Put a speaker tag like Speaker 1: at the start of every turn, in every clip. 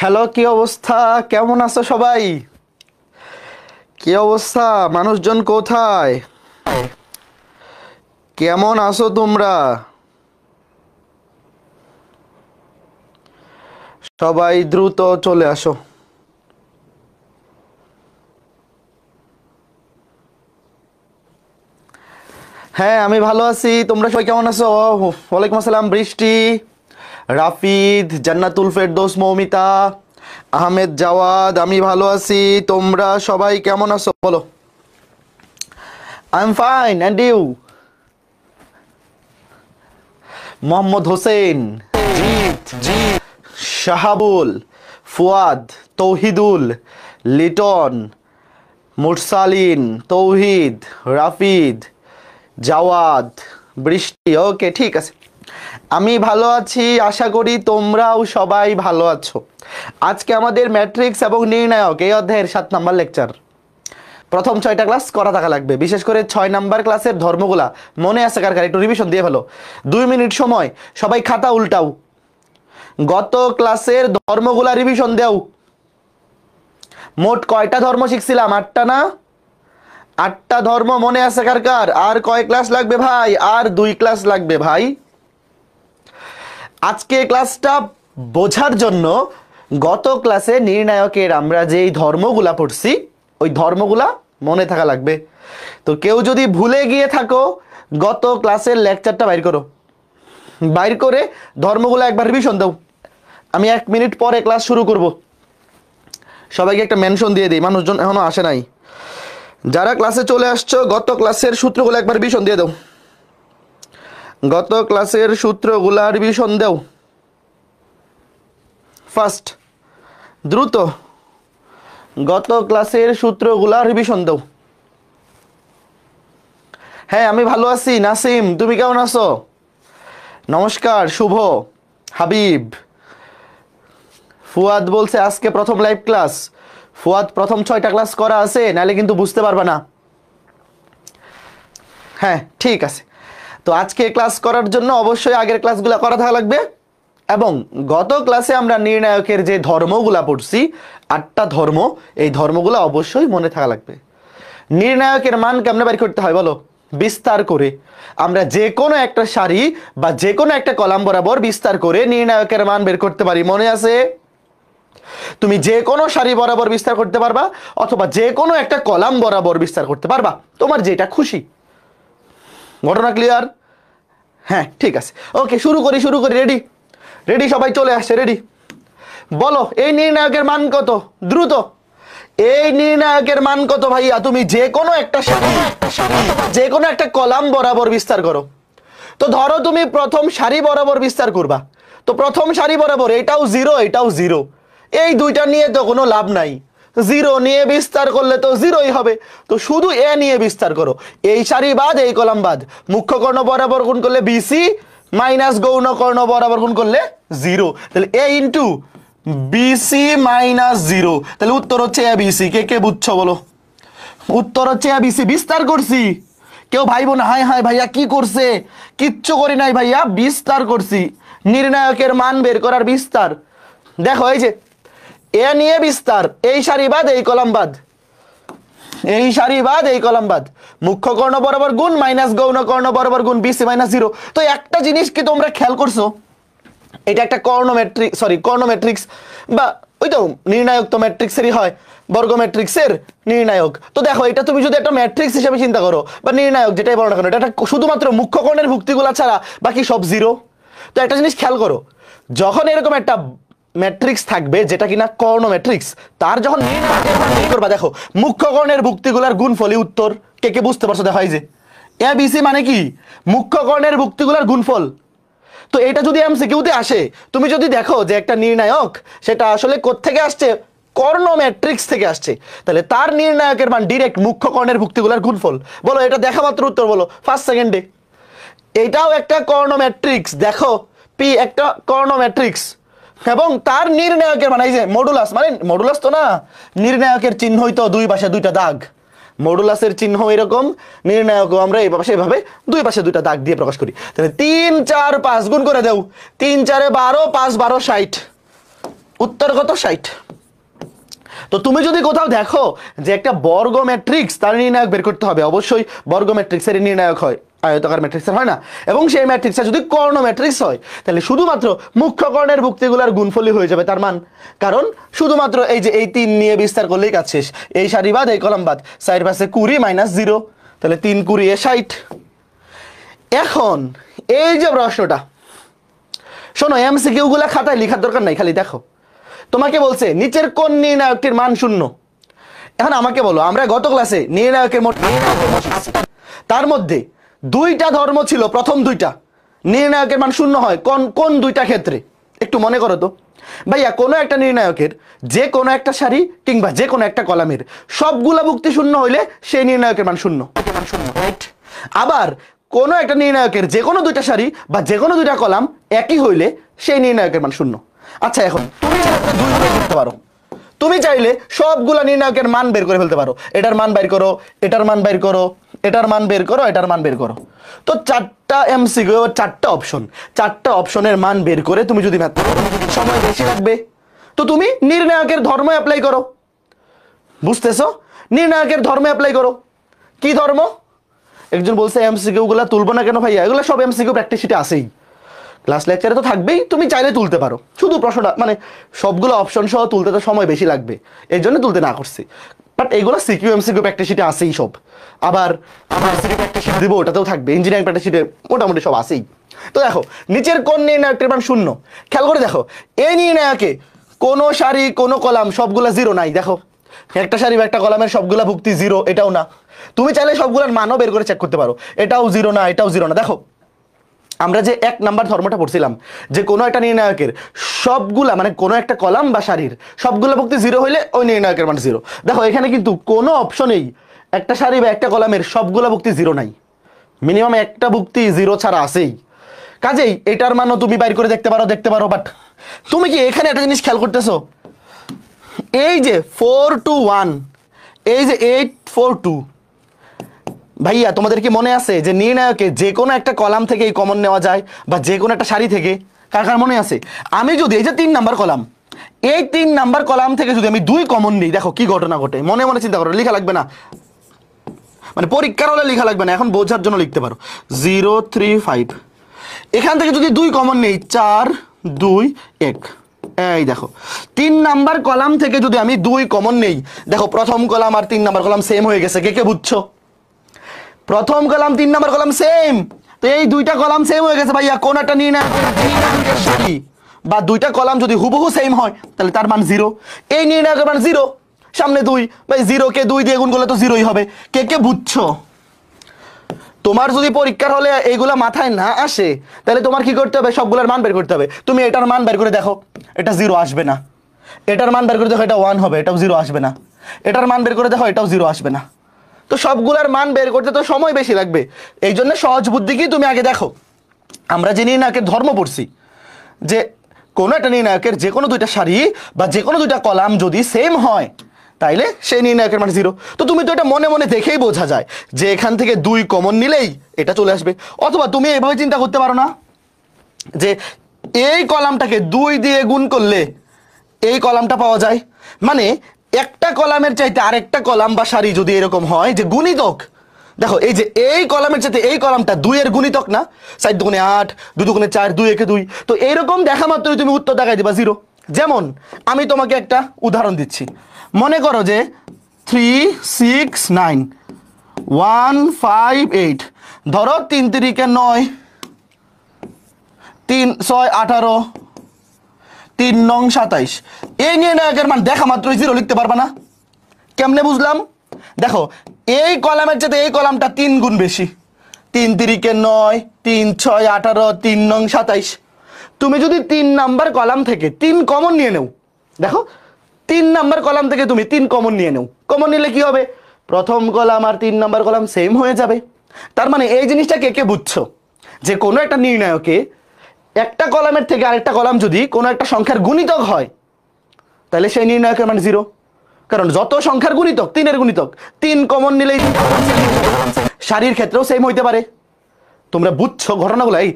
Speaker 1: Hello, কি অবস্থা? কেমন আছো সবাই? কি অবস্থা? মানুষজন কোথায়? কেমন আছো তোমরা? সবাই দ্রুত চলে আসো। হ্যাঁ, আমি ভালো আছি। তোমরা সবাই কেমন আছো? ওয়ালাইকুম আসসালাম বৃষ্টি, রাফিদ, জান্নাতুল ফেরদৌস, মৌমিতা, আহমেদ, জাওয়াদ। আমি ভালো আছি। তোমরা সবাই কেমন আছো বলো? I am fine, and you? Mohammad Hossain, Jit, Shahabul, Fuad, Tauhidul, Liton, Mursalin, Tauhid, Rafid, Javad, বৃষ্টি। ওকে, ঠিক আছে। আমি ভালো আছি, আশা করি তোমরাও সবাই ভালো আছো। আজকে আমাদের ম্যাট্রিক্স এবং নির্ণায়ক এই অধ্যায়ের 7 নাম্বার লেকচার। প্রথম 6টা ক্লাস করা থাকা লাগবে, বিশেষ করে 6 নাম্বার ক্লাসের ধর্মগুলা মনে আছে কার কার? একটু রিভিশন দিয়ে ফেলো। 2 মিনিট সময়, সবাই খাতা উল্টাও, গত ক্লাসের ধর্মগুলা রিভিশন দেও। মোট কয়টা ধর্ম শিখছিলাম? 8টা না? 8টা ধর্ম মনে আছে কার কার? আর কয় ক্লাস লাগবে ভাই? আর 2 ক্লাস লাগবে ভাই। আজকে ক্লাসটা বোঝার জন্য গত ক্লাসে নির্ণায়কের আমরা যেই ধর্মগুলা পড়ছি ওই ধর্মগুলা মনে থাকা লাগবে। তো কেউ যদি ভুলে গিয়ে থাকো, গত ক্লাসের লেকচারটা বাইর করো, বাইর করে ধর্মগুলো একবার রিভিশন দাও। আমি 1 মিনিট পরে ক্লাস শুরু করব। সবাইকে একটা মেনশন দিয়ে দিই, মানুষজন এখনো আসে নাই। যারা ক্লাসে চলে আসছো, গত ক্লাসের সূত্রগুলো একবার রিভিশন দিয়ে দাও। গত ক্লাসের সূত্রগুলা রিভিশন দাও ফার্স্ট, দ্রুত। গত ক্লাসের সূত্রগুলা রিভিশন দাও। হ্যাঁ, আমি ভালো আছি। নাসিম, তুমি কেমন আছো? নমস্কার। শুভ, হাবিব, ফুয়াদ বলছে আজকে প্রথম লাইভ ক্লাস। ফুয়াদ, প্রথম 6টা ক্লাস করা আছে, নাহলে কিন্তু বুঝতে পারবা না। হ্যাঁ, ঠিক আছে। তো আজকে ক্লাস করার জন্য অবশ্যই আগের ক্লাসগুলো করা থাকা লাগবে। এবং গত ক্লাসে আমরা নির্ণায়কের যে ধর্মগুলা পড়ছি, 8টা ধর্ম, এই ধর্মগুলো অবশ্যই মনে থাকা লাগবে। নির্ণায়কের মান কেমনে বের করতে হয় বলো? বিস্তার করে। আমরা যে কোনো একটা সারি বা যে কোনো একটা কলাম বরাবর বিস্তার করে নির্ণায়কের মান বের করতে পারি। মনে আছে? তুমি যে কোনো সারি বরাবর বিস্তার করতে পারবা, অথবা যে কোনো একটা কলাম বরাবর বিস্তার করতে পারবা, তোমার যেটা খুশি। ঘটনা ক্লিয়ার? হ্যাঁ, ঠিক আছে। ওকে, শুরু করি। রেডি? রেডি সবাই? চলে আসছে, রেডি? বলো, এই নির্ণায়কের মান কত? দ্রুত। এই নির্ণায়কের মান কত ভাইয়া? তুমি যে কোনো একটা সারি, যে কোনো একটা কলাম বরাবর বিস্তার করো। তো ধরো তুমি প্রথম সারি বরাবর বিস্তার করবা, তো প্রথম সারি বরাবর এটাও 0, এটাও 0, এই দুইটা নিয়ে তো কোনো লাভ নাই। 0 নিয়ে বিস্তার করলে তো 0ই হবে। তো শুধু এ নিয়ে বিস্তার করো। এই সারি বাদ, এই কলাম বাদ, মুখ্য কর্ণ বরাবর গুণ করলে বিসি, মাইনাস গৌণ কর্ণ বরাবর গুণ করলে 0। তাহলে এ ইন্টু বিসি মাইনাস 0। তাহলে উত্তর হচ্ছে এ বিসি। কে কে বুঝছো বলো? উত্তর হচ্ছে এ বিসি। বিস্তার করছি। কেউ ভাইবো না হায় হায় ভাইয়া কি করছে? কিচ্ছু করি নাই ভাইয়া, বিস্তার করছি। নির্ণায়কের মান বের করার বিস্তার। দেখো, এই যে এ নিয়ে বিস্তার, এই সারি বাদ, এই কলাম বাদ, এই সারি বাদ, এই কলাম বাদ, মুখ্য কর্ণ বরাবর গুণ, মাইনাস গৌণ কর্ণ বরাবর গুণ, বিসি মাইনাস 0। তো একটা জিনিস কি তোমরা খেয়াল করছো? এটা একটা কর্ণ ম্যাট্রিক্স, সরি কর্ণ ম্যাট্রিক্স, বা ওই তো নির্ণায়ক তো ম্যাট্রিক্সেরই হয়, বর্গ ম্যাট্রিক্সের নির্ণায়ক। তো দেখো, এটা তুমি যদি একটা ম্যাট্রিক্স হিসেবে চিন্তা করো, বা নির্ণায়ক যেটাই বলো না কেন, এটা শুধুমাত্র মুখ্য কর্ণের ভুক্তিগুলা ছাড়া বাকি সব 0। তো একটা জিনিস খেয়াল করো, যখন এরকম একটা ম্যাট্রিক্স থাকবে যেটা কিনা কর্ণ ম্যাট্রিক্স, তার যখন নির্ণায়কের মান বের করবা, দেখো মুখ্য কর্ণের ভুক্তিগুলার গুণফলই উত্তর। কে কে বুঝতে পারছো? দেখো, এই যে এ বিসি মানে কি? মুখ্য কর্ণের ভুক্তিগুলার গুণফল। তো এটা যদি এমসিকিউতে আসে, তুমি যদি দেখো যে একটা নির্ণায়ক সেটা আসলে কোত্থেকে আসছে, কর্ণ ম্যাট্রিক্স থেকে আসছে, তাহলে তার নির্ণায়কের মান ডিরেক্ট মুখ্য কর্ণের ভুক্তিগুলার গুণফল। বলো, এটা দেখা মাত্র উত্তর বলো ফার্স্ট সেকেন্ডে। এটাও একটা কর্ণ ম্যাট্রিক্স। দেখো, পি একটা কর্ণ ম্যাট্রিক্স, এবং তার নির্ণায়কের মানে এই যে মডুলাস, মানে মডুলাস তো না, নির্ণায়কের চিহ্নই তো দুই পাশে দুইটা দাগ। মডুলাসের চিহ্ন এরকম, নির্ণায়ক আমরা এই পাশে এভাবে দুই পাশে দুইটা দাগ দিয়ে প্রকাশ করি। তাহলে 3 4 5 গুণ করে দেও। 3 4 12, 5 12 60। উত্তর কত? 60। তো তুমি যদি কোথাও দেখো যে একটা বর্গ ম্যাট্রিক্স তার নির্ণায়ক বের করতে হবে, অবশ্যই বর্গ ম্যাট্রিক্সের নির্ণায়ক হয়, আয়তাকার ম্যাট্রিক্সের হয় না। এবং সেই ম্যাট্রিক্সটা যদি কর্ণ ম্যাট্রিক্স হয় তাহলে শুধুমাত্র মুখ্য কর্ণের ভুক্তিগুলোর গুণফলই হয়ে যাবে তার মান। কারণ শুধুমাত্র এই যে এই 3 নিয়ে বিস্তার করলেই কাজ শেষ। এই সারি বাদ এই কলাম বাদ, সাইড পাশে 20 মাইনাস 0, তাহলে 3 20 এ 60। এখন এই যে প্রশ্নটা, শোনো, এমসিকিউ গুলা খাতায় লেখার দরকার নাই, খালি দেখো। তোমাকে বলছে নিচের কোন নির্ণায়কটির মান 0। এখন আমাকে বলো, আমরা গত ক্লাসে নির্ণায়কের মোট তার মধ্যে দুইটা ধর্ম ছিল, প্রথম দুইটা নির্ণায়কের মান 0 হয় কোন কোন দুইটা ক্ষেত্রে? একটু মনে করো তো ভাইয়া। কোনো একটা নির্ণায়কের যে কোনো একটা সারি কিংবা যে কোনো একটা কলামের সবগুলা ভুক্তি 0 হইলে সেই নির্ণায়কের মান 0, রাইট? আবার কোনো একটা নির্ণায়কের যে কোনো দুইটা সারি বা যে কোনো দুইটা কলাম একই হইলে সেই নির্ণায়কের মান 0। আচ্ছা, এখন তুমি দুইভাবে করতে পারো। তুমি চাইলে সবগুলা নির্ণায়কের মান বের করে ফেলতে পারো, এটার মান বের করো, এটার মান বের করো, এটার মান বের করো, এটার মান বের করো। তো 4টা এমসিকিউ, 4টা অপশন, 4টা অপশনের মান বের করে তুমি যদি ম্যাথ করো সময় বেশি লাগবে। তো তুমি নির্ণায়কের ধর্ম অ্যাপ্লাই করো, বুঝতেছো? নির্ণায়কের ধর্ম অ্যাপ্লাই করো। কি ধর্ম? একজন বলছে এমসিকিউ গুলা তুলবো না কেন ভাইয়া? এগুলো সব এমসিকিউ প্র্যাকটিস শিটে আসেই, ক্লাস লেকচারে তো থাকবেই, তুমি চাইলে তুলতে পারো। শুধু প্রশ্নটা মানে সবগুলো অপশন সহ তুলতে তো সময় বেশি লাগবে, এই জন্য তুলতে না করছি। বাট এইগুলো সিকিউ এমসিকিউ প্র্যাকটিস শিটে আসেই সব। আবার সিকিউ প্র্যাকটিস শিট দিব, ওটাতেও থাকবে, ইঞ্জিনিয়ারিং প্র্যাকটিস শিটে মোটামুটি সব আসেই। তো দেখো, নিচের কোন নির্ণায়কটির মান 0? খেয়াল করে দেখো, এই নির্ণায়কে কোনো সারি কোনো কলাম সবগুলা 0 নাই। দেখো, একটা সারি বা একটা কলামের সবগুলা ভুক্তি 0, এটাও না। তুমি চাইলে সবগুলার মানও বের করে চেক করতে পারো, এটাও 0 না, এটাও 0 না। দেখো, আমরা যে 1 নাম্বার ধর্মটা পড়ছিলাম যে কোনো একটা নির্ণায়কের সবগুলা মানে কোনো একটা কলাম বা সারির সবগুলা ভুক্তি 0 হইলে ওই নির্ণায়কের মান 0। দেখো, এখানে কিন্তু কোনো অপশনেই একটা সারি বা একটা কলামের সবগুলা ভুক্তি 0 নাই, মিনিমাম একটা ভুক্তি 0 ছাড়া আছেই। কাজেই এটার মানও তুমি বাইর করে দেখতে পারো। বাট তুমি কি এখানে একটা জিনিস খেয়াল করতেছো? এই যে 4 to 1, এই যে 8 4 2, ভাইয়া তোমাদের কি মনে আছে যে নির্ণায়কে যে কোনো একটা কলাম থেকে এই কমন নেওয়া যায় বা যে কোনো একটা সারি থেকে? কার কার মনে আছে? আমি যদি এই যে 3 নাম্বার কলাম, এই 3 নাম্বার কলাম থেকে যদি আমি 2 কমন নিই, দেখো কি ঘটনা ঘটে। মনে মনে চিন্তা করো, লেখা লাগবে না, মানে পরীক্ষার হলে লেখা লাগবে না, এখন বোঝার জন্য লিখতে পারো। 0 3 5, এখান থেকে যদি 2 কমন নেই, 4 2 1, এই দেখো 3 নাম্বার কলাম থেকে যদি আমি 2 কমন নেই, দেখো প্রথম কলাম আর 3 নাম্বার কলাম সেম হয়ে গেছে। কে কে বুঝছো? প্রথম কলাম 3 নাম্বার কলাম সেম, তো এই দুইটা কলাম সেম হয়ে গেছে ভাইয়া। কোন একটা নির্ণায়কের সারি বা দুইটা কলাম যদি হুবহু সেম হয় তাহলে তার মান 0। এই নির্ণায়কের মান 0, সামনে 2, ভাই 0 কে 2 দিয়ে গুণ করলে তো 0ই হবে। কে কে বুঝছো? তোমার যদি পরীক্ষার হলে এইগুলা মাথায় না আসে তাহলে তোমার কি করতে হবে? সবগুলোর মান বের করতে হবে। তুমি এটার মান বের করে দেখো, এটা 0 আসবে না। এটার মান বের করে দেখো, এটা 1 হবে, এটাও 0 আসবে না। এটার মান বের করে দেখো, এটাও 0 আসবে না। তো সবগুলার মান বের করতে তো সময় বেশি লাগবে, এই জন্য সহজ বুদ্ধি কি, তুমি আগে দেখো আমরা যে নির্ণায়কের ধর্ম পড়ছি যে কোনো একটা নির্ণায়কের যে কোনো দুইটা সারি বা যে কোনো দুইটা কলাম যদি সেম হয় তাইলে সেই নির্ণায়কের মান 0। তো তুমি তো এটা মনে মনে দেখেই বোঝা যায় যে এখান থেকে 2 কমন নিলেই এটা চলে আসবে। অথবা তুমি এভাবে চিন্তা করতে পারো না যে এই কলামটাকে 2 দিয়ে গুণ করলে এই কলামটা পাওয়া যায়, মানে একটা কলামের চাইতে আরেকটা কলাম বা সারি যদি এরকম হয় যে গুণিতক, দেখো এই যে এই কলামের চাইতে এই কলামটা 2 এর গুণিতক না, 4 দুগুণে 8, 2 দুগুণে 4, 2 একে 2, তো এইরকম দেখা মাত্রই তুমি উত্তর দেখাই দিবা 0। যেমন আমি তোমাকে একটা উদাহরণ দিচ্ছি, মনে করো যে 3 6 9 1 5 8, ধরো 3 3 9, 3 6 18, 3 9 27, এই নির্ণায়কের মান দেখা মাত্রই 0 লিখতে পারবা না? কেমনে বুঝলাম? দেখো এই কলামের চাইতে এই কলামটা 3 গুণ বেশি, 3 3 9, 3 6 18, 3 9 27। তুমি যদি 3 নাম্বার কলাম থেকে 3 কমন নিয়ে নেও, দেখো 3 নাম্বার কলাম থেকে তুমি 3 কমন নিয়ে নেও, কমন নিলে কি হবে? প্রথম কলাম আর 3 নাম্বার কলাম সেম হয়ে যাবে। তার মানে এই জিনিসটা কে কে বুঝছো যে কোনো একটা নির্ণায়কে একটা কলামের থেকে আরেকটা কলাম যদি কোনো একটা সংখ্যার গুণিতক হয় তাহলে সেই নির্ণায়কের মান 0। কারণ যত সংখ্যার গুণিতক 3 এর গুণিতক, 3 কমন নিলেই সারির ক্ষেত্রেও সেম হইতে পারে। তোমরা বুঝছো ঘটনাগুলো? এই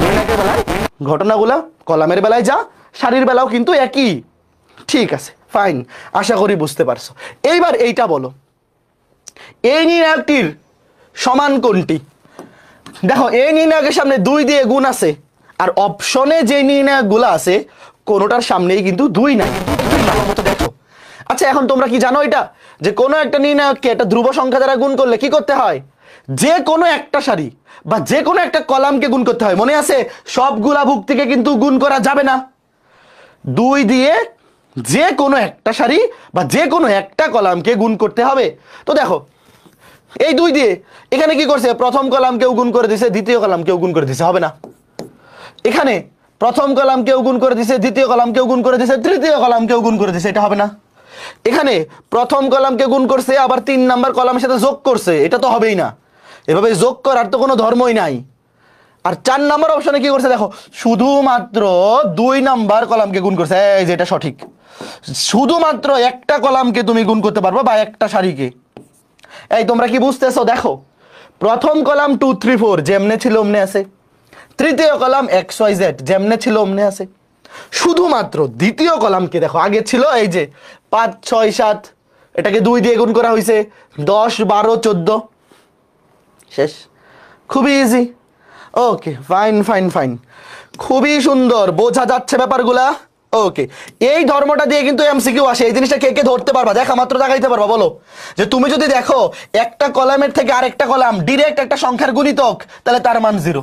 Speaker 1: নির্ণায়কের বেলায় ঘটনাগুলা কলামের বেলায় যা, সারির বেলাও কিন্তু একই। ঠিক আছে, ফাইন, আশা করি বুঝতে পারছো। এইবার এইটা বলো, এই নির্ণায়কটির সমান কোনটি? দেখো এই নির্ণায়কের সামনে 2 দিয়ে গুণ আছে, আর অপশনে যে নির্ণায়কগুলো আছে কোনোটার সামনেই কিন্তু 2 নাই। দেখো আচ্ছা, এখন তোমরা কি জানো এটা, যে কোনো একটা নির্ণায়ককে একটা ধ্রুব সংখ্যা দ্বারা গুণ করলে কি করতে হয়? যে কোনো একটা সারি বা যে কোনো একটা কলামকে গুণ করতে হয়। মনে আছে? সবগুলা ভুক্তিকে কিন্তু গুণ করা যাবে না। 2 দিয়ে যে কোনো একটা সারি বা যে কোনো একটা কলামকে গুণ করতে হবে। তো দেখো এই 2 দিয়ে এখানে কি করছে, প্রথম কলামকেও গুণ করে দিছে, দ্বিতীয় কলামকেও গুণ করে দিছে, হবে না? এখানে প্রথম কলামকেও গুণ করে দিছে, দ্বিতীয় কলামকেও গুণ করে দিছে, তৃতীয় কলামকেও গুণ করে দিছে, এটা হবে না? এখানে প্রথম কলামকে গুণ করছে, আবার 3 নাম্বার কলামের সাথে যোগ করছে, এটা তো হবেই না। এভাবে যোগ করার তো কোনো ধর্মই নাই। আর 4 নাম্বার অপশনে কি করছে দেখো, শুধুমাত্র 2 নাম্বার কলামকে গুণ করছে। এই যে এটা সঠিক, শুধুমাত্র একটা কলামকে তুমি গুণ করতে পারবে বা একটা সারিকে। এই তোমরা কি বুঝতেছো? দেখো প্রথম কলাম 2 3 4 যেমনে ছিল অমনে আছে, তৃতীয় কলাম XYZ যেমনে ছিল অমনে আছে। শুধুমাত্র দ্বিতীয় কলামকে দেখো, আগে ছিল এই যে 5 6 7, এটাকে 2 দিয়ে গুণ করা হয়েছে, 10 12 14, শেষ। খুবই ইজি। ওকে, ফাইন ফাইন ফাইন, খুবই সুন্দর, বোঝা যাচ্ছে ব্যাপারগুলা। ওকে, এই ধর্মটা দিয়ে কিন্তু এমসিকিউ আসে। এই জিনিসটা কে কে ধরতে পারবা? দেখা মাত্র দেখাইতে পারবা? বলো, যে তুমি যদি দেখো একটা কলামের থেকে আরেকটা কলাম ডিরেক্ট একটা সংখ্যার গুণিতক, তাহলে তার মান 0।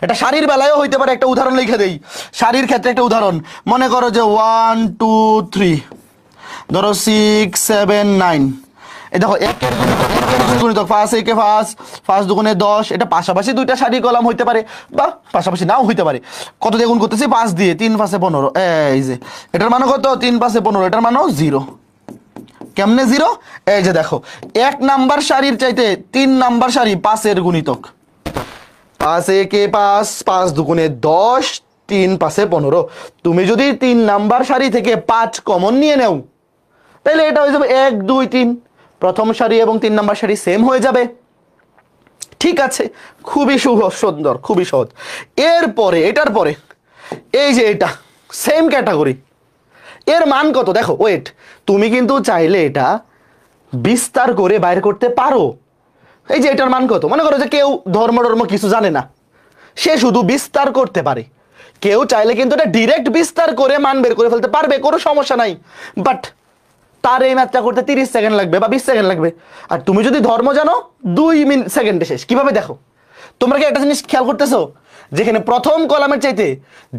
Speaker 1: এটা সারির বেলায়ও হইতে পারে। একটা উদাহরণ লিখে দেই, সারির ক্ষেত্রে একটা উদাহরণ মনে করো যে 1 2 3, ধরো 6 7 9। এই দেখো একের গুণিতক 5 একে 5 5 দুগুণে 10। এটা পাশাপাশি দুইটা সারি কলাম হইতে পারে বা পাশাপাশি নাও হইতে পারে। কত দিয়ে গুণ করতেছি? 5 দিয়ে, 3 5 15। এই যে এটার মান কত? 3 5 15, এটার মানও 0। কেমনে 0? এই যে দেখো 1 নাম্বার সারির চাইতে 3 নাম্বার সারি 5 এর গুণিতক। 5 একে 5 5 দুগুণে 10, 3 5 15। তুমি যদি 3 নাম্বার সারি থেকে 5 কমন নিয়ে নাও, তাহলে এটা হয়ে যাবে 1 2 3। প্রথম সারি এবং 3 নাম্বার সারি সেম হয়ে যাবে। ঠিক আছে, খুবই সুন্দর, খুবই সহজ। এরপরে এটার পরে এই যে এটা সেম ক্যাটাগরি, এর মান কত? দেখো ওয়েট, তুমি কিন্তু চাইলে এটা বিস্তার করে বাইর করতে পারো। এই যে এটার মান কত? মনে করো যে কেউ ধর্ম কিছু জানে না, সে শুধু বিস্তার করতে পারে। কেউ চাইলে কিন্তু এটা ডিরেক্ট বিস্তার করে মান বের করে ফেলতে পারবে, কোনো সমস্যা নাই। বাট তার এই ম্যাথটা করতে 30 সেকেন্ড লাগবে বা 20 সেকেন্ড লাগবে। আর তুমি যদি ধর্ম জানো 2 সেকেন্ডে শেষ। কিভাবে দেখো, তোমরা কি একটা জিনিস খেয়াল করতেছো, যেখানে প্রথম কলামের চাইতে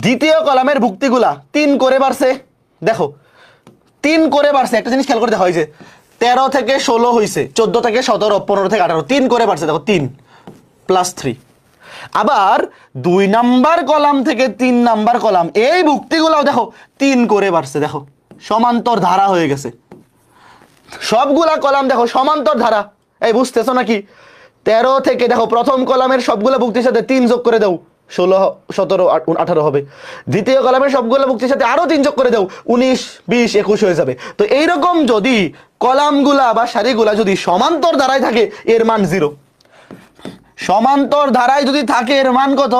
Speaker 1: দ্বিতীয় কলামের ভুক্তিগুলা 3 করে বাড়ছে? দেখো 3 করে বাড়ছে। একটা জিনিস খেয়াল করে দেখো, যে 13 থেকে 16 হয়েছে, 14 থেকে 17, 15 থেকে 18, 3 করে বাড়ছে। দেখো 3 + 3। আবার 2 নাম্বার কলাম থেকে 3 নাম্বার কলাম, এই ভুক্তিগুলাও দেখো 3 করে বাড়ছে। দেখো সমান্তর ধারা হয়ে গেছে। সবগুলা কলাম দেখো সমান্তর ধারা। এই বুঝতেছো নাকি? 13 থেকে দেখো প্রথম কলামের সবগুলা ভুক্তির সাথে 3 যোগ করে দাও, 16 17 18 হবে। দ্বিতীয় কলামের সবগুলা ভুক্তির সাথে আরো 3 যোগ করে দাও, 19 20 21 হয়ে যাবে। তো এইরকম যদি কলামগুলা বা সারিগুলা যদি সমান্তর ধারায় থাকে, এর মান 0। সমান্তর ধারায় যদি থাকে, এর মান কত?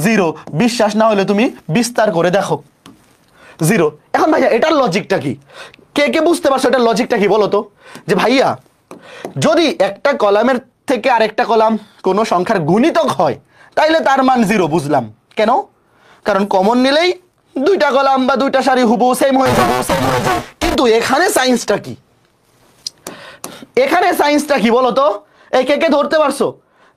Speaker 1: 0। বিশ্বাস না হলে তুমি বিস্তার করে দেখো, 0। এখন ভাইয়া এটার লজিকটা কি? কে কে বুঝতে পারছো এটার লজিকটা কি বলো তো? যে ভাইয়া যদি একটা কলামের থেকে আরেকটা কলাম কোনো সংখ্যার গুণিতক হয়, তাইলে তার মান 0, বুঝলাম। কেন? কারণ কমন নিলেই দুইটা কলাম বা দুইটা সারি হুবহু সেম হয়ে যাবে। কিন্তু এখানে সায়েন্সটা কি? এখানে সায়েন্সটা কি বলো তো? এই কে কে ধরতে পারছো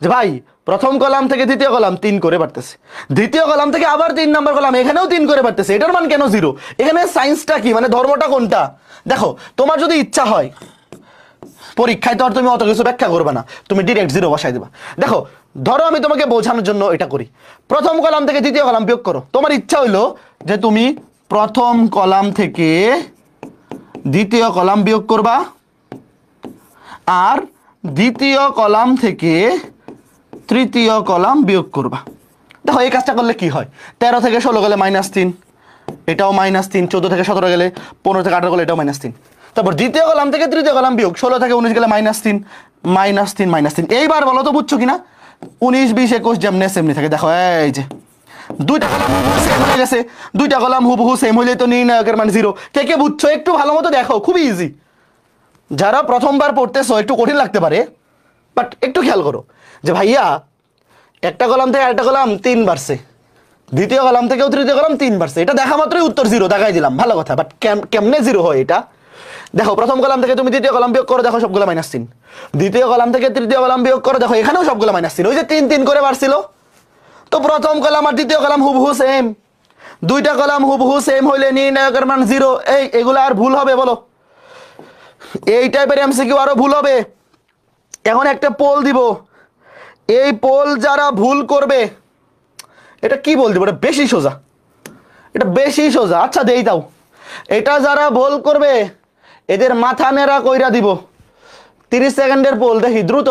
Speaker 1: যে ভাই প্রথম কলাম থেকে দ্বিতীয় কলাম 3 করে বাড়তেছে, দ্বিতীয় কলাম থেকে আবার 3 নাম্বার কলাম, এখানেও 3 করে বাড়তেছে, এটার মান কেন 0? এখানে সায়েন্সটা কি, মানে ধর্মটা কোনটা? দেখো তোমার যদি ইচ্ছা হয়, পরীক্ষায় তো আর তুমি অত কিছু ব্যাখ্যা করবে না, তুমি ডিরেক্ট 0 বসাই দেবা। দেখো ধরো আমি তোমাকে বোঝানোর জন্য এটা করি, প্রথম কলাম থেকে দ্বিতীয় কলাম বিয়োগ করো। তোমার ইচ্ছা হইলো যে তুমি প্রথম কলাম থেকে দ্বিতীয় কলাম বিয়োগ করবা, আর দ্বিতীয় কলাম থেকে তৃতীয় কলাম বিয়োগ করবা। দেখো এই কাজটা করলে কি হয়, 13 থেকে 16 গেলে -3, এটাও -3, 14 থেকে 17 গেলে, 15 থেকে 18 গেলে এটাও -3। তারপর দ্বিতীয় কলাম থেকে তৃতীয় কলাম বিয়োগ, 16 থেকে 19 গেলে -3, -3, -3। এইবার বলো তো বুঝছো কিনা? 19 20 21 যেমনি সেমনি থাকে। দেখো এই যে দুইটা কলাম হুবহু সেম হয়ে গেছে, দুইটা কলাম হুবহু সেম হইলে তো নির্ণায়কের মান 0। কে কে বুঝছো একটু ভালো মতো দেখো, খুবই ইজি। যারা প্রথমবার পড়তেছো একটু কঠিন লাগতে পারে, বাট একটু খেয়াল করো যে ভাইয়া একটা কলাম থেকে আরেকটা কলাম 3 বাড়ছে, দ্বিতীয় কলাম থেকেও তৃতীয় কলাম 3 বাড়ছে, এটা দেখা মাত্রই উত্তর 0 দেখাই দিলাম, ভালো কথা। বাট কেমনে 0 হয় এটা দেখো, প্রথম কলাম থেকে তুমি দ্বিতীয় কলাম বিয়োগ করো, দেখো সবগুলো -3। দ্বিতীয় কলাম থেকে তৃতীয় কলাম বিয়োগ করো, দেখো এখানেও সবগুলো -3। ওই যে 3 3 করে বাড়ছিল, তো প্রথম কলাম আর দ্বিতীয় কলাম হুবহু সেম, দুইটা কলাম হুবহু সেম হইলে নির্ণায়কের মান 0। এগুলো আর ভুল হবে বলো? এই টাইপের এমসিকিউ আরো ভুল হবে। এখন একটা পোল দিব, এই পোল যারা ভুল করবে, এটা কি বল দিব, এটা বেশি সোজা, এটা বেশি সোজা। আচ্ছা দেই দাও, এটা যারা ভুল করবে এদের মাথা নেড়া কইরা দিব। 30 সেকেন্ডের পোল, দেখি দ্রুত।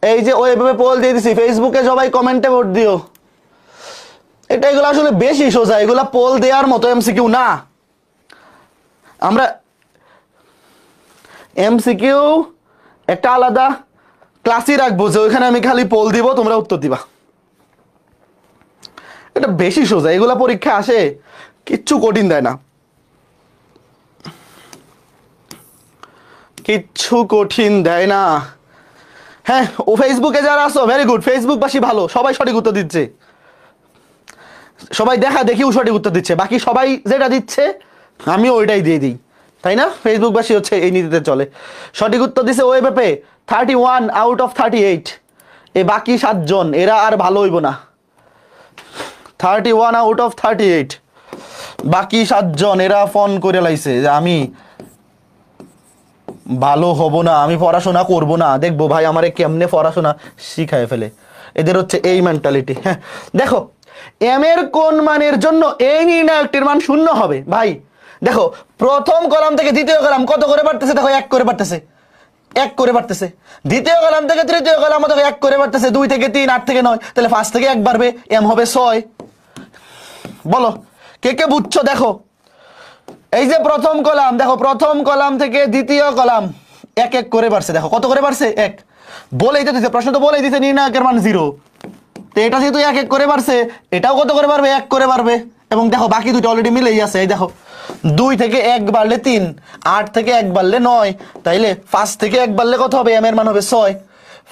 Speaker 1: এই যে ওইভাবে পোল দিয়ে দিছি, ফেসবুকে সবাই কমেন্টে ভোট দিও। এটা এগুলো আসলে বেশি সোজা, এগুলা পোল দেওয়ার মতো এমসিকিউ না। আমরা এমসিকিউ একটা আলাদা ক্লাসই রাখবো, যে ওইখানে আমি খালি পোল দিব, তোমরা উত্তর দিবা। এটা বেশি সোজা, এগুলা পরীক্ষা আসে, কিচ্ছু কঠিন দেয় না, কিচ্ছু কঠিন দেয় না। হ্যাঁ, ও ফেসবুকে যারা আসো ভেরি গুড, ফেসবুকবাসী ভালো, সবাই সঠিক উত্তর দিচ্ছে, সবাই দেখা দেখিও সঠিক উত্তর দিচ্ছে। বাকি সবাই যেটা দিচ্ছে আমিও ওইটাই দিয়ে দিই, তাই না? ফেসবুকবাসী হচ্ছে এই নীতিতে চলে। সঠিক উত্তর দিছে ওয়েবে 31 আউট অফ 38। এই বাকি 7 জন এরা আর ভালো হইব না। 31 আউট অফ 38, বাকি 7 জন এরা ফোন করে লাইছে যে আমি ভালো হব না, আমি পড়াশোনা করব না, দেখবো ভাই আমারে কেমনে পড়াশোনা শিখায় ফেলে। এদের হচ্ছে এই মেন্টালিটি। হ্যাঁ দেখো, এম এর কোন মানের জন্য এই নির্ণায়কটির মান 0 হবে? ভাই দেখো, প্রথম কলাম থেকে দ্বিতীয় কলাম কত করে বাড়তেছে, দেখো 1 করে বাড়তেছে, 1 করে বাড়তেছে। দ্বিতীয় কলাম থেকে তৃতীয় কলাম দেখো 1 করে বাড়তেছে, 2 থেকে 3, 8 থেকে 9, তাহলে 5 থেকে 1 বাড়বে, এম হবে 6। বলো কে কে বুঝছো? দেখো এই যে প্রথম কলাম, দেখো প্রথম কলাম থেকে দ্বিতীয় কলাম 1 1 করে বাড়ছে, দেখো কত করে বাড়ছে, 1। বলেই তো দিছে, প্রশ্ন তো বলেই দিছে নির্ণায়কের মান 0, তো এটা যেহেতু 1 1 করে বাড়ছে, এটাও কত করে বাড়বে, 1 করে বাড়বে। এবং দেখো বাকি দুটো অলরেডি মিলেই আছে, এই দেখো 2 থেকে 1 বাড়লে 3, 8 থেকে 1 বাড়লে 9, তাইলে 5 থেকে 1 বাড়লে কত হবে, এম এর মান হবে 6।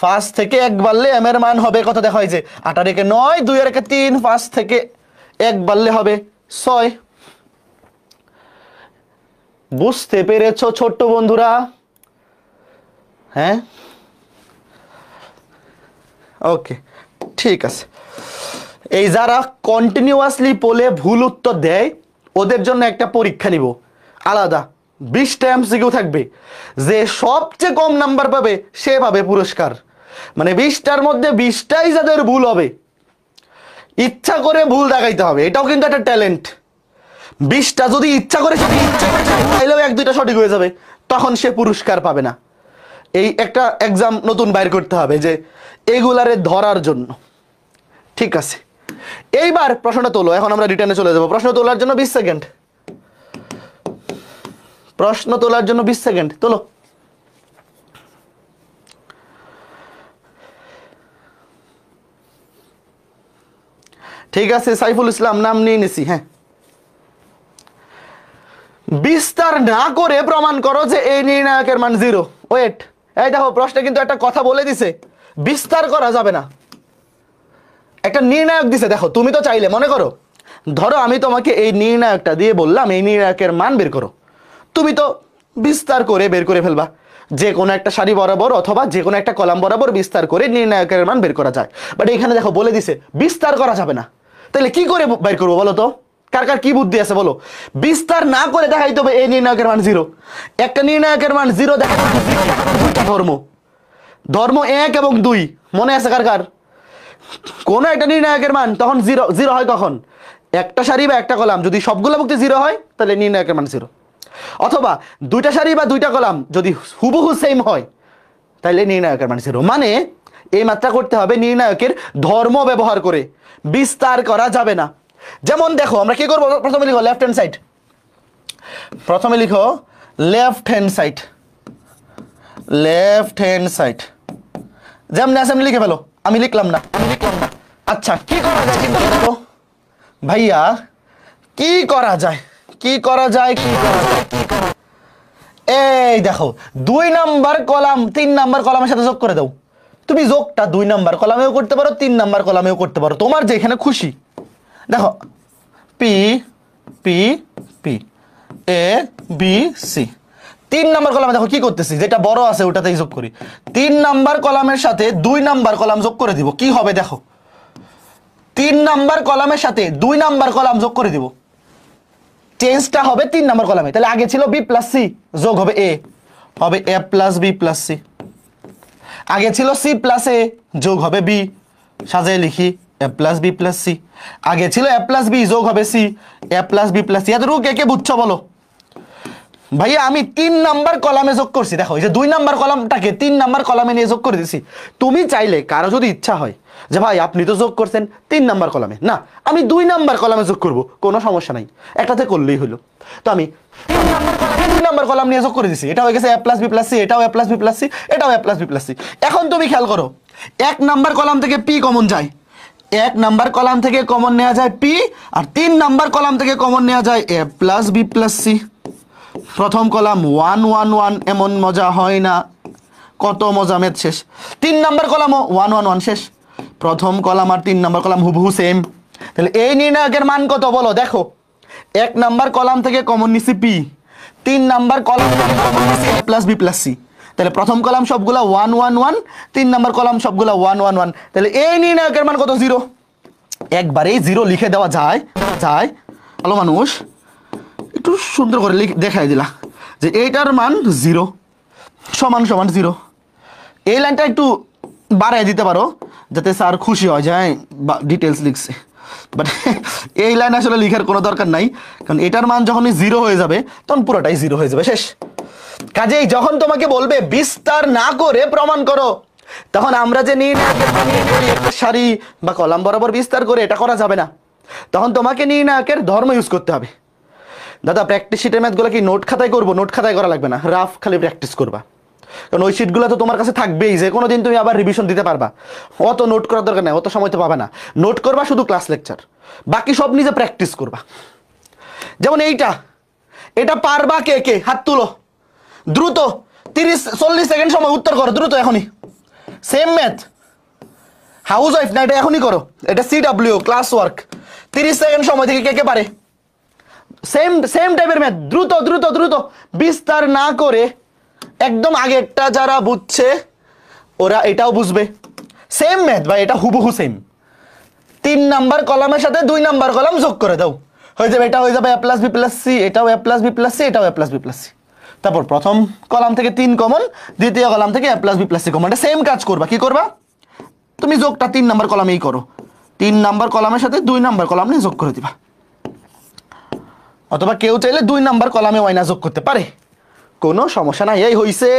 Speaker 1: 5 থেকে 1 বাড়লে এম এর মান হবে কত, দেখো এই যে 8 আর 1 9, 2 আর 1 3, 5 থেকে 1 বাড়লে হবে 6। বুঝতে পেরেছো ছোট্ট বন্ধুরা? হ্যাঁ ওকে, ঠিক আছে। এই যারা কন্টিনিউয়াসলি পোলে ভুল উত্তর দেয় ওদের জন্য একটা পরীক্ষা নিব আলাদা, 20টা এমসিকিউ থাকবে। যে সবচেয়ে কম নাম্বার পাবে সে পাবে পুরস্কার। মানে 20টার মধ্যে 20টাই যাদের ভুল হবে, ইচ্ছা করে ভুল দেখাইতে হবে, এটাও কিন্তু একটা ট্যালেন্ট। 20টা যদি ইচ্ছা করে চাইলেও 1 2টা সঠিক হয়ে যাবে, তখন সে পুরস্কার পাবে না। এই একটা এক্সাম নতুন বাইর করতে হবে যে এগুলারে ধরার জন্য। ঠিক আছে, এইবার প্রশ্নটা তোলো। এখন আমরা রিটার্নে চলে যাব। প্রশ্ন তোলার জন্য 20 সেকেন্ড, প্রশ্ন তোলার জন্য 20 সেকেন্ড তোলো। ঠিক আছে, সাইফুল ইসলাম নাম নিয়ে নিছি। হ্যাঁ, বিস্তার না করে প্রমাণ করো যে এই নির্ণায়কের মান 0। ওয়েট, এই দেখো প্রশ্নে কিন্তু একটা কথা বলে দিছে, বিস্তার করা যাবে না। একটা নির্ণায়ক দিছে, দেখো তুমি তো চাইলে, মনে করো ধরো আমি তোমাকে এই নির্ণায়কটা দিয়ে বললাম এই নির্ণায়কের মান বের করো, তুমি তো বিস্তার করে বের করে ফেলবা। যে কোনো একটা সারি বরাবর অথবা যে কোনো একটা কলাম বরাবর বিস্তার করে নির্ণায়কের মান বের করা যায়। বাট এখানে দেখো বলে দিছে বিস্তার করা যাবে না, তাহলে কি করে বের করবো বলো তো? কার কার কি বুদ্ধি আছে বলো? বিস্তার না করে দেখাইতে হবে এই নির্ণায়কের মান 0। একটা নির্ণায়কের মান 0 দেখা ধর্ম, ধর্ম 1 এবং 2 মনে আছে কার কার? কোন একটা নির্ণায়কের মান তখন 0 0 হয় কখন? একটা সারি বা একটা কলাম যদি সবগুলো ভুক্তি 0 হয় তাহলে নির্ণায়কের মান 0। অথবা দুইটা সারি বা দুইটা কলাম যদি হুবহু সেম হয় তাহলে নির্ণায়কের মান 0। মানে এই মাত্রা করতে হবে নির্ণায়কের ধর্ম ব্যবহার করে, বিস্তার করা যাবে না। যেমন দেখো আমরা কি করবো, প্রথমে লিখো লেফট হ্যান্ড সাইড, প্রথমে লিখো left hand side, left hand side যেমন আছে লিখে ফেলো। আমি লিখলাম না, আমি লিখলাম না, আচ্ছা কি করা যায় চিন্তা করো তো ভাইয়া, কি করা যায় কি করা যায় কি করা যায়? এই দেখো 2 নাম্বার কলাম 3 নাম্বার কলামের সাথে যোগ করে দাও। তুমি যোগটা 2 নাম্বার কলামেও করতে পারো 3 নাম্বার কলামেও করতে পারো, তোমার যেখানে খুশি। দেখো P P P A B C 3 number কলামে দেখো কি করতেছি, যেটা বড় আছে ওটাতেই যোগ করি। 3 নাম্বার কলামের সাথে 2 নাম্বার কলাম যোগ করে দিব, কি হবে দেখো। 3 নাম্বার কলামের সাথে 2 নাম্বার কলাম যোগ করে দিব, চেঞ্জটা হবে 3 নাম্বার কলামে। তাহলে আগে ছিল বি প্লাস সি, যোগ হবে এ, হবে A plus B plus C. আগে ছিল সি প্লাস এ, যোগ হবে বি, সাজিয়ে লিখি এ প্লাস বি প্লাস সি। আগে ছিল এ প্লাস বি, যোগ হবে C, A plus B plus C. এতটুকু কে কে বুঝছো বলো? ভাইয়া আমি 3 নাম্বার কলামে যোগ করছি, দেখো এই যে 2 নাম্বার কলামটাকে 3 নাম্বার কলামে নিয়ে যোগ করে দিছি। তুমি চাইলে কারো যদি ইচ্ছা হয় যে ভাই আপনি তো যোগ করছেন 3 নাম্বার কলামে, না আমি 2 নাম্বার কলামে যোগ করব, কোনো সমস্যা নাই, একটাতে করলেই হলো। তো আমি 3 নাম্বার কলাম নিয়ে যোগ করে দিছি, এটা হয়ে গেছে এ প্লাস বি প্লাস সি, এটাও A plus B plus C, এটাও A plus B plus c. এখন তুমি খেয়াল করো, 1 নাম্বার কলাম থেকে পি কমন যায়, 1 নাম্বার কলাম থেকে কমন নেওয়া যায় পি, আর 3 নাম্বার কলাম থেকে কমন নেওয়া যায় এ প্লাস বি প্লাস সি। প্রথম কলাম 1 1 1, এমন মজা হয় না, কত মজা, ম্যাথ শেষ। 3 নাম্বার কলামও 1 1 1 শেষ। প্রথম কলাম আর 3 নাম্বার কলাম হুবহু সেম। তাহলে এই নির্ণায়কের মান কত বলো? দেখো 1 নাম্বার কলাম থেকে কমন নিছি পি, 3 নাম্বার কলাম থেকে কমন নিছি এ প্লাস বি প্লাস সি। তাহলে প্রথম কলাম সবগুলা 1 1 1, 3 নাম্বার কলাম সবগুলা 1 1 1। তাহলে এই নির্ণায়কের মান কত? 0। একবারেই 0 লিখে দেওয়া যায় যায় ভালো মানুষ, একটু সুন্দর করে দেখাই দিলা যে এইটার মান 0 সমান সমান 0। এই লাইনটা একটু বাড়াই দিতে পারো যাতে স্যার খুশি হয় যায় ডিটেলস লিখছে, বাট এই লাইন আসলে লিখার কোনো দরকার নাই, কারণ এটার মান যখনই 0 হয়ে যাবে তখন পুরোটাই 0 হয়ে যাবে, শেষ। কাজেই যখন তোমাকে বলবে বিস্তার না করে প্রমাণ করো, তখন আমরা যে নির্ণায়কের সারি বা কলাম বরাবর বিস্তার করে এটা করা যাবে না, তখন তোমাকে নির্ণায়কের ধর্ম ইউজ করতে হবে। দাদা প্র্যাকটিস শিটের ম্যাথগুলো কি নোট খাতায় করবো? নোট খাতায় করা লাগবে না, রাফ খালি প্র্যাকটিস করবা, কারণ ওই শিটগুলো তো তোমার কাছে থাকবেই, যে কোনো দিন তুমি আবার রিভিশন দিতে পারবা। অত নোট করার দরকার নেই, অত সময় তো পাবে না। নোট করবা শুধু ক্লাস লেকচার, বাকি সব নিজে প্র্যাকটিস করবা। যেমন এটা পারবা কে কে? হাত তুলো দ্রুত, 30-40 সেকেন্ড সময় উত্তর করো দ্রুত এখনই। সেম ম্যাথ, হাউস ওয়াইফ না, এটা এখনই করো, এটা CW ক্লাস ওয়ার্ক। 30 সেকেন্ড সময় থেকে কে কে পারে? সেম সেম টাইপের ম্যাথ, দ্রুত দ্রুত দ্রুত, বিস্তার না করে। একদম আগেরটা যারা বুঝছে ওরা এটাও বুঝবে, সেম ম্যাথ ভাই, এটা হুবহু সেম। 3 নাম্বার কলামের সাথে 2 নাম্বার কলাম যোগ করে দাও, হয়ে যাবে, এটা হয়ে যাবে A plus B plus C, এটাও A plus B plus C, এটাও A plus B plus C. তারপর প্রথম কলাম থেকে 3 কমন, দ্বিতীয় কলাম থেকে A plus B plus C common. এটা সেম কাজ করবা, কি করবা? তুমি যোগটা 3 নাম্বার কলামেই করো, 3 নাম্বার কলামের সাথে 2 নাম্বার কলাম নিয়ে যোগ করে দিবা। অথবা কেউ চাইলে 2 নাম্বার কলামে ওয়াইনা যোগ করতে পারে, কোনো সমস্যা নাই। এই হইছে,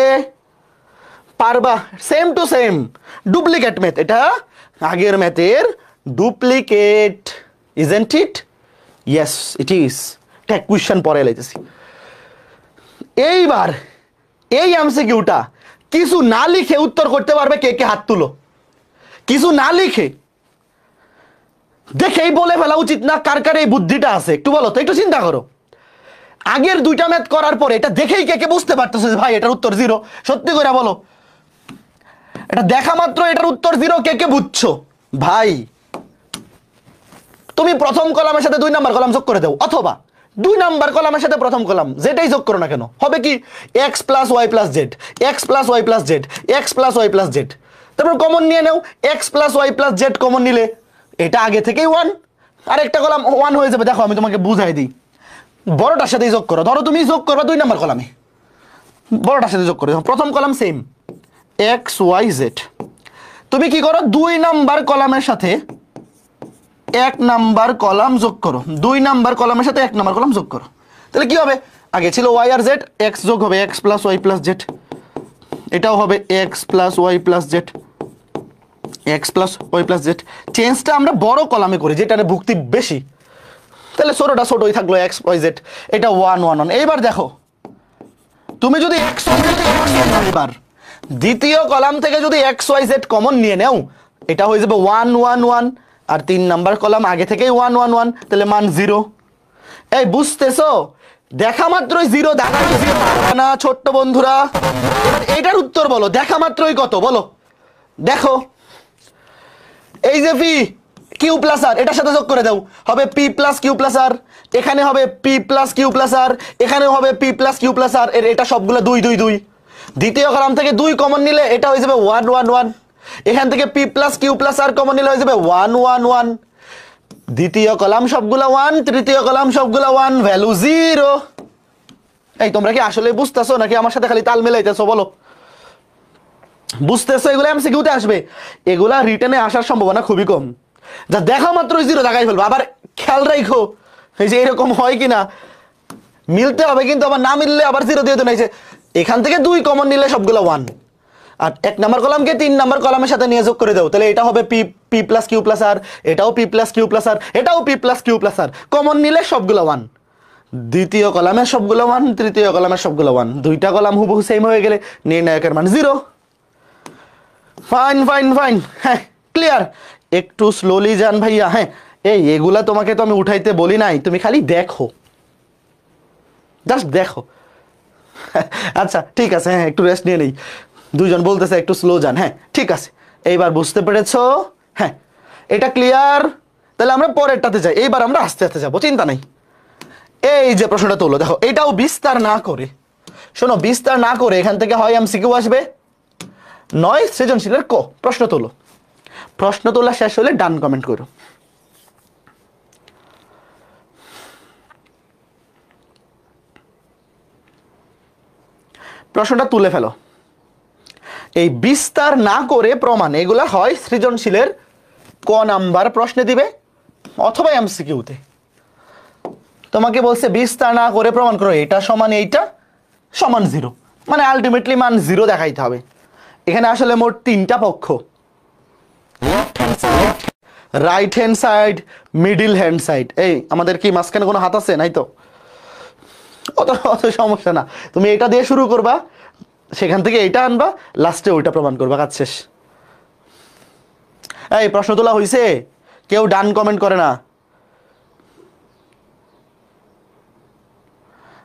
Speaker 1: পারবা, same to same duplicate math, এটা আগের ম্যাথের duplicate, isn't it? Yes it is. একটা কোয়েশ্চেন পরে লাইতেছি। এইবার এই এমসিকিউটা কিছু না লিখে উত্তর করতে পারবে কে কে? হাত তুলো। কিছু না লিখে দেখেই বলে ফেলা উচিত না? কার কার এই বুদ্ধিটা আছে একটু বলো তো, একটু চিন্তা করো। আগের 2টা ম্যাথ করার পরে এটা দেখেই কে কে বুঝতে পারতেছে যে ভাই এটার উত্তর 0? সত্যি করে বলো, এটা দেখা মাত্র এটার উত্তর 0 কে কে বুঝছো? ভাই তুমি প্রথম কলামের সাথে 2 নাম্বার কলাম যোগ করে দাও, অথবা 2 নাম্বার কলামের সাথে প্রথম কলাম, যেটাই যোগ করো না কেন, হবে কি? x plus Y plus Z, x plus Y plus Z, x plus Y plus z. তারপর কমন নিয়ে নাও, x plus Y plus z common নিলে এটা আগে থেকেই 1, আর একটা কলাম 1 হয়ে যাবে। দেখো আমি তোমাকে বুঝাই দিই, বড়টার সাথে যোগ করো। ধরো তুমি যোগ করবা 2 নাম্বার কলামে, বড়টার সাথে যোগ করো, প্রথম column same x y z. তুমি কি করো? 2 নাম্বার কলামের সাথে 1 নাম্বার কলাম যোগ করো, 2 নাম্বার কলামের সাথে 1 নাম্বার কলাম যোগ করো। তাহলে কি হবে? আগে ছিল ওয়াই আর জেড, এক্স যোগ হবে X plus Y plus Z, এটাও হবে X plus Y plus Z, x plus Y plus Z. চেঞ্জটা আমরা বড় কলামে করি, যেটা ভুক্তি বেশি, তাহলে ছোটটা ছোটই থাকলো এক্স ওয়াই জেড, এটা 1 1 1। এইবার দেখো তুমি যদি এক্স এবার দ্বিতীয় কলাম থেকে যদি এক্স ওয়াই জেড কমন নিয়ে নাও, এটা হয়ে যাবে 1 1 1, আর 3 নাম্বার কলাম আগে থেকেই 1 1 1, তাহলে মান 0। এই বুঝতেছো, দেখা মাত্রই 0 দেখা না ছোট্ট বন্ধুরা। এটার উত্তর বলো, দেখা মাত্রই কত বলো। দেখো এই যে পি কিউ প্লাস আর, এটার সাথে যোগ করে দাও, হবে পি প্লাস কিউ প্লাস আর, এখানে হবে পি প্লাস কিউ প্লাস আর, এখানে হবে পি প্লাস কিউ প্লাস আর, এটা সবগুলো 2 2 2। দ্বিতীয় কলাম থেকে 2 কমন নিলে এটা হয়ে যাবে 1 1 1। এখান থেকে P plus Q plus R common নিলে হয়ে যাবে 1 1 1। দ্বিতীয় কলাম সবগুলা 1, তৃতীয় কলাম সবগুলা 1, ভ্যালু 0। এই তোমরা কি আসলে বুঝতেছো নাকি আমার সাথে খালি তাল মেলাইতেছো বলো? বুঝতেছো এগুলো এমসিকিউতে আসবে, এগুলা রিটেনে আসার সম্ভাবনা খুবই কম। যা দেখা মাত্রই 0 দেখাই ফেলবো। আবার খেয়াল রাখো এই যে এরকম হয় কিনা, মিলতে হবে কিন্তু, আবার না মিললে আবার 0 দিয়ে দেন। এই যে এখান থেকে 2 কমন নিলে সবগুলো 1, আর 1 নাম্বার কলামকে 3 নাম্বার কলামের সাথে নিয়ে যোগ করে দাও, তাহলে এটা হবে P P plus Q plus R, এটাও P plus Q plus R, এটাও P plus Q plus R, common নিলে সবগুলো 1। দ্বিতীয় কলামের সবগুলো 1, তৃতীয় কলামের সবগুলো 1, দুইটা কলাম হুবহু সেম হয়ে গেলে নির্ণায়কের মান 0। ফাইন ফাইন ফাইন, হ্যাঁ ক্লিয়ার। একটু স্লোলি যান ভাইয়া। হ্যাঁ এই এগুলা তোমাকে তো আমি উঠাইতে বলি নাই, তুমি খালি দেখো, জাস্ট দেখো। আচ্ছা ঠিক আছে, হ্যাঁ একটু রেস্ট নিয়ে নেই। দুইজন বলতেছে একটু স্লো যান, হ্যাঁ ঠিক আছে। এইবার বুঝতে পেরেছো? হ্যাঁ এটা ক্লিয়ার। তাহলে আমরা পরেরটাতে যাই, এইবার আমরা আস্তে আস্তে যাবো, চিন্তা নাই। এই যে প্রশ্নটা তোলো, দেখো এটাও বিস্তার না করে, শোনো বিস্তার না করে এখান থেকে হয় এমসিকিউ আসবে, নয় সৃজনশীলের ক। প্রশ্ন তোলো, প্রশ্ন তোলা শেষ হলে ডান কমেন্ট করো। প্রশ্নটা তুলে ফেলো। এই বিস্তার না করে প্রমাণ, এগুলা হয় সৃজনশীলের ক নাম্বার প্রশ্নে দিবে অথবা এমসিকিউতে। তোমাকে বলছে বিস্তার না করে প্রমাণ করো এটা সমান এইটা সমান 0, মানে আলটিমেটলি মান 0 দেখাইতে হবে। এখানে আসলে মোট 3টা পক্ষ, right hand side, middle hand side. এই আমাদের কি মাঝখানে কোনো হাত আছে? নাই তো, অত অত সমস্যা না। তুমি এটা দিয়ে শুরু করবা, সেখান থেকে এইটা আনবা, লাস্টে ওইটা প্রমাণ করবা, কাজ শেষ। এই প্রশ্ন তোলা হয়েছে? কেউ ডান কমেন্ট করে না।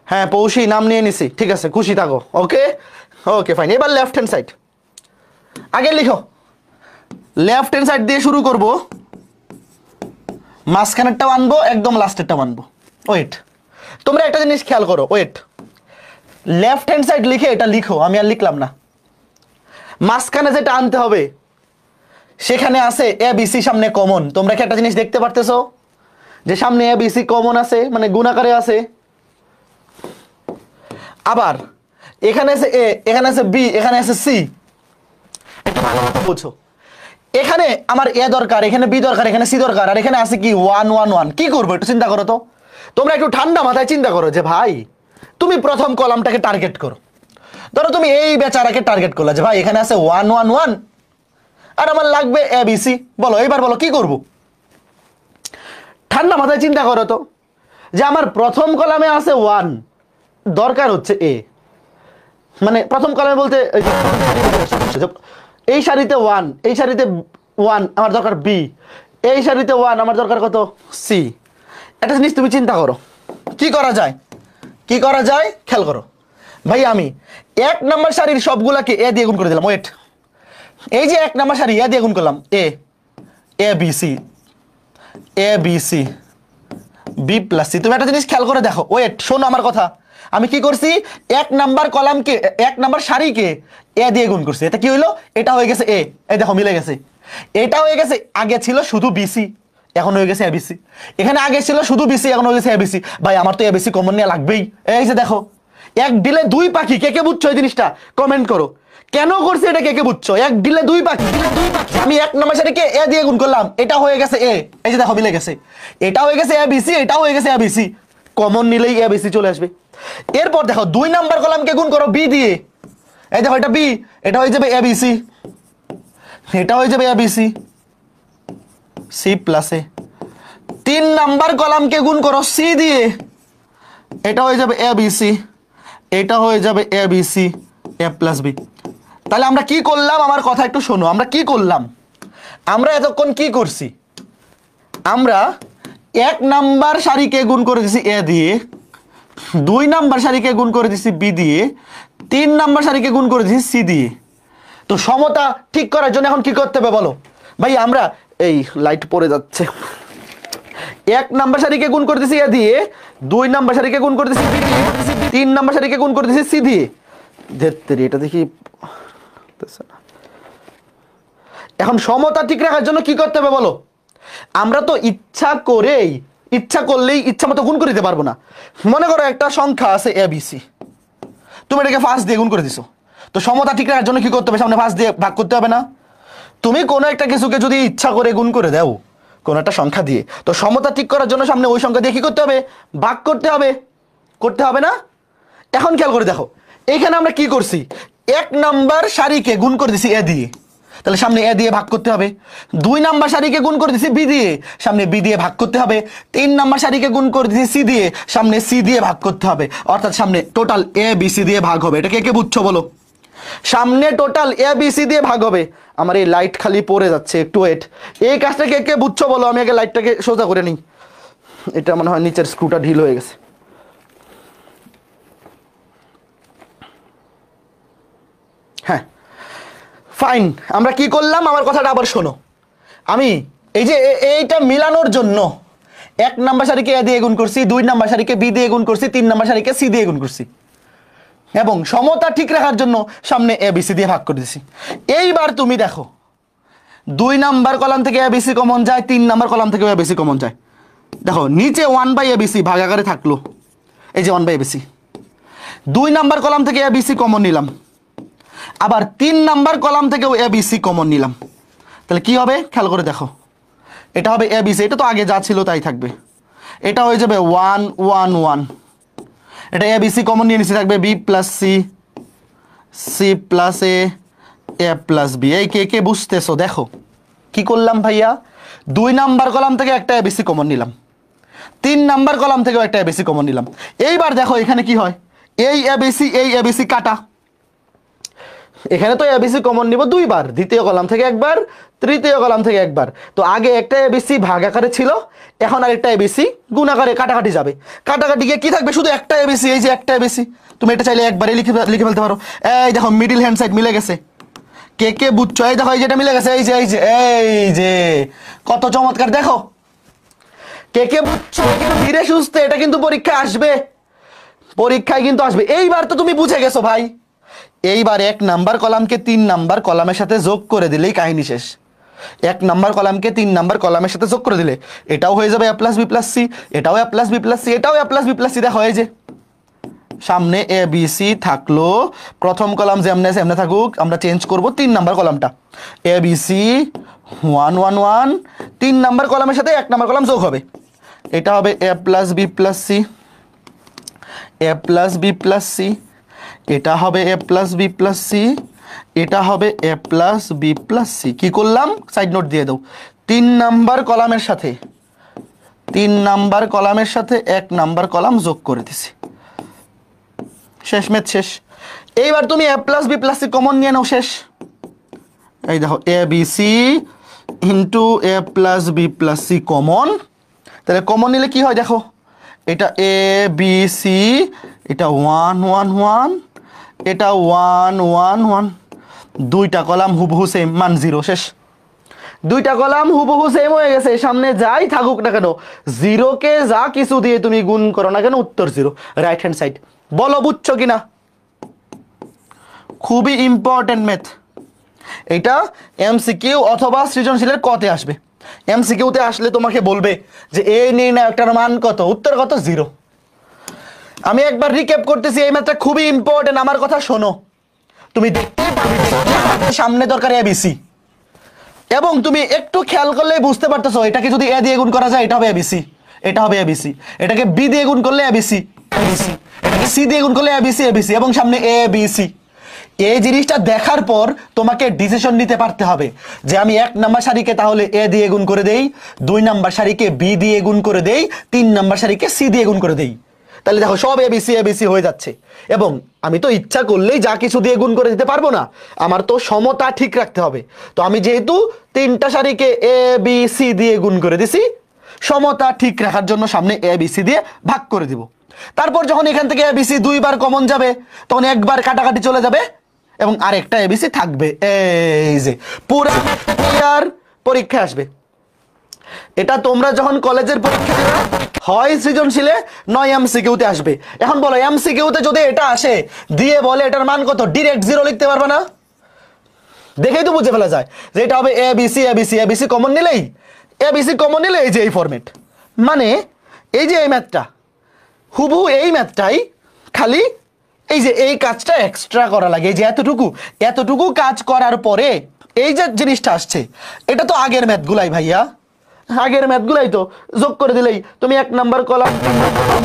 Speaker 1: হ্যাঁ পৌষি নাম নিয়ে নিছি, ঠিক আছে খুশি থাকো। ওকে ওকে ফাইন। এবার লেফট হ্যান্ড সাইড আগে লিখো, লেফট হ্যান্ড সাইড দিয়ে শুরু করব, মাঝখানেরটাও আনবো, একদম লাস্টেরটাও আনবো। ওয়েট, তোমরা একটা জিনিস খেয়াল করো, ওয়েট, লেফট হ্যান্ড সাইড লিখে এটা লিখো, আমি আর লিখলাম না। মাঝখানে যেটা আনতে হবে সেখানে আছে এ বিসি সামনে কমন। তোমরা কি একটা জিনিস দেখতে পারতেছো যে সামনে এ বিসি কমন আছে, মানে গুণাকারে আছে। আবার এখানে আছে এ, এখানে আছে বি, এখানে আছে সি। একটু ভালো মতো বুঝো, এখানে আমার এ দরকার, এখানে বি দরকার, এখানে সি দরকার, আর এখানে আছে কি 1 1 1। কি করবো একটু চিন্তা করো তো। তোমরা একটু ঠান্ডা মাথায় চিন্তা করো যে ভাই তুমি প্রথম কলামটাকে টার্গেট করো। ধরো তুমি এই বেচারাকে টার্গেট করলে যে ভাই এখানে আছে 1 1 1 আর আমার লাগবে এ বি সি। বলো এইবার বলো কি করবো? ঠান্ডা মাথায় চিন্তা করো তো, যে আমার প্রথম কলামে আছে 1, দরকার হচ্ছে এ, মানে প্রথম কলামে বলতে এই সারিতে 1, এই সারিতে 1 আমার দরকার বি, এই সারিতে 1 আমার দরকার কত সি। একটা জিনিস তুমি চিন্তা করো কি করা যায়, কি করা যায় খেয়াল করো। ভাই আমি 1 নাম্বার সারির সবগুলাকে এ দিয়ে গুণ করে দিলাম। ওয়েট, এই যে 1 নাম্বার সারি এ দিয়ে গুণ করলাম, A A B C, A B C, B plus C. তুমি একটা জিনিস খেয়াল করে দেখো, ওয়েট শোনো আমার কথা। আমি কি করছি, 1 নাম্বার কলামকে 1 নাম্বার সারিকে এ দিয়ে গুণ করছি, এটা কি হইলো, এটা হয়ে গেছে এ। এই দেখো মিলে গেছে, এটা হয়ে গেছে। আগে ছিল শুধু বিসি, এখন হয়ে গেছে এবিসি। এখানে আগে ছিল শুধু বিসি, এখন হয়ে গেছে এবিসি। ভাই আমার তো এবিসি কমন নিয়ে লাগবেই। এই যে দেখো, 1 ডিলে 2 পাখি। কে কে বুঝছো এই জিনিসটা কমেন্ট করো, কেন করছে এটা কে কে বুঝছো? 1 ডিলে 2 পাখি। আমি 1 নাম্বার সারিকে এ দিয়ে গুণ করলাম, এটা হয়ে গেছে এ। এই যে দেখো মিলে গেছে, এটা হয়ে গেছে এবিসি, এটা হয়ে গেছে এবিসি। কমন নিলেই এবিসি চলে আসবে। এরপর দেখো 2 নাম্বার কলামকে গুণ করো বি দিয়ে, এই দেখো এটা বি, এটা হয়ে যাবে এবিসি, এটা হয়ে যাবে এবিসি সি প্লাস এ। 3 নাম্বার কলামকে গুণ করো সি দিয়ে, এটা হয়ে যাবে এবিসি, এটা হয়ে যাবে এবিসি এ প্লাস বি। তাহলে আমরা কি করলাম, আমার কথা একটু শোনো, আমরা কি করলাম? আমরা এতক্ষণ কি করছি, আমরা 1 নাম্বার সারিকে গুণ করে দিছি এ দিয়ে, 2 নাম্বার সারিকে গুণ করে দিছি বি দিয়ে, 3 নাম্বার সারিকে গুণ করে দিছি সি দিয়ে। তো সমতা ঠিক করার জন্য এখন কি করতে হবে বলো ভাই? আমরা এই লাইট পড়ে যাচ্ছে, 1 নাম্বার সারিকে গুণ করে দিছি এ দিয়ে, 2 নাম্বার সারিকে গুণ করে দিছি বি দিয়ে, 3 নাম্বার সারিকে গুণ করে দিছি সি দিয়ে। ধেত্তেরি, এটা দেখি এখন সমতা ঠিক রাখার জন্য কি করতে হবে বলো? আমরা তো ইচ্ছা করলেই ইচ্ছা মতো গুণ করে দিতে পারবো না। মনে করো একটা সংখ্যা আছে এ বি সি, তুমি এটাকে 5 দিয়ে গুণ করে দিছো, তো সমতা ঠিক রাখার জন্য কি করতে হবে? সামনে 5 দিয়ে ভাগ করতে হবে না? তুমি কোনো একটা কিছুকে যদি ইচ্ছা করে গুণ করে দাও কোনো একটা সংখ্যা দিয়ে, তো সমতা ঠিক করার জন্য সামনে ওই সংখ্যা দিয়ে কি করতে হবে? ভাগ করতে হবে। করতে হবে না? এখন খেয়াল করে দেখো, এইখানে আমরা কি করছি? 1 নাম্বার সারিকে গুণ করে দিছি এ দিয়ে, তাহলে সামনে এ দিয়ে ভাগ করতে হবে। 2 নাম্বার সারিকে গুণ করে দিছি বি দিয়ে, সামনে বি দিয়ে ভাগ করতে হবে। 3 নাম্বার সারিকে গুণ করে দিছি সি দিয়ে, সামনে সি দিয়ে ভাগ করতে হবে। অর্থাৎ সামনে টোটাল এ বি সি দিয়ে ভাগ হবে। এটা কে কে বুঝছো বলো? সামনে টোটাল এ বি সি দিয়ে ভাগ হবে। আমার এই লাইট খালি পড়ে যাচ্ছে, একটু ওয়েট। এই কাজটা কে কে বুঝছো বলো? আমি আগে লাইটটাকে সোজা করে নিই, এটা মনে হয় নিচের স্ক্রুটা ঢিল হয়ে গেছে। হ্যাঁ ফাইন, আমরা কি করলাম আমার কথাটা আবার শোনো। আমি এই যে এইটা মিলানোর জন্য 1 নাম্বার সারিকে এ দিয়ে গুণ করছি, 2 নাম্বার সারিকে বি দিয়ে গুণ করছি, 3 নাম্বার সারিকে সি দিয়ে গুণ করছি, এবং সমতা ঠিক রাখার জন্য সামনে এ বি সি দিয়ে ভাগ করে দিছি। এইবার তুমি দেখো 2 নাম্বার কলাম থেকে এ বি সি কমন যায়, 3 নাম্বার কলাম থেকে এ বি সি কমন যায়। দেখো নিচে 1/ABC ভাগাকারে থাকলো, এই যে 1/ABC। 2 নাম্বার কলাম থেকে এ বি সি কমন নিলাম, আবার 3 নাম্বার কলাম থেকেও এ বি সি কমন নিলাম। তাহলে কি হবে খেয়াল করে দেখো, এটা হবে এ বি সি, এটা তো আগে যা ছিল তাই থাকবে। এটা হয়ে যাবে 1 1 1, এটা এ বি সি কমন নিয়ে নিচে থাকবে B plus C, C plus A, A plus B. এই কে কে বুঝতেছো? দেখো কি করলাম ভাইয়া, 2 নাম্বার কলাম থেকে একটা এ বি সি কমন নিলাম, 3 নাম্বার কলাম থেকেও একটা এ বি সি কমন নিলাম। এইবার দেখো এখানে কি হয়, এই এ বি সি কাটা। এখানে তো এবিসি কমন নিব 2 বার, দ্বিতীয় কলাম থেকে একবার, তৃতীয় কলাম থেকে একবার। তো আগে একটা এবিসি ভাগ আকারে ছিল, এখন আরেকটা এবিসি গুণ আকারে কাটাকাটি যাবে। কাটাকাটি গিয়ে কি থাকবে? শুধু একটা এবিসি, এই যে একটা এবিসি। তুমি এটা চাইলে একবারে লিখে ফেলতে পারো। এই দেখো মিডিল হ্যান্ড সাইড মিলে গেছে। কে কে বুঝছো? এই দেখো এই যেটা মিলে গেছে, এই যে এই যে এই যে কত চমৎকার। দেখো কে কে বুঝছো? কিন্তু ধীরে সুস্থে, এটা কিন্তু পরীক্ষায় আসবে, পরীক্ষায় কিন্তু আসবে। এইবার তো তুমি বুঝে গেছো ভাই। এইবার 1 নাম্বার কলামকে 3 নাম্বার কলামের সাথে যোগ করে দিলেই কাহিনী শেষ। 1 নাম্বার কলামকে 3 নাম্বার কলামের সাথে যোগ করে দিলে এটাও হয়ে যাবে A plus B plus C, এটাও A plus B plus C, এটাও A plus B plus c. দেখো এই যে সামনে এ বি সি থাকলো, প্রথম কলাম যেমনে সেমনে থাকুক, আমরা চেঞ্জ করব 3 নাম্বার কলামটা। এ বি সি 1 1 1, 3 নাম্বার কলামের সাথে 1 নাম্বার কলাম যোগ হবে, এটা হবে A plus B plus C, A plus B plus C, এটা হবে A plus B plus C, এটা হবে A plus B plus C. কি করলাম? সাইড নোট দিয়ে দাও। 3 নাম্বার কলামের সাথে 1 নাম্বার কলাম যোগ করে দিছি, শেষ মেথ শেষ। এইবার তুমি A plus B plus C common নিয়ে নাও, শেষ। এই দেখো A B C into A plus B plus C common. তাহলে কমন নিলে কি হয় দেখো, এটা এ বি সি, এটা 1 1 1, এটা 1 1 1, 2টা কলাম হুবহু সেম, মান 0, শেষ। 2টা কলাম হুবহু সেম হয়ে গেছে, সামনে যাই থাকুক না কেন 0 কে যা কিছু দিয়ে তুমি গুণ করো না কেন উত্তর 0, রাইট হ্যান্ড সাইড। বলো বুঝছো কিনা? খুবই ইম্পর্টেন্ট ম্যাথ এটা। এমসিকিউ অথবা সৃজনশীলের কতে আসবে। এমসিকিউতে আসলে তোমাকে বলবে যে এই নির্ণায়কটার মান কত, উত্তর কত? 0। আমি একবার রিক্যাপ করতেছি, এই ম্যাথটা খুবই ইম্পর্টেন্ট, আমার কথা শোনো। তুমি সামনে দরকার এবিসি, এবং তুমি একটু খেয়াল করলে বুঝতে পারতেছো এটাকে যদি এ দিয়ে গুণ করা যায় এটা হবে এবিসি, এটা হবে এবিসি, এটাকে বি দিয়ে গুণ করলে এবিসি এবিসি, এটাকে সি দিয়ে গুণ করলে এবিসি এবিসি, এবং সামনে এ বি সি। এই জিনিসটা দেখার পর তোমাকে ডিসিশন নিতে পারতে হবে যে আমি 1 নাম্বার সারিকে তাহলে এ দিয়ে গুণ করে দেই, 2 নাম্বার সারিকে বি দিয়ে গুণ করে দেই, 3 নাম্বার সারিকে সি দিয়ে গুণ করে দেই। তাহলে দেখো সব এবিসি এবিসি হয়ে যাচ্ছে, এবং আমি তো ইচ্ছা করলেই যা কিছু দিয়ে গুণ করে দিতে পারবো না, আমার তো সমতা ঠিক রাখতে হবে। তো আমি যেহেতু 3টা সারিকে এ বি সি দিয়ে গুণ করে দিছি, সমতা ঠিক রাখার জন্য সামনে এ বি সি দিয়ে ভাগ করে দিব। তারপর যখন এখান থেকে এ বি সি দুইবার কমন যাবে তখন একবার কাটাকাটি চলে যাবে এবং আরেকটা এ বি সি থাকবে। এই যে পুরা ক্লিয়ার, পরীক্ষায় আসবে। এটা তোমরা যখন কলেজের পরীক্ষা দিবে হয় সৃজনশীলে নয় এমসিকিউতে আসবে। এখন বলো এমসিকিউতে যদি এটা আসে দিয়ে বলে এটার মান কত, ডিরেক্ট 0 লিখতে পারবে না? দেখেই তো বুঝে ফেলা যায় যে এটা হবে এ B C, A B C, A B C common নিলেই, এ বি সি কমন নিলে এই যে এই ফরম্যাট। মানে এই যে এই ম্যাথটা হুবহু এই ম্যাথটাই, খালি এই যে এই কাজটা এক্সট্রা করা লাগে। এই যে এতটুকু কাজ করার পরে এই যে জিনিসটা আসছে এটা তো আগের ম্যাথগুলাই ভাইয়া, আগের ম্যাথগুলাই তো যোগ করে দিলেই তুমি 1 নাম্বার কলাম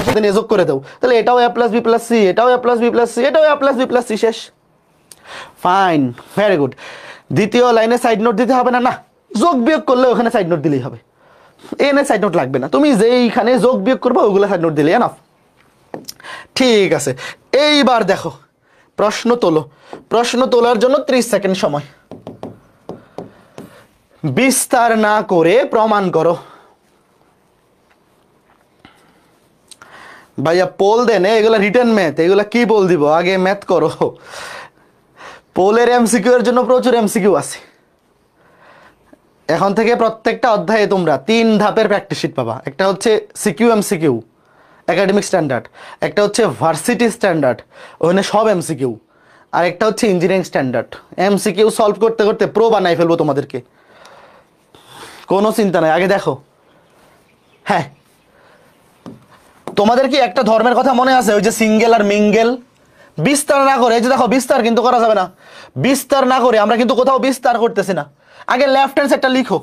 Speaker 1: সাথে নিয়ে যোগ করে দাও, তাহলে এটাও A plus B plus C, এটাও A plus B plus C, এটাও A plus B plus C, শেষ। Fine, very good. দ্বিতীয় লাইনে সাইড নোট দিতে হবে না, না যোগ বিয়োগ করলে ওখানে সাইড নোট দিলেই হবে, এনে সাইড নোট লাগবে না, তুমি যেইখানে যোগ বিয়োগ করবে ওগুলো সাইড নোট দিলে এনাফ। ঠিক আছে, এইবার দেখো প্রশ্ন তোলো। প্রশ্ন তোলার জন্য 30 সেকেন্ড সময়। বিস্তার না করে প্রমাণ করো। ভাইয়া পোল দেন, এগুলা রিটেন ম্যাথ, এগুলা কি পোল দিব, আগে ম্যাথ করো। পোলের এমসিকিউ এর জন্য প্রচুর এমসিকিউ আছে। এখন থেকে প্রত্যেকটা অধ্যায়ে তোমরা 3 ধাপের প্র্যাকটিস শিট পাবা। একটা হচ্ছে সিকিউ এমসিকিউ একাডেমিক স্ট্যান্ডার্ড, একটা হচ্ছে ভার্সিটি স্ট্যান্ডার্ড ওখানে সব এমসিকিউ, আর একটা হচ্ছে ইঞ্জিনিয়ারিং স্ট্যান্ডার্ড। এমসিকিউ সলভ করতে করতে প্রো বানাই ফেলবো তোমাদেরকে, কোনো চিন্তা নাই। আগে দেখো, হ্যাঁ তোমাদের কি একটা ধর্মের কথা মনে আছে, ওই যে সিঙ্গেল আর মিঙ্গেল? বিস্তার না করে, এই যে দেখো বিস্তার কিন্তু করা যাবে না, বিস্তার না করে আমরা কিন্তু কোথাও বিস্তার করতেছি না। আগে লেফট হ্যান্ড সাইডটা লিখো,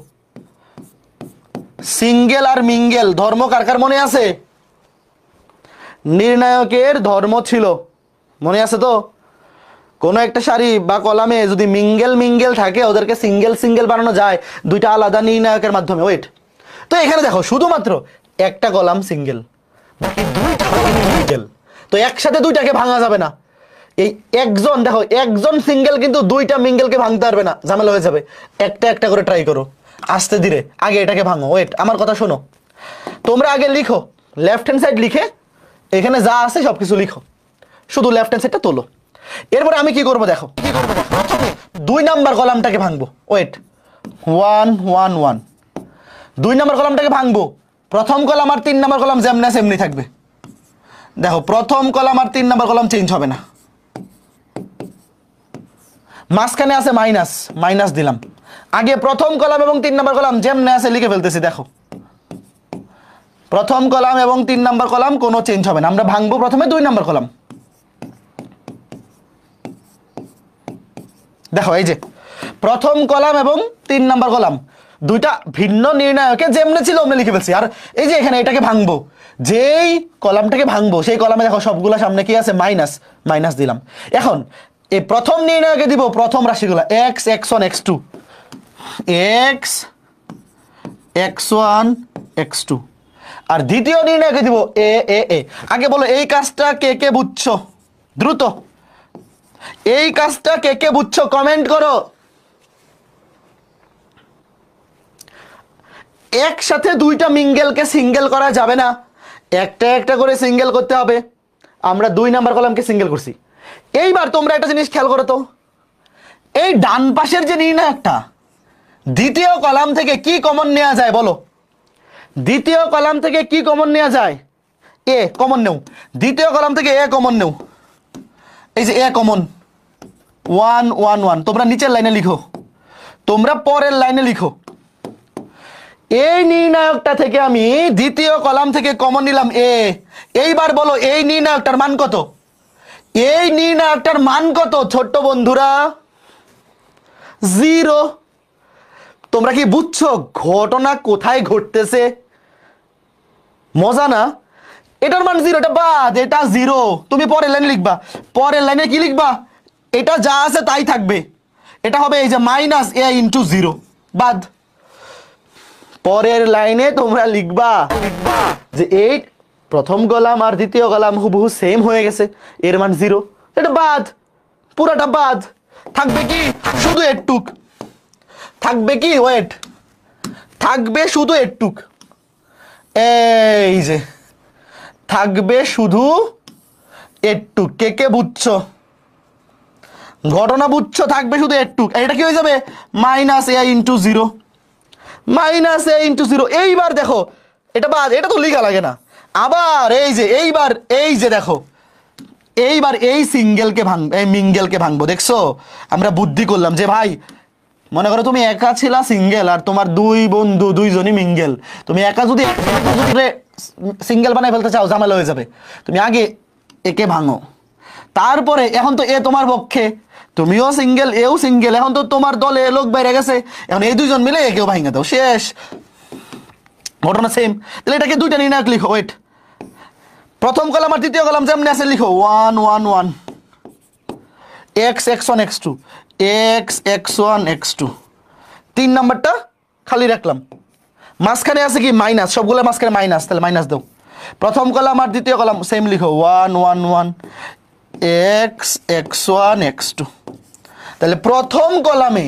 Speaker 1: সিঙ্গেল আর মিঙ্গেল ধর্ম কার কার মনে আছে? নির্ণায়কের ধর্ম ছিল, মনে আছে তো? কোনো একটা সারি বা কলামে যদি মিঙ্গেল থাকে ওদেরকে সিঙ্গেল বানানো যায় দুইটা আলাদা নির্ণায়কের মাধ্যমে। ওয়েট, তো এখানে দেখো শুধুমাত্র একটা কলাম সিঙ্গেল, বাকি দুইটা মিঙ্গেল, তো একসাথে দুইটাকে ভাঙা যাবে না। এই একজন দেখো, একজন সিঙ্গেল কিন্তু দুইটা মিঙ্গেলকে ভাঙতে পারবে না, ঝামেলা হয়ে যাবে। একটা একটা করে ট্রাই করো, আস্তে ধীরে। আগে এটাকে ভাঙো। ওয়েট, আমার কথা শোনো, তোমরা আগে লিখো, লেফট হ্যান্ড সাইড লিখে এখানে যা আছে সবকিছু লিখো, শুধু লেফট হ্যান্ড সাইডটা তোলো। এরপরে আমি কি করবো দেখো, 2 নাম্বার কলামটাকে ভাঙবো। ওয়েট, 1 1 1, 2 নাম্বার কলামটাকে ভাঙবো। প্রথম কলাম আর 3 নাম্বার কলাম যেমনি আছে এমনি থাকবে। দেখো প্রথম কলাম আর 3 নাম্বার কলাম চেঞ্জ হবে না, মাঝখানে আছে মাইনাস দিলাম। আগে প্রথম কলাম এবং 3 নাম্বার কলাম যেমনি আছে লিখে ফেলতেছি। দেখো প্রথম কলাম এবং 3 নাম্বার কলাম কোনো চেঞ্জ হবে না। আমরা ভাঙবো প্রথমে 2 নাম্বার কলাম। দেখো এই যে প্রথম কলাম এবং 3 নাম্বার কলাম দুইটা ভিন্ন নির্ণায়কে যেমনি ছিল অমনি লিখে ফেলছি। আর এই যে এখানে এটাকে ভাঙবো, যেই কলামটাকে ভাঙবো সেই কলামে দেখো সবগুলা সামনে কি আছে, মাইনাস দিলাম। এখন এই প্রথম নির্ণায়কে দিব প্রথম রাশিগুলা x x1 x2, x x1 x2, আর দ্বিতীয় নির্ণায়কে দিব a a a। আগে বলো এই কাজটা কে কে বুঝছো, দ্রুত এই কাজটা কে কে বুঝছো কমেন্ট করো। একসাথে দুইটা মিঙ্গেলকে সিঙ্গেল করা যাবে না, একটা একটা করে সিঙ্গেল করতে হবে। আমরা 2 নাম্বার কলামকে সিঙ্গেল করছি। এইবার তোমরা একটা জিনিস খেয়াল করো তো, এই ডান পাশের যে নির্ণায়কটা দ্বিতীয় কলাম থেকে কি কমন নেওয়া যায় বলো? দ্বিতীয় কলাম থেকে কি কমন নেওয়া যায়? এ কমন নেও, দ্বিতীয় কলাম থেকে এ কমন নেও। এই যে এ কমন, 1 1 1। তোমরা নিচের লাইনে লিখো, তোমরা পরের লাইনে লিখো। এই নির্ণায়কটা থেকে আমি দ্বিতীয় কলাম থেকে কমন নিলাম এ। এইবার বলো এই নির্ণায়কটার মান কত? এই নির্ণায়কটার মান কত ছোট্ট বন্ধুরা? 0। তোমরা কি বুঝছো ঘটনা কোথায় ঘটতেছে? মজা না? এটার মান 0, এটা বাদ, এটা 0। তুমি পরের লাইনে লিখবা, পরের লাইনে কি লিখবা? এটা যা আছে তাই থাকবে, এটা হবে এই যে -a × 0 বাদ। পরের লাইনে তোমরা লিখবা যে এই প্রথম কলাম আর দ্বিতীয় কলাম হুবহু সেম হয়ে গেছে, এর মান 0, এটা বাদ, পুরাটা বাদ। থাকবে কি শুধু একটুক, থাকবে কি ওয়েট, থাকবে শুধু একটুক। এই যে থাকবে শুধু একটু, কে কে বুঝছো? ঘটনা বুঝছো? থাকবে শুধু একটু, এটা কি হয়ে যাবে মাইনাস এ ইন্টু জিরো, মাইনাস এ ইন্টু জিরো। এইবার দেখো এটা বাদ, এটা তো লেখা লাগে না। আবার এই যে এইবার এই যে দেখো এইবার এই সিঙ্গেলকে ভাঙবো, এই মিঙ্গেলকে ভাঙবো। দেখছো আমরা বুদ্ধি করলাম যে ভাই মনে করো তুমি একা ছিলা সিঙ্গেল আর তোমার দুই বন্ধু দুইজনই মিঙ্গেল, তুমি একা যদি সিঙ্গেল বানাই ফেলতে চাও ঝামেলা হয়ে যাবে, তুমি আগে একে ভাঙো, তারপরে এখন তো এ তোমার পক্ষে, তুমিও সিঙ্গেল এও সিঙ্গেল, এখন তো তোমার দলে লোক বাইরে গেছে, এখন এই দুইজন মিলে একেও ভাঙে দাও, শেষ ঘটনা সেম। তাহলে এটাকে দুইটা নির্ণায়ক লিখো। ওয়েট, প্রথম কলাম আর দ্বিতীয় কলাম যেমন আছে লিখো 1 1 1 x x1 x2 x x1 x2, 3 নাম্বারটা খালি রাখলাম, মাঝখানে আছে কি মাইনাস, সবগুলো মাঝখানে মাইনাস, তাহলে মাইনাস দাও। প্রথম কলাম আর দ্বিতীয় কলাম সেম লিখো 1 1 1 x x1 x2। তাহলে প্রথম কলামে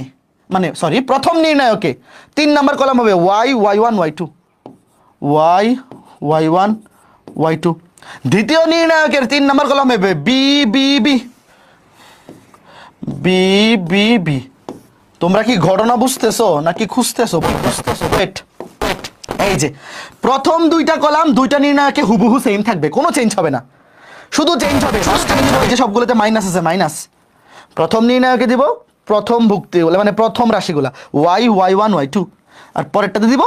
Speaker 1: মানে সরি প্রথম নির্ণায়কে 3 নাম্বার কলাম হবে y y1 y2 y y1 y2। দ্বিতীয় নির্ণায়কের 3 নাম্বার কলাম হবে b b b b b b। তোমরা কি ঘটনা বুঝতেছো নাকি খুঁজতেছো? বুঝতেছো? এই যে প্রথম দুইটা কলাম দুইটা নির্ণায়কে হুবহু সেম থাকবে, কোনো চেঞ্জ হবে না, শুধু চেঞ্জ হবে যে সবগুলোতে মাইনাস আছে মাইনাস। প্রথম নির্ণায়কে দিব প্রথম ভুক্তিগুলো মানে প্রথম রাশিগুলা y y1 y2, আর পরেরটাতে দিব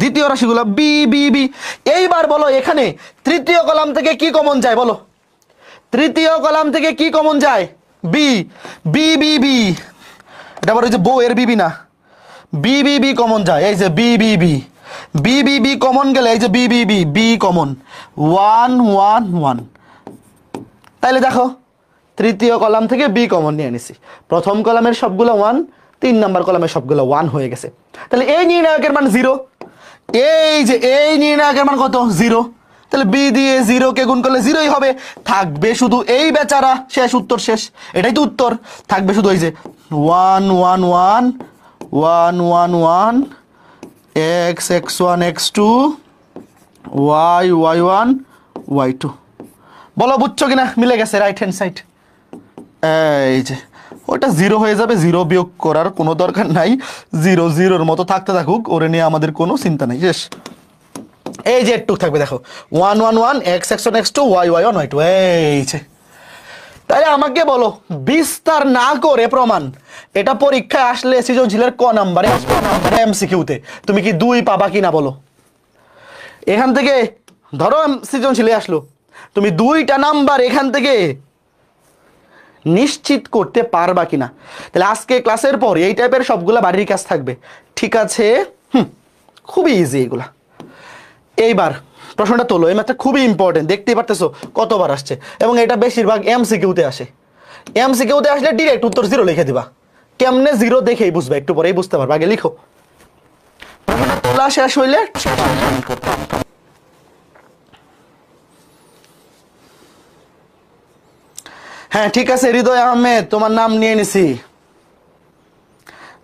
Speaker 1: দ্বিতীয় রাশিগুলো b b b। এইবার বলো এখানে তৃতীয় কলাম থেকে কি কমন যায় বলো? তৃতীয় কলাম থেকে কি কমন যায়? b b b b। এটা আবার ওই যে বউ এর বিবি না, b b b কমন যায়, এই যে b b b b b b common গেলে এই যে b b b b common 1 1 1। তাইলে দেখো তৃতীয় কলাম থেকে b কমন নিয়ে নিছি, প্রথম কলামের সবগুলো 1, 3 নাম্বার কলামের সবগুলো 1 হয়ে গেছে। তাহলে এই নির্ণায়কের মান 0, এই যে এই নির্ণায়কের মান কত 0, তাহলে b দিয়ে 0 কে গুণ করলে 0ই হবে, থাকবে শুধু এই বেচারা, শেষ উত্তর শেষ, এটাই তো উত্তর। থাকবে শুধু এই যে 1 1 1 1 1 1 x x1 x2 y y1 y2। বলো বুঝছো কিনা? মিলে গেছে রাইট হ্যান্ড সাইড। এই যে ওটা 0 হয়ে যাবে, 0 বিয়োগ করার কোনো দরকার নাই, 0 0-র মতো থাকতে থাকুক, ওরে নিয়ে আমাদের কোনো চিন্তা নাই, শেষ। এই যে একটু থাকবে দেখো 1 1 1 x x1 x2 y y1 y2। এই যে তাই আমাকে বলো বিস্তার না করে প্রমাণ, এটা পরীক্ষায় আসলে সৃজনশীলের ক নাম্বারে আসবে? এমসিকিউতে তুমি কি 2 পাবা কিনা বলো? এখান থেকে ধরো সৃজনশীলে আসলো, তুমি 2টা নাম্বার এখান থেকে নিশ্চিত করতে পারবা কিনা? তাহলে আজকে ক্লাসের পর এই টাইপের সবগুলা বাড়ির কাজ থাকবে, ঠিক আছে? খুবই ইজি এগুলা। এইবার প্রশ্নটা তোলো, এই ম্যাথটা খুবই ইম্পর্টেন্ট, দেখতেই পারতেছো কতবার আসছে, এবং এটা বেশিরভাগ এমসিকিউতে আসে। এমসিকিউতে আসলে ডিরেক্ট উত্তর 0 লিখে দিবা, কেমনে 0 দেখেই বুঝবে, একটু পরেই বুঝতে পারবা, আগে লিখো। তোলা শেষ হইলে হ্যাঁ ঠিক আছে, হৃদয় আহমেদ তোমার নাম নিয়ে নিছি।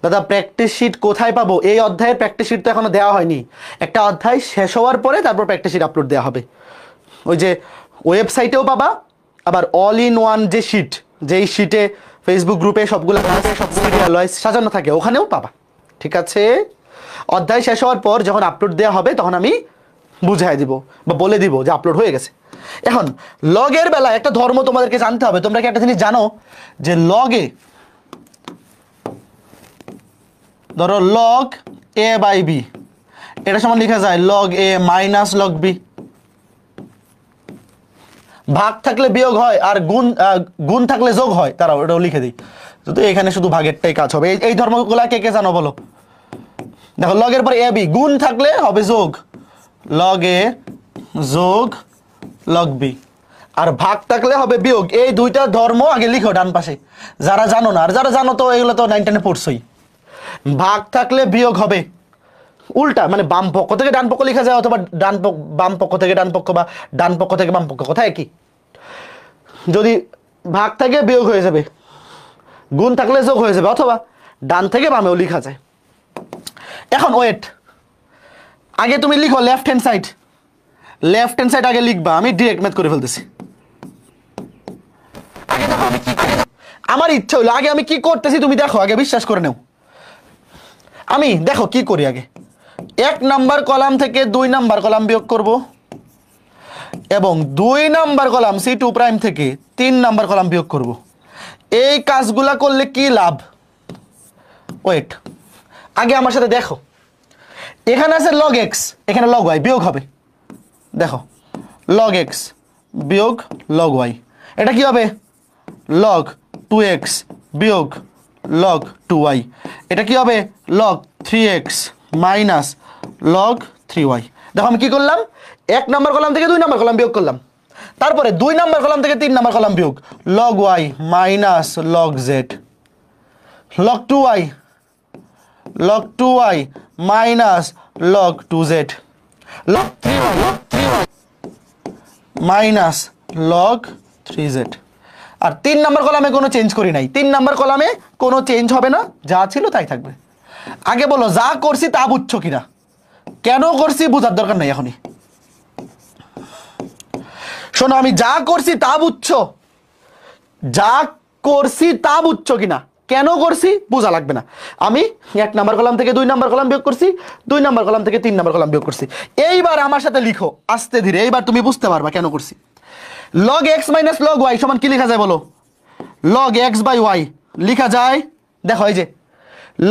Speaker 1: দাদা প্র্যাকটিস শিট কোথায় পাবো? এই অধ্যায়ের প্র্যাকটিস শিট তো এখনো দেওয়া হয়নি, একটা অধ্যায় শেষ হওয়ার পরে তারপর প্র্যাকটিস শিট আপলোড দেওয়া হবে। ওই যে ওয়েবসাইটেও পাবা, আবার অল ইন ওয়ান যে শিট, যেই শিটে ফেসবুক গ্রুপে সবগুলো সাজানো থাকে, ওখানেও পাবা, ঠিক আছে? অধ্যায় শেষ হওয়ার পর যখন আপলোড দেওয়া হবে তখন আমি বুঝাই দিব বা বলে দিব যে আপলোড হয়ে গেছে। এখন লগের বেলায় একটা ধর্ম তোমাদেরকে জানতে হবে। তোমরা কি একটা জিনিস জানো যে লগে ধরো লগ এ বাই বি, এটা সমান লেখা যায় log a minus log B. ভাগ থাকলে বিয়োগ হয় আর গুণ থাকলে যোগ হয়, তারাও এটাও লিখে দিই, শুধু এখানে শুধু ভাগেরটাই কাজ হবে। এই ধর্মগুলা কে কে জানো বলো? দেখো লগের পরে এ বি, গুণ থাকলে হবে যোগ, লগ এ যোগ লগ বি, আর ভাগ থাকলে হবে বিয়োগ। এই দুইটা ধর্ম আগে লিখো ডান পাশে, যারা জানো না, আর যারা জানো তো এগুলো তো 9 10-এ পড়ছই। ভাগ থাকলে বিয়োগ হবে, উল্টা মানে বাম পক্ষ থেকে ডান পক্ষ লেখা যায়, অথবা বাম পক্ষ থেকে ডান পক্ষ, বা ডান পক্ষ থেকে বাম পক্ষ, কথা একই। যদি ভাগ থাকে বিয়োগ হয়ে যাবে, গুণ থাকলে যোগ হয়ে যাবে, অথবা ডান থেকে বামেও লেখা যায়। এখন ওয়েট, আগে তুমি লিখো left hand side, left hand side আগে লিখবা, আমি ডিরেক্ট ম্যাথ করে ফেলতেছি। আমার ইচ্ছা হলো আগে আমি কি করতেছি তুমি দেখো, আগে বিশ্বাস করে নাও। আমি দেখো কি করি, আগে 1 নাম্বার কলাম থেকে 2 নাম্বার কলাম বিয়োগ করব এবং 2 নাম্বার কলাম C2 প্রাইম থেকে 3 নাম্বার কলাম বিয়োগ করব। এই কাজগুলা করলে কি লাভ? ওয়েট, আগে আমার সাথে দেখো, এখানে আছে লগ এক্স, এখানে লগ ওয়াই, বিয়োগ হবে। দেখো লগ এক্স বিয়োগ লগ ওয়াই, এটা কি হবে? লগ 2x বিয়োগ লগ 2y, এটা কি হবে? Log 3x minus log 3y। দেখো আমি কি করলাম, 1 নাম্বার কলাম থেকে 2 নাম্বার কলাম বিয়োগ করলাম, তারপরে 2 নাম্বার কলাম থেকে 3 নাম্বার কলাম বিয়োগ, log y minus log z, log 2y, log 2y minus log 2z, log 3y minus log 3z। আর 3 নাম্বার কলামে কোনো চেঞ্জ করি নাই, 3 নাম্বার কলামে কোনো চেঞ্জ হবে না, যা ছিল তাই থাকবে। আগে বলো যা করছি তা বুঝছো কিনা? কেন করছি বোঝার দরকার নাই এখনই। শোনো, আমি যা করছি তা বুঝছো, যা করছি তা বুঝছো কিনা? কেন করছি বোঝা লাগবে না। আমি 1 নাম্বার কলাম থেকে 2 নাম্বার কলাম বিয়োগ করছি, 2 নাম্বার কলাম থেকে 3 নাম্বার কলাম বিয়োগ করছি। এইবার আমার সাথে লিখো আস্তে ধীরে, এইবার তুমি বুঝতে পারবা কেন করছি। Log x minus log y সমান কি লেখা যায় বলো? লগ এক্স বাই ওয়াই লেখা যায়, দেখো এই যে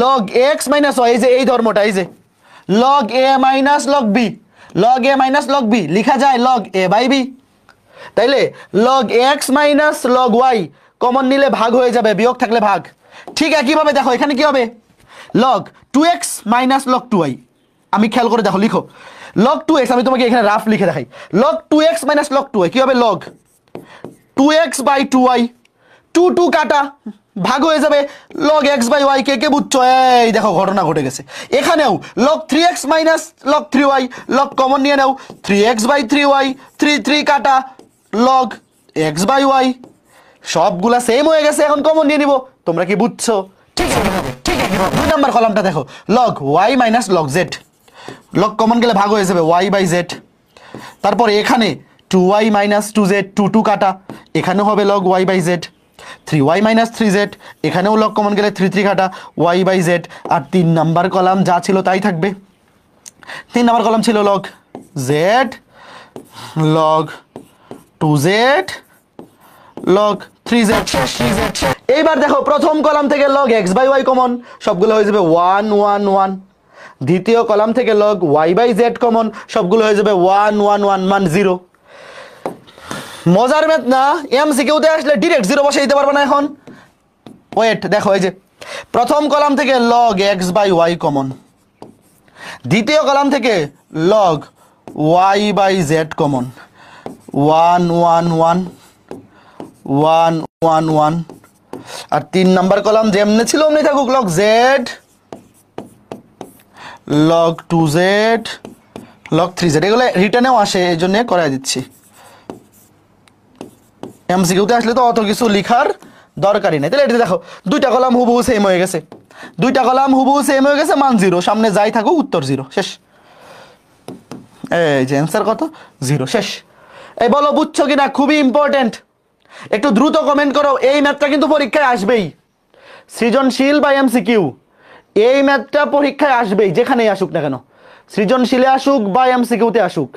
Speaker 1: লগ এক্স মাইনাস ওয়াই, এই যে এই ধর্মটা, এই যে log a minus log b, log a minus log b লেখা যায় লগ এ বাই বি। তাইলে log x minus log y common নিলে ভাগ হয়ে যাবে, বিয়োগ থাকলে ভাগ। ঠিক একইভাবে দেখো এখানে কি হবে? Log 2x minus log 2y, আমি খেয়াল করে দেখো, লিখো লগ 2x, আমি তোমাকে এখানে রাফ লিখে দেখাই। Log 2x minus log 2y কি হবে? লগ 2x বাই 2y, 2 2 কাটা, ভাগ হয়ে যাবে লগ x বাই y। কে কে বুঝছো? এই দেখো ঘটনা ঘটে গেছে। এখানেও log 3x minus log 3y, log common নিয়ে নাও, 3x বাই 3y, 3 3 কাটা লগ x বাই y, সবগুলা সেম হয়ে গেছে, এখন কমন নিয়ে নিব। তোমরা কি বুঝছো? ঠিক আছে, ঠিক আছে। 2 নাম্বার কলামটা দেখো, log y minus log z, log common গেলে ভাগ হয়ে যাবে y বাই z। তারপরে এখানে 2y মাইনাস 2z, 2 2 কাটা, এখানেও হবে log y by z। 3y minus 3z, এখানেও লগ কমন গেলে 3 3 কাটা y বাই z। আর 3 নাম্বার কলাম যা ছিল তাই থাকবে। 3 নাম্বার কলাম ছিল log z, log 2z, log 3z। এইবার দেখো প্রথম কলাম থেকে log x by y common, সবগুলো হয়ে যাবে 1 1 1। দ্বিতীয় কলাম থেকে log y by z common, সবগুলো হয়ে যাবে 1 1 1 মান 0। মজার ম্যাথ না? এমসিকিউতে আসলে ডিরেক্ট 0 বসে দিতে পারবে না এখন। ওয়েট দেখো, এই যে প্রথম কলাম থেকে log x by y common, দ্বিতীয় কলাম থেকে log y by z common, 1 1 1 1 1 1। আর 3 নাম্বার কলাম যেমনি ছিল অমনি থাকুক, log z, log 2z, log 3z। এগুলো রিটার্নেও আসে, এই জন্য করাই দিচ্ছি। এমসিকিউতে আসলে তো অত কিছু লিখার দরকারই নেই। তাহলে এটা দেখো 2টা কলাম হুবহু সেম হয়ে গেছে, 2টা কলাম হুবহু সেম হয়ে গেছে, মান 0, সামনে যাই থাকুক উত্তর 0, শেষ। এই যে অ্যান্সার কত? 0, শেষ। এই বলো বুঝছো কিনা? খুবই ইম্পর্টেন্ট, একটু দ্রুত কমেন্ট করো। এই ম্যাথটা কিন্তু পরীক্ষায় আসবেই, সৃজনশীল বা এমসিকিউ, এই ম্যাথটা পরীক্ষায় আসবেই, যেখানেই আসুক না কেন, সৃজনশীলে আসুক বা এমসিকিউতে আসুক।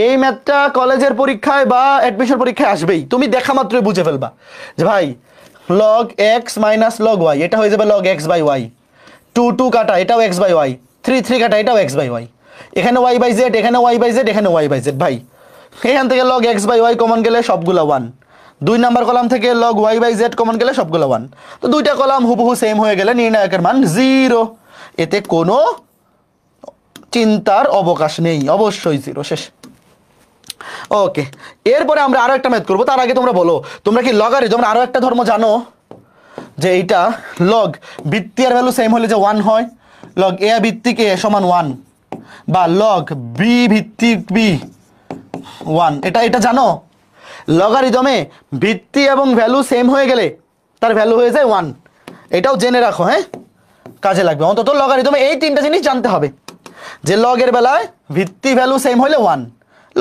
Speaker 1: এই ম্যাথটা কলেজের পরীক্ষায় বা অ্যাডমিশন পরীক্ষায় আসবেই। তুমি দেখা মাত্রই বুঝে ফেলবা যে ভাই log x minus log y, এটা হয়ে যাবে লগ এক্স বাই ওয়াই। 2 2 কাটা, এটাও এক্স বাই ওয়াই। 3 3 কাটা, এটাও এক্স বাই ওয়াই। এখানে ওয়াই বাই জেড, এখানে ওয়াই বাই জেড, এখানে ওয়াই বাই জেড। ভাই এখান থেকে log x by y common গেলে সবগুলো 1। 2 নাম্বার কলাম থেকে log y by z common গেলে সবগুলো 1। তো 2টা কলাম হুবহু সেম হয়ে গেলে নির্ণায়কের মান 0, এতে কোনো চিন্তার অবকাশ নেই, অবশ্যই 0, শেষ। ওকে, এরপরে আমরা আরো একটা ম্যাথ করবো। তার আগে তোমরা বলো, তোমরা কি লগারিদম আরো একটা ধর্ম জানো? যে এইটা লগ ভিত্তি আর ভ্যালু সেম হলে যে 1 হয়, লগ এ ভিত্তিক এ সমান 1, বা লগ বি ভিত্তিক বি 1। এটা জানো? লগারিদমে ভিত্তি এবং ভ্যালু সেম হয়ে গেলে তার ভ্যালু হয়ে যায় 1। এটাও জেনে রাখো, হ্যাঁ, কাজে লাগবে। অন্তত লগারিদমে এই 3টা জিনিস জানতে হবে, যে লগের বেলায় ভিত্তি ভ্যালু সেম হলে 1,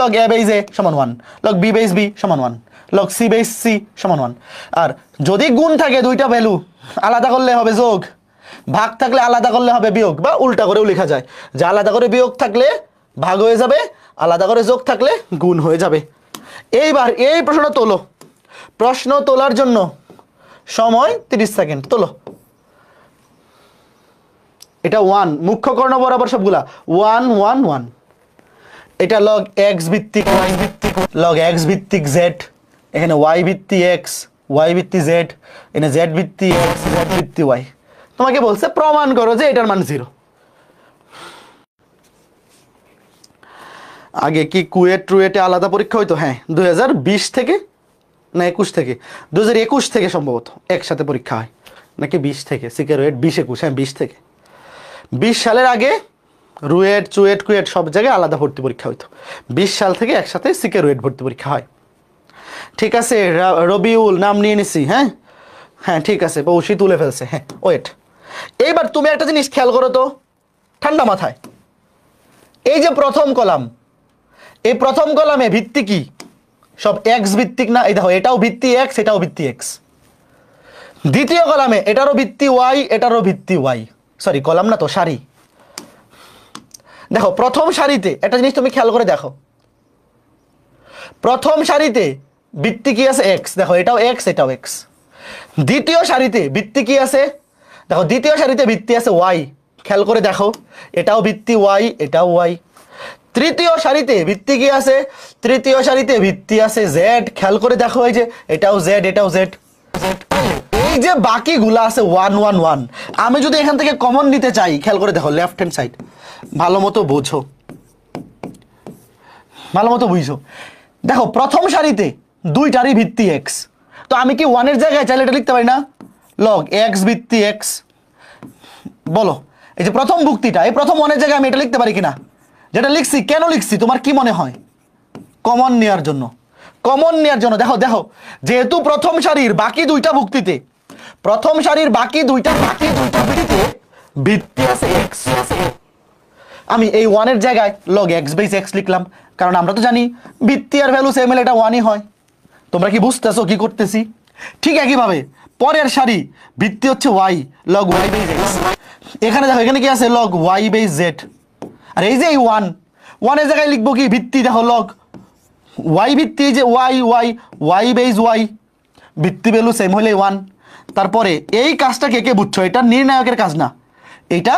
Speaker 1: লগ এ বেস এ সমান 1, লগ বি বেস বি সমান 1, লগ সি বেস সি সমান 1। আর যদি গুণ থাকে দুইটা ভ্যালু আলাদা করলে হবে যোগ, ভাগ থাকলে আলাদা করলে হবে বিয়োগ, বা উল্টা করেও লেখা যায় যে আলাদা করে বিয়োগ থাকলে ভাগ হয়ে যাবে, আলাদা করে যোগ থাকলে গুণ হয়ে যাবে। এইবার এই প্রশ্নটা তোলো। প্রশ্ন তোলার জন্য সময় 30 সেকেন্ড। তোলো। এটা 1 মুখ্য কর্ণ বরাবর সবগুলা 1 1 1। এটা লগ এক্স ভিত্তিক ওয়াই ভিত্তিক, লগ এক্স ভিত্তিক জেড, এখানে ওয়াই ভিত্তি এক্স, ওয়াই ভিত্তি জেড, এখানে জেড ভিত্তি এক্স, জেড ভিত্তি ওয়াই। তোমাকে বলছে প্রমাণ করো যে এটার মান 0। আগে কি কুয়েট ট্রুয়েটে আলাদা পরীক্ষা হইতো? হ্যাঁ, 2020 থেকে না 21 থেকে, 2021 থেকে সম্ভবত একসাথে পরীক্ষা হয়, নাকি 20 থেকে? সিকে রুয়েট 20-21, হ্যাঁ 20 থেকে। 20 সালের আগে রুয়েট চুয়েট কুয়েট সব জায়গায় আলাদা ভর্তি পরীক্ষা হইতো। 20 সাল থেকে একসাথে সিকে রুয়েট ভর্তি পরীক্ষা হয়। ঠিক আছে, রবিউল নাম নিয়ে নিছি। হ্যাঁ হ্যাঁ ঠিক আছে, পৌষি তুলে ফেলছে। হ্যাঁ ওয়েট, এইবার তুমি একটা জিনিস খেয়াল করো তো ঠান্ডা মাথায়। এই যে প্রথম কলাম, এই প্রথম কলামে ভিত্তি কি? সব এক্স ভিত্তিক না? এই দেখো, এটাও ভিত্তি এক্স, এটাও ভিত্তি এক্স। দ্বিতীয় কলামে এটারও ভিত্তি ওয়াই, এটারও ভিত্তি ওয়াই। সরি, কলাম না তো, সারি। দেখো প্রথম সারিতে একটা জিনিস তুমি খেয়াল করে দেখো, প্রথম সারিতে ভিত্তি কি আছে? এক্স। দেখো এটাও এক্স, এটাও এক্স। দ্বিতীয় সারিতে ভিত্তি কি আছে? দেখো দ্বিতীয় সারিতে ভিত্তি আছে ওয়াই। খেয়াল করে দেখো, এটাও ভিত্তি ওয়াই, এটাও ওয়াই। তৃতীয় সারিতে ভিত্তি কি আছে? তৃতীয় সারিতে ভিত্তি আছে জেড। খেয়াল করে দেখো, এই যে এটাও জেড, এটাও জেড। এই যে বাকিগুলা আছে 1 1 1। আমি যদি এখান থেকে কমন নিতে চাই, খেয়াল করে দেখো লেফট হ্যান্ড সাইড, ভালো মতো বোঝো, ভালো মতো বুঝছো। দেখো প্রথম সারিতে দুইটারই ভিত্তি এক্স, তো আমি কি 1 এর জায়গায় চাইলে এটা লিখতে পারি না? লগ এক্স ভিত্তি এক্স। বলো, এই যে প্রথম ভুক্তিটা, এই প্রথম 1 এর জায়গায় আমি এটা লিখতে পারি কিনা? যেটা লিখছি, কেন লিখছি তোমার কি মনে হয়? কমন নেওয়ার জন্য। কমন নেওয়ার জন্য। দেখো দেখো, যেহেতু প্রথম সারির বাকি দুইটা ভুক্তিতে, প্রথম সারির বাকি দুইটা ভিত্তিতে ভিত্তি আছে এক্স, আমি এই 1 এর জায়গায় লগ এক্স বেস এক্স লিখলাম, কারণ আমরা তো জানি ভিত্তি আর ভ্যালু সেম হলে এটা 1ই হয়। তোমরা কি বুঝতেছো কি করতেছি? ঠিক একইভাবে পরের সারি ভিত্তি হচ্ছে Y, log Y base X. এখানে দেখো, এখানে কি আছে? Log Y base Z. আর এই যে এই 1 এর জায়গায় লিখবো কি? ভিত্তি। দেখো লগ ওয়াই ভিত্তি, যে y y, y base y, ভিত্তি ভ্যালু সেম হলে 1। তারপরে এই কাজটা কে কে বুঝছো? এটা নির্ণায়কের কাজ না, এটা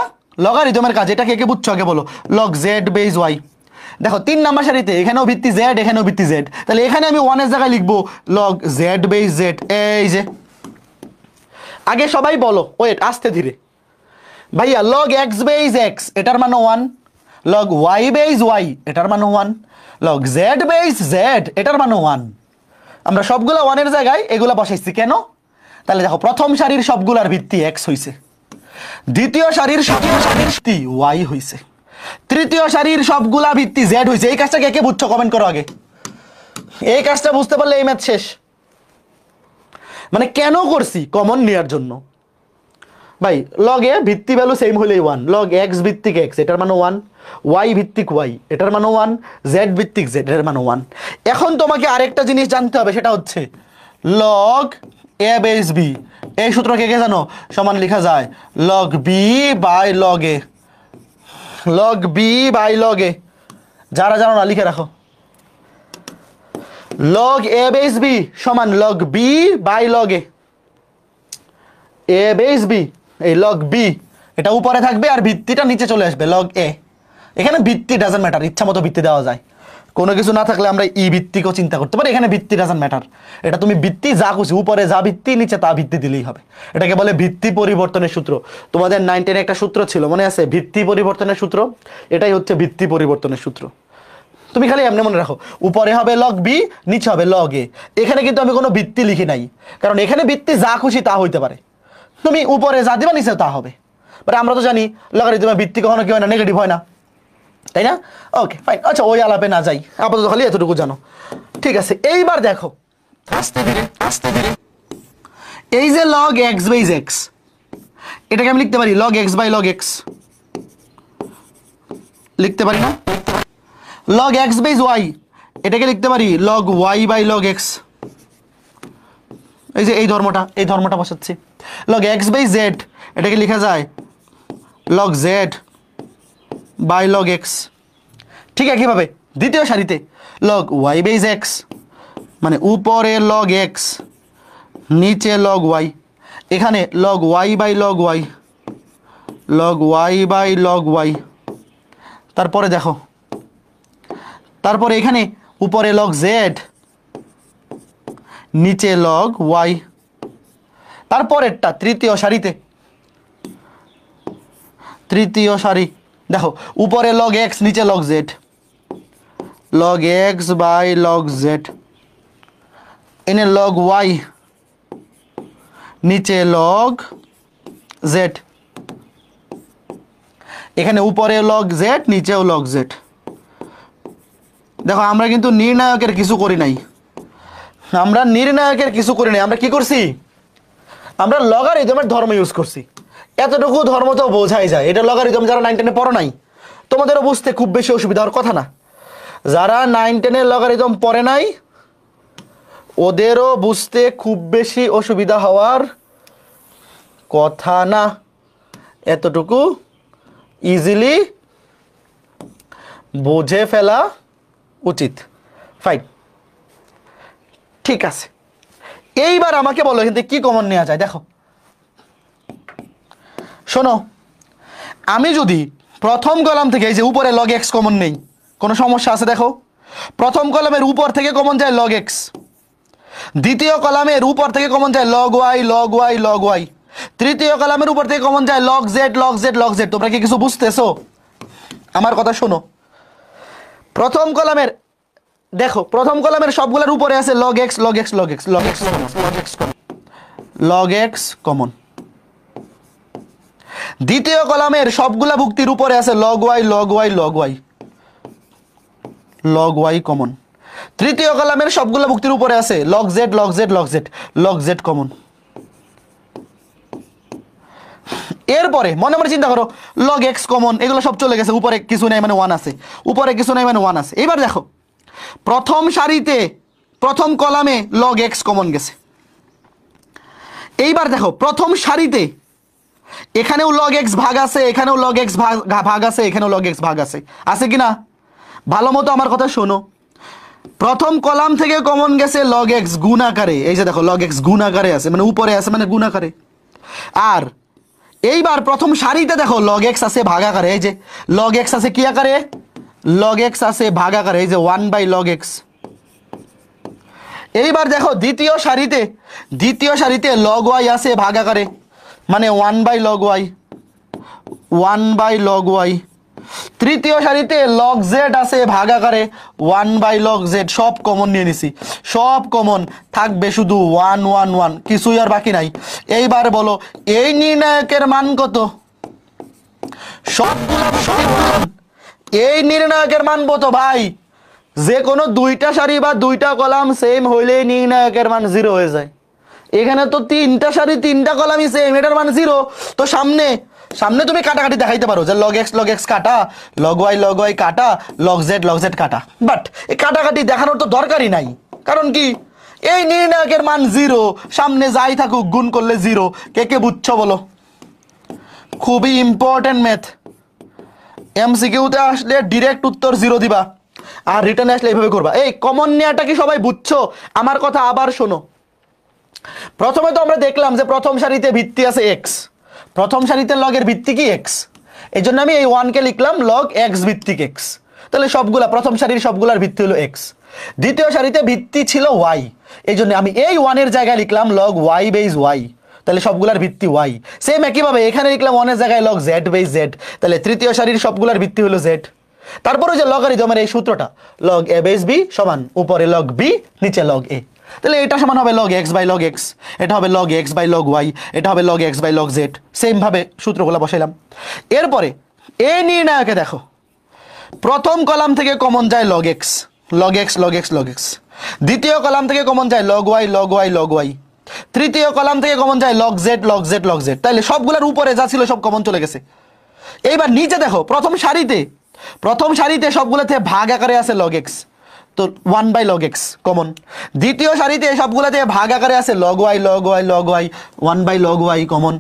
Speaker 1: লগারিদমের কাজ। এটা কে কে বুঝছো আগে বলো? Log z base y. দেখো 3 নাম্বার সারিতে এখানেও ভিত্তি জেড, এখানেও ভিত্তি জেড, তাহলে এখানে আমি 1 এর জায়গায় লিখবো লগ জেড বেস জেড। এই যে আগে সবাই বলো, ওয়েট আস্তে ধীরে ভাইয়া, লগ এক্স বেস এক্স এটার মান 1, লগ ওয়াই বেস ওয়াই এটার মান 1, লগ জেড বেস জেড এটার মান 1। আমরা সবগুলা 1 এর জায়গায় এগুলা বসাইছি কেন? তাহলে দেখো প্রথম সারির সবগুলার ভিত্তি এক্স হইছে, দ্বিতীয় সারির ভিত্তি ওয়াই হইছে, তৃতীয় সারির সবগুলা ভিত্তি জেড হইছে। এই কাজটা কে কে বুঝছো? কমেন্ট করো আগে। এই কাজটা বুঝতে পারলে এই ম্যাথ শেষ। মানে কেন করছি? কমন নেওয়ার জন্য। ভাই লগে ভিত্তি ভ্যালু সেম হলেই 1, লগ এক্স ভিত্তিক এক্স এটার মান 1, ওয়াই ভিত্তিক ওয়াই এটার মান 1, জেড ভিত্তিক জেড এর মান 1। এখন তোমাকে আরেকটা জিনিস জানতে হবে, সেটা হচ্ছে লগ এ বেস বি। এই সূত্র কে কে জানো? সমান লেখা যায় log B by log A, log B by log A. যারা জানো না লিখে রাখো, লগ এ বেস বি সমান log B by log A. A base B, এই লগ বি এটা উপরে থাকবে আর ভিত্তিটা নিচে চলে আসবে লগ এ। এখানে ভিত্তি ডাজন্ট ম্যাটার, ইচ্ছা মতো ভিত্তি দেওয়া যায়। কোনো কিছু না থাকলে আমরা ই ভিত্তিকেও চিন্তা করতে পারি, এখানে ভিত্তি ডাজন্ট ম্যাটার। এটা তুমি ভিত্তি যা খুশি, উপরে যা ভিত্তি নিচে তা ভিত্তি দিলেই হবে। এটাকে বলে ভিত্তি পরিবর্তনের সূত্র। তোমাদের 9 10 একটা সূত্র ছিল মনে আছে, ভিত্তি পরিবর্তনের সূত্র। এটাই হচ্ছে ভিত্তি পরিবর্তনের সূত্র। তুমি খালি এমনি মনে রাখো, উপরে হবে লগ বি, নিচে হবে লগ এ। এখানে কিন্তু আমি কোনো ভিত্তি লিখি নাই, কারণ এখানে ভিত্তি যা খুশি তা হইতে পারে। তুমি উপরে যা দিবা নিচে তা হবে। বাট আমরা তো জানি লগারিদমের ভিত্তি কখনো কি হয় না? নেগেটিভ হয় না, তাই না? Okay fine. আচ্ছা ওই আলাপে না যাই, আপাতত খালি এতটুকু জানো। ঠিক আছে, এইবার দেখো আস্তে ধীরে আস্তে ধীরে। এই যে লগ এক্স বেস এক্স, এটাকে আমি লিখতে পারি log x by log x, লিখতে পারি না? লগ এক্স বেস ওয়াই, এটাকে লিখতে পারি log y by log x. এই যে এই ধর্মটা বসাচ্ছি। লগ এক্স বাই জেড, এটাকে লেখা যায় log z by log x. ঠিক একইভাবে দ্বিতীয় সারিতে লগ ওয়াই বাই এক্স, মানে উপরে লগ এক্স নিচে লগ ওয়াই। এখানে log y by log y, log y by log y. তারপরে দেখো, তারপরে এখানে উপরে লগ জেড নিচে লগ ওয়াই। তারপরেরটা তৃতীয় সারিতে, তৃতীয় সারি দেখো উপরে লগ এক্স নিচে log z, log x by log z. এনে লগ ওয়াই নিচে লগ জেড, এখানে উপরে লগ জেড নিচেও লগ জেড। দেখো আমরা কিন্তু নির্ণায়কের কিছু করি নাই, আমরা নির্ণায়কের কিছু করি নাই। আমরা কি করছি? আমরা লগারিদমের ধর্ম ইউজ করছি। এতটুকু ধর্ম তো বোঝাই যায়। এটা লগারিদম যারা 9 10-এ পড়ো নাই তোমাদেরও বুঝতে খুব বেশি অসুবিধা হওয়ার কথা না। যারা 9 10-এর লগারিদম পড়ে নাই ওদেরও বুঝতে খুব বেশি অসুবিধা হওয়ার কথা না। এতটুকু ইজিলি বুঝে ফেলা উচিত। ফাইন, ঠিক আছে। এইবার আমাকে বলো এখান থেকে কি কমন নেওয়া যায়। দেখো শোনো, আমি যদি প্রথম কলাম থেকে এই যে উপরে লগ এক্স কমন নেই, কোনো সমস্যা আছে? দেখো প্রথম কলামের উপর থেকে কমন যায় লগ এক্স, দ্বিতীয় কলামের উপর থেকে কমন যায় log y log y log y, তৃতীয় কলামের উপর থেকে কমন যায় log z log z log z. তোমরা কি কিছু বুঝতেছো? আমার কথা শোনো। প্রথম কলামের দেখো, প্রথম কলামের সবগুলোর উপরে আছে log x log x log x log x log x log x common. দ্বিতীয় কলামের সবগুলা ভুক্তির উপরে আছে log y log y log y log y common. তৃতীয় কলামের সবগুলা ভুক্তির উপরে আছে log z log z log z log z common. এরপরে মনে মনে চিন্তা করো লগ এক্স কমন, এগুলো সব চলে গেছে, উপরে কিছু নেই মানে 1 আছে, উপরে কিছু নেই মানে 1 আছে। এবার দেখো প্রথম সারিতে প্রথম কলামে লগ এক্স কমন গেছে। এইবার দেখো প্রথম সারিতে এখানেও লগ এক্স ভাগ আছে, এখানেও লগ এক্স ভাগ আছে, এখানেও লগ এক্স ভাগ আছে, আছে কিনা? ভালো মতো আমার কথা শোনো। প্রথম কলাম থেকে কমন গেছে লগ এক্স গুণ আকারে, এই যে দেখো লগ এক্স গুণ আকারে আছে, মানে উপরে আছে মানে গুণ আকারে। আর এইবার প্রথম সারিতে দেখো লগ এক্স আছে ভাগ আকারে, এই যে লগ এক্স আছে কি আকারে? লগ এক্স আছে ভাগ আকারে, এই যে 1 বাই লগ এক্স। এইবার দেখো দ্বিতীয় সারিতে লগ ওয়াই আছে ভাগ আকারে, মানে 1 by log y 1 by log y. তৃতীয় সারিতে লগ জেড আছে ভাগ আকারে 1 বাই লগ জেড। সব কমন নিয়ে নিছি, সব কমন থাকবে, শুধু 1 1 1, কিছুই আর বাকি নাই। এইবার বলো এই নির্ণায়কের মান কত? সবগুলো এই নির্ণায়কের মান কত ভাই? যে কোনো দুইটা সারি বা দুইটা কলাম সেম হইলেই নির্ণায়কের মান 0 হয়ে যায়। এখানে তো তিনটা সারি তিনটা কলামই সেম, এটার মান 0। তো সামনে তুমি কাটাকাটি দেখাইতে পারো যে লগ এক্স কাটা, লগ ওয়াই কাটা, লগ জেড কাটা, বাট এই কাটাকাটি দেখানোর তো দরকারই নাই। কারণ কি এই নির্ণায়কের মান 0, সামনে যাই থাকুক গুণ করলে 0। কে কে বুঝছো বলো? খুবই ইম্পর্টেন্ট ম্যাথ। এমসিকিউতে আসলে ডিরেক্ট উত্তর 0 দিবা, আর রিটার্নে আসলে এইভাবে করবা। এই কমন নেওয়াটা কি সবাই বুঝছো? আমার কথা আবার শোনো। প্রথমে তো আমরা দেখলাম যে প্রথম সারিতে ভিত্তি আছে এক্স, প্রথম সারিতে লগের ভিত্তি কি এক্স, এই জন্য আমি এই 1 কে লিখলাম লগ এক্স ভিত্তিক এক্স। তাহলে সবগুলা প্রথম সারির সবগুলার ভিত্তি হলো এক্স। দ্বিতীয় সারিতে ভিত্তি ছিল ওয়াই, এই জন্য আমি এই 1 এর জায়গায় লিখলাম লগ ওয়াই বেজ ওয়াই, তাহলে সবগুলার ভিত্তি ওয়াই। সেম একইভাবে এখানে লিখলাম 1 এর জায়গায় লগ জেড বেজ জেড, তাহলে তৃতীয় সারির সবগুলার ভিত্তি হলো জেড। তারপরে যে লগারিদমের এই সূত্রটা লগ এ বেজ বি সমান উপরে লগ বি নিচে লগ এ, তাহলে এটা সমান হবে log x by log x, এটা হবে log x by log y, এটা হবে log x by log z. Same ভাবে সূত্রগুলো বসাইলাম। এরপরে এই নির্ণায়কে দেখো প্রথম কলাম থেকে কমন যায় log x log x log x log x, দ্বিতীয় কলাম থেকে কমন যায় log y log y log y, তৃতীয় কলাম থেকে কমন যায় log z log z log z. তাহলে সবগুলোর উপরে যা ছিল সব কমন চলে গেছে। এইবার নিচে দেখো প্রথম সারিতে সবগুলোতে ভাগ আকারে আছে লগ এক্স, তো 1/log x কমন। দ্বিতীয় সারিতে সবগুলাতে ভাগ আকারে আছে log y log y log y 1/log y common.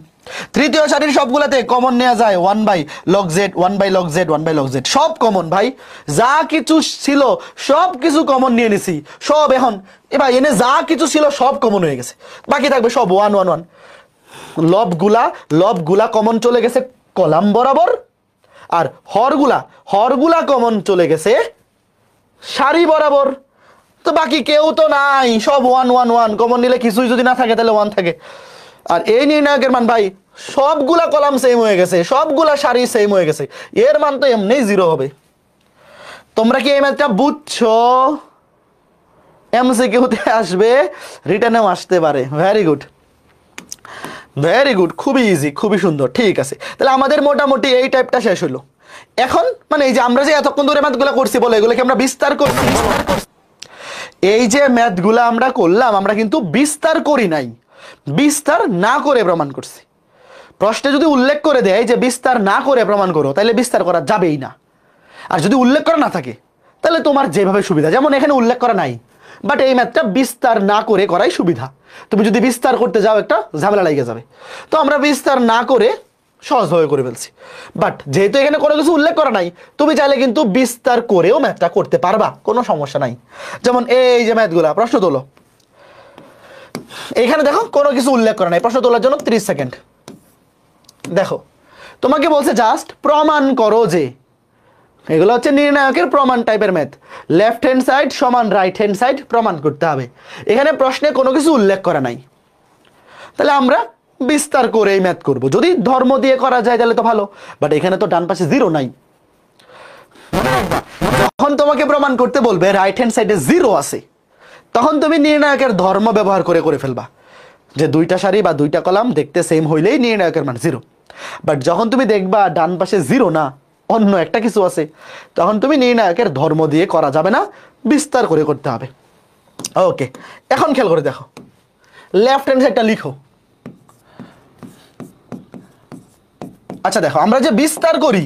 Speaker 1: তৃতীয় সারির সবগুলাতে কমন নেওয়া যায় 1/log z 1/log z 1/log z সব কমন ভাই, যা কিছু ছিল সব কিছু কমন নিয়ে নিছি সব। এখন এবার এনে যা কিছু ছিল সব কমন হয়ে গেছে, বাকি থাকবে সব 1 1 1। লবগুলা কমন চলে গেছে কলাম বরাবর, আর হরগুলা কমন চলে গেছে সারি বরাবর। তো বাকি কেউ তো নাই, সব 1 1 1। কমন নিলে কিছুই যদি না থাকে তাহলে 1 থাকে। আর এই নির্ণায়কের মান ভাই সবগুলা কলাম সেম হয়ে গেছে, সবগুলা সারি সেম হয়ে গেছে, এর মান তো এমনি 0 হবে। তোমরা কি এই ম্যাথটা বুঝছো? এমসিকিউতে আসবে, রিটার্নেও আসতে পারে। ভেরি গুড, খুবই ইজি, খুবই সুন্দর। ঠিক আছে, তাহলে আমাদের মোটামুটি এই টাইপটা শেষ হলো। এখন মানে এই যে আমরা যে এতক্ষণ ধরে ম্যাথগুলো করছি বলে এগুলোকে আমরা বিস্তার করছি। এই যে ম্যাথগুলো আমরা করলাম, আমরা কিন্তু বিস্তার করি নাই, বিস্তার না করে প্রমাণ করছি। প্রশ্নে যদি উল্লেখ করে দেয় যে বিস্তার না করে প্রমাণ করো, তাহলে বিস্তার করা যাবেই না। আর যদি উল্লেখ করা না থাকে তাহলে তোমার যেভাবে সুবিধা, যেমন এখানে উল্লেখ করা নাই, বাট এই ম্যাথটা বিস্তার না করে করাই সুবিধা। তুমি যদি বিস্তার করতে যাও একটা ঝামেলা লেগে যাবে, তো আমরা বিস্তার না করে সহজভাবে করে ফেলছি। বাট যেহেতু এখানে কোনো কিছু উল্লেখ করা নাই, তুমি চাইলে কিন্তু বিস্তার করেও ম্যাথটা করতে পারবা, কোনো সমস্যা নাই। যেমন এই যে ম্যাথগুলা, প্রশ্ন তোলো, এখানে দেখো কোনো কিছু উল্লেখ করা নাই, প্রশ্ন তোলার জন্য 30 সেকেন্ড। দেখো তোমাকে বলছে জাস্ট প্রমাণ করো যে, এগুলো হচ্ছে নির্ণায়কের প্রমাণ টাইপের ম্যাথ। লেফট হ্যান্ড সাইড সমান রাইট হ্যান্ড সাইড প্রমাণ করতে হবে। এখানে প্রশ্নে কোনো কিছু উল্লেখ করা নাই, তাহলে আমরা বিস্তার করে এই ম্যাথ করবো। যদি ধর্ম দিয়ে করা যায় তাহলে তো ভালো, বাট এখানে তো ডান পাশে 0 নাই। যখন তোমাকে প্রমাণ করতে বলবে রাইট হ্যান্ড সাইডে 0 আছে, তখন তুমি নির্ণায়কের ধর্ম ব্যবহার করে ফেলবা যে দুইটা সারি বা দুইটা কলাম দেখতে সেম হইলেই নির্ণায়কের মান 0। বাট যখন তুমি দেখবা ডান পাশে 0 না, অন্য একটা কিছু আছে, তখন তুমি নির্ণায়কের ধর্ম দিয়ে করা যাবে না, বিস্তার করে করতে হবে। ওকে, এখন খেয়াল করে দেখো, লেফট হ্যান্ড সাইডটা লিখো। আচ্ছা দেখো, আমরা যে বিস্তার করি,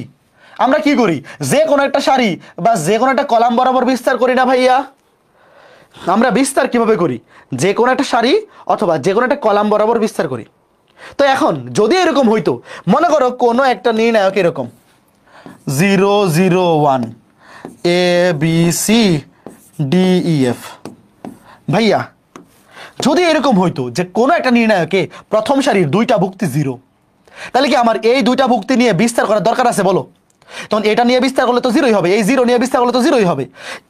Speaker 1: আমরা কি করি, যে কোনো একটা সারি বা যে কোনো একটা কলাম বরাবর বিস্তার করি না ভাইয়া? আমরা বিস্তার কিভাবে করি, যে কোনো একটা সারি অথবা যে কোনো একটা কলাম বরাবর বিস্তার করি। তো এখন যদি এরকম হইতো, মনে করো কোনো একটা নির্ণায়ক এরকম 0 0 1 A B C D E F, ভাইয়া যদি এরকম হইতো যে কোনো একটা নির্ণায়কে প্রথম সারির দুইটা ভুক্তি 0, তাহলে কি আমার এই দুইটা ভুক্তি নিয়ে বিস্তার করার দরকার আছে বলো? তখন এটা নিয়ে বিস্তার করলে তো 0ই হবে, এই 0 নিয়ে বিস্তার করলে তো 0ই হবে,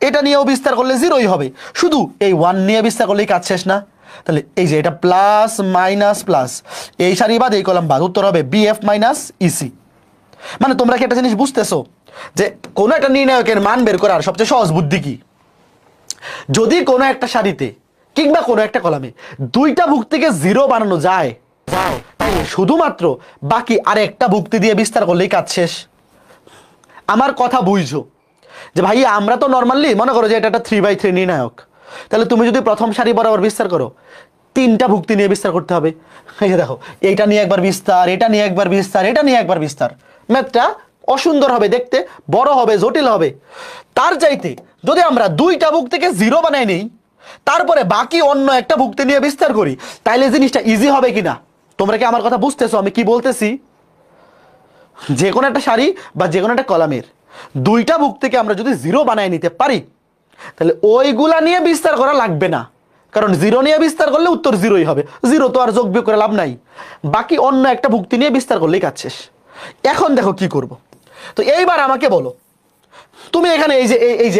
Speaker 1: এটা নিয়েও বিস্তার করলে 0ই হবে, শুধু এই 1 নিয়ে বিস্তার করলেই কাজ শেষ না? তাহলে এই যে এটা প্লাস মাইনাস প্লাস, এই সারি বাদ এই কলাম বাদ, উত্তর হবে BF মাইনাস EC। মানে তোমরা কি একটা জিনিস বুঝতেছো যে কোনো একটা নির্ণায়কের মান বের করার সবচেয়ে সহজ বুদ্ধি কি? যদি কোনো একটা সারিতে কিংবা কোনো একটা কলামে দুইটা ভুক্তিকে 0 বানানো যায়, শুধুমাত্র বাকি আরেকটা ভুক্তি দিয়ে বিস্তার করলেই কাজ শেষ। আমার কথা বুঝছো যে ভাই আমরা তো নর্মালি মনে করো যে এটা একটা 3/3 নির্ণায়ক, তাহলে তুমি যদি প্রথম সারি বরাবর বিস্তার করো, 3টা ভুক্তি নিয়ে বিস্তার করতে হবে। এই যে দেখো, এইটা নিয়ে একবার বিস্তার, এটা নিয়ে একবার বিস্তার, এটা নিয়ে একবার বিস্তার, ম্যাথটা অসুন্দর হবে দেখতে, বড় হবে, জটিল হবে। তার চাইতে যদি আমরা দুইটা ভুক্তিকে 0 বানাই নেই, তারপরে বাকি অন্য একটা ভুক্তি নিয়ে বিস্তার করি, তাইলে জিনিসটা ইজি হবে কিনা? তোমরা কি আমার কথা বুঝতেছো আমি কি বলতেছি? যে কোনো একটা সারি বা যে কোনো একটা কলামের দুইটা ভুক্তিকে আমরা যদি 0 বানায় নিতে পারি, তাহলে ওইগুলা নিয়ে বিস্তার করা লাগবে না, কারণ 0 নিয়ে বিস্তার করলে উত্তর 0ই হবে। 0 তো আর যোগ বিয়োগ করে লাভ নাই, বাকি অন্য একটা ভুক্তি নিয়ে বিস্তার করলেই কাজ শেষ। এখন দেখো কি করব। তো এইবার আমাকে বলো, তুমি এখানে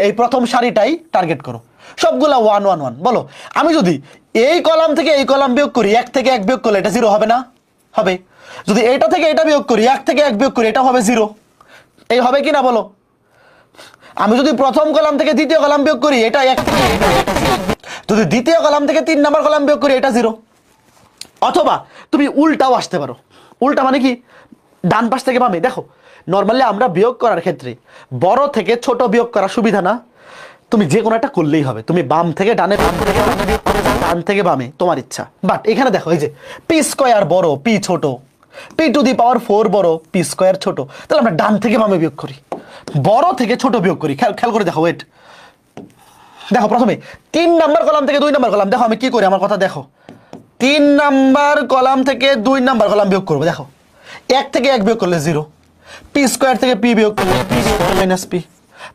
Speaker 1: এই প্রথম সারিটাই টার্গেট করো, সবগুলা 1 1 1। বলো আমি যদি এই কলাম থেকে এই কলাম বিয়োগ করি, 1 থেকে 1 বিয়োগ করলে এটা 0 হবে না? হবে। যদি এটা থেকে এটা বিয়োগ করি, 1 থেকে 1 বিয়োগ করি, এটা হবে 0। এই হবে কি না বলো? আমি যদি প্রথম কলাম থেকে দ্বিতীয় কলাম বিয়োগ করি, এটা 1 থেকে, যদি দ্বিতীয় কলাম থেকে 3 নম্বর কলাম বিয়োগ করি, এটা 0। অথবা তুমি উল্টাও আসতে পারো। উল্টা মানে কি, ডান পাশ থেকে বামে। দেখো নর্মালি আমরা বিয়োগ করার ক্ষেত্রে বড় থেকে ছোট বিয়োগ করা সুবিধা না? তুমি যে কোনো একটা করলেই হবে, তুমি বাম থেকে ডানে, ডান থেকে বামে, তোমার ইচ্ছা। বাট এখানে দেখো, এই যে p² বড়, p ছোট, p⁴ বড়, p² ছোট, তাহলে আমরা ডান থেকে বামে বিয়োগ করি, বড় থেকে ছোট বিয়োগ করি। খেয়াল করে দেখো, ওয়েট, দেখো প্রথমে 3 নাম্বার কলাম থেকে 2 নাম্বার কলাম, দেখো আমি কি করি, আমার কথা দেখো। 3 নাম্বার কলাম থেকে 2 নাম্বার কলাম বিয়োগ করবো। দেখো 1 থেকে 1 বিয়োগ করলে 0, পি স্কোয়ার থেকে পি বিয়োগ করলে P minus P,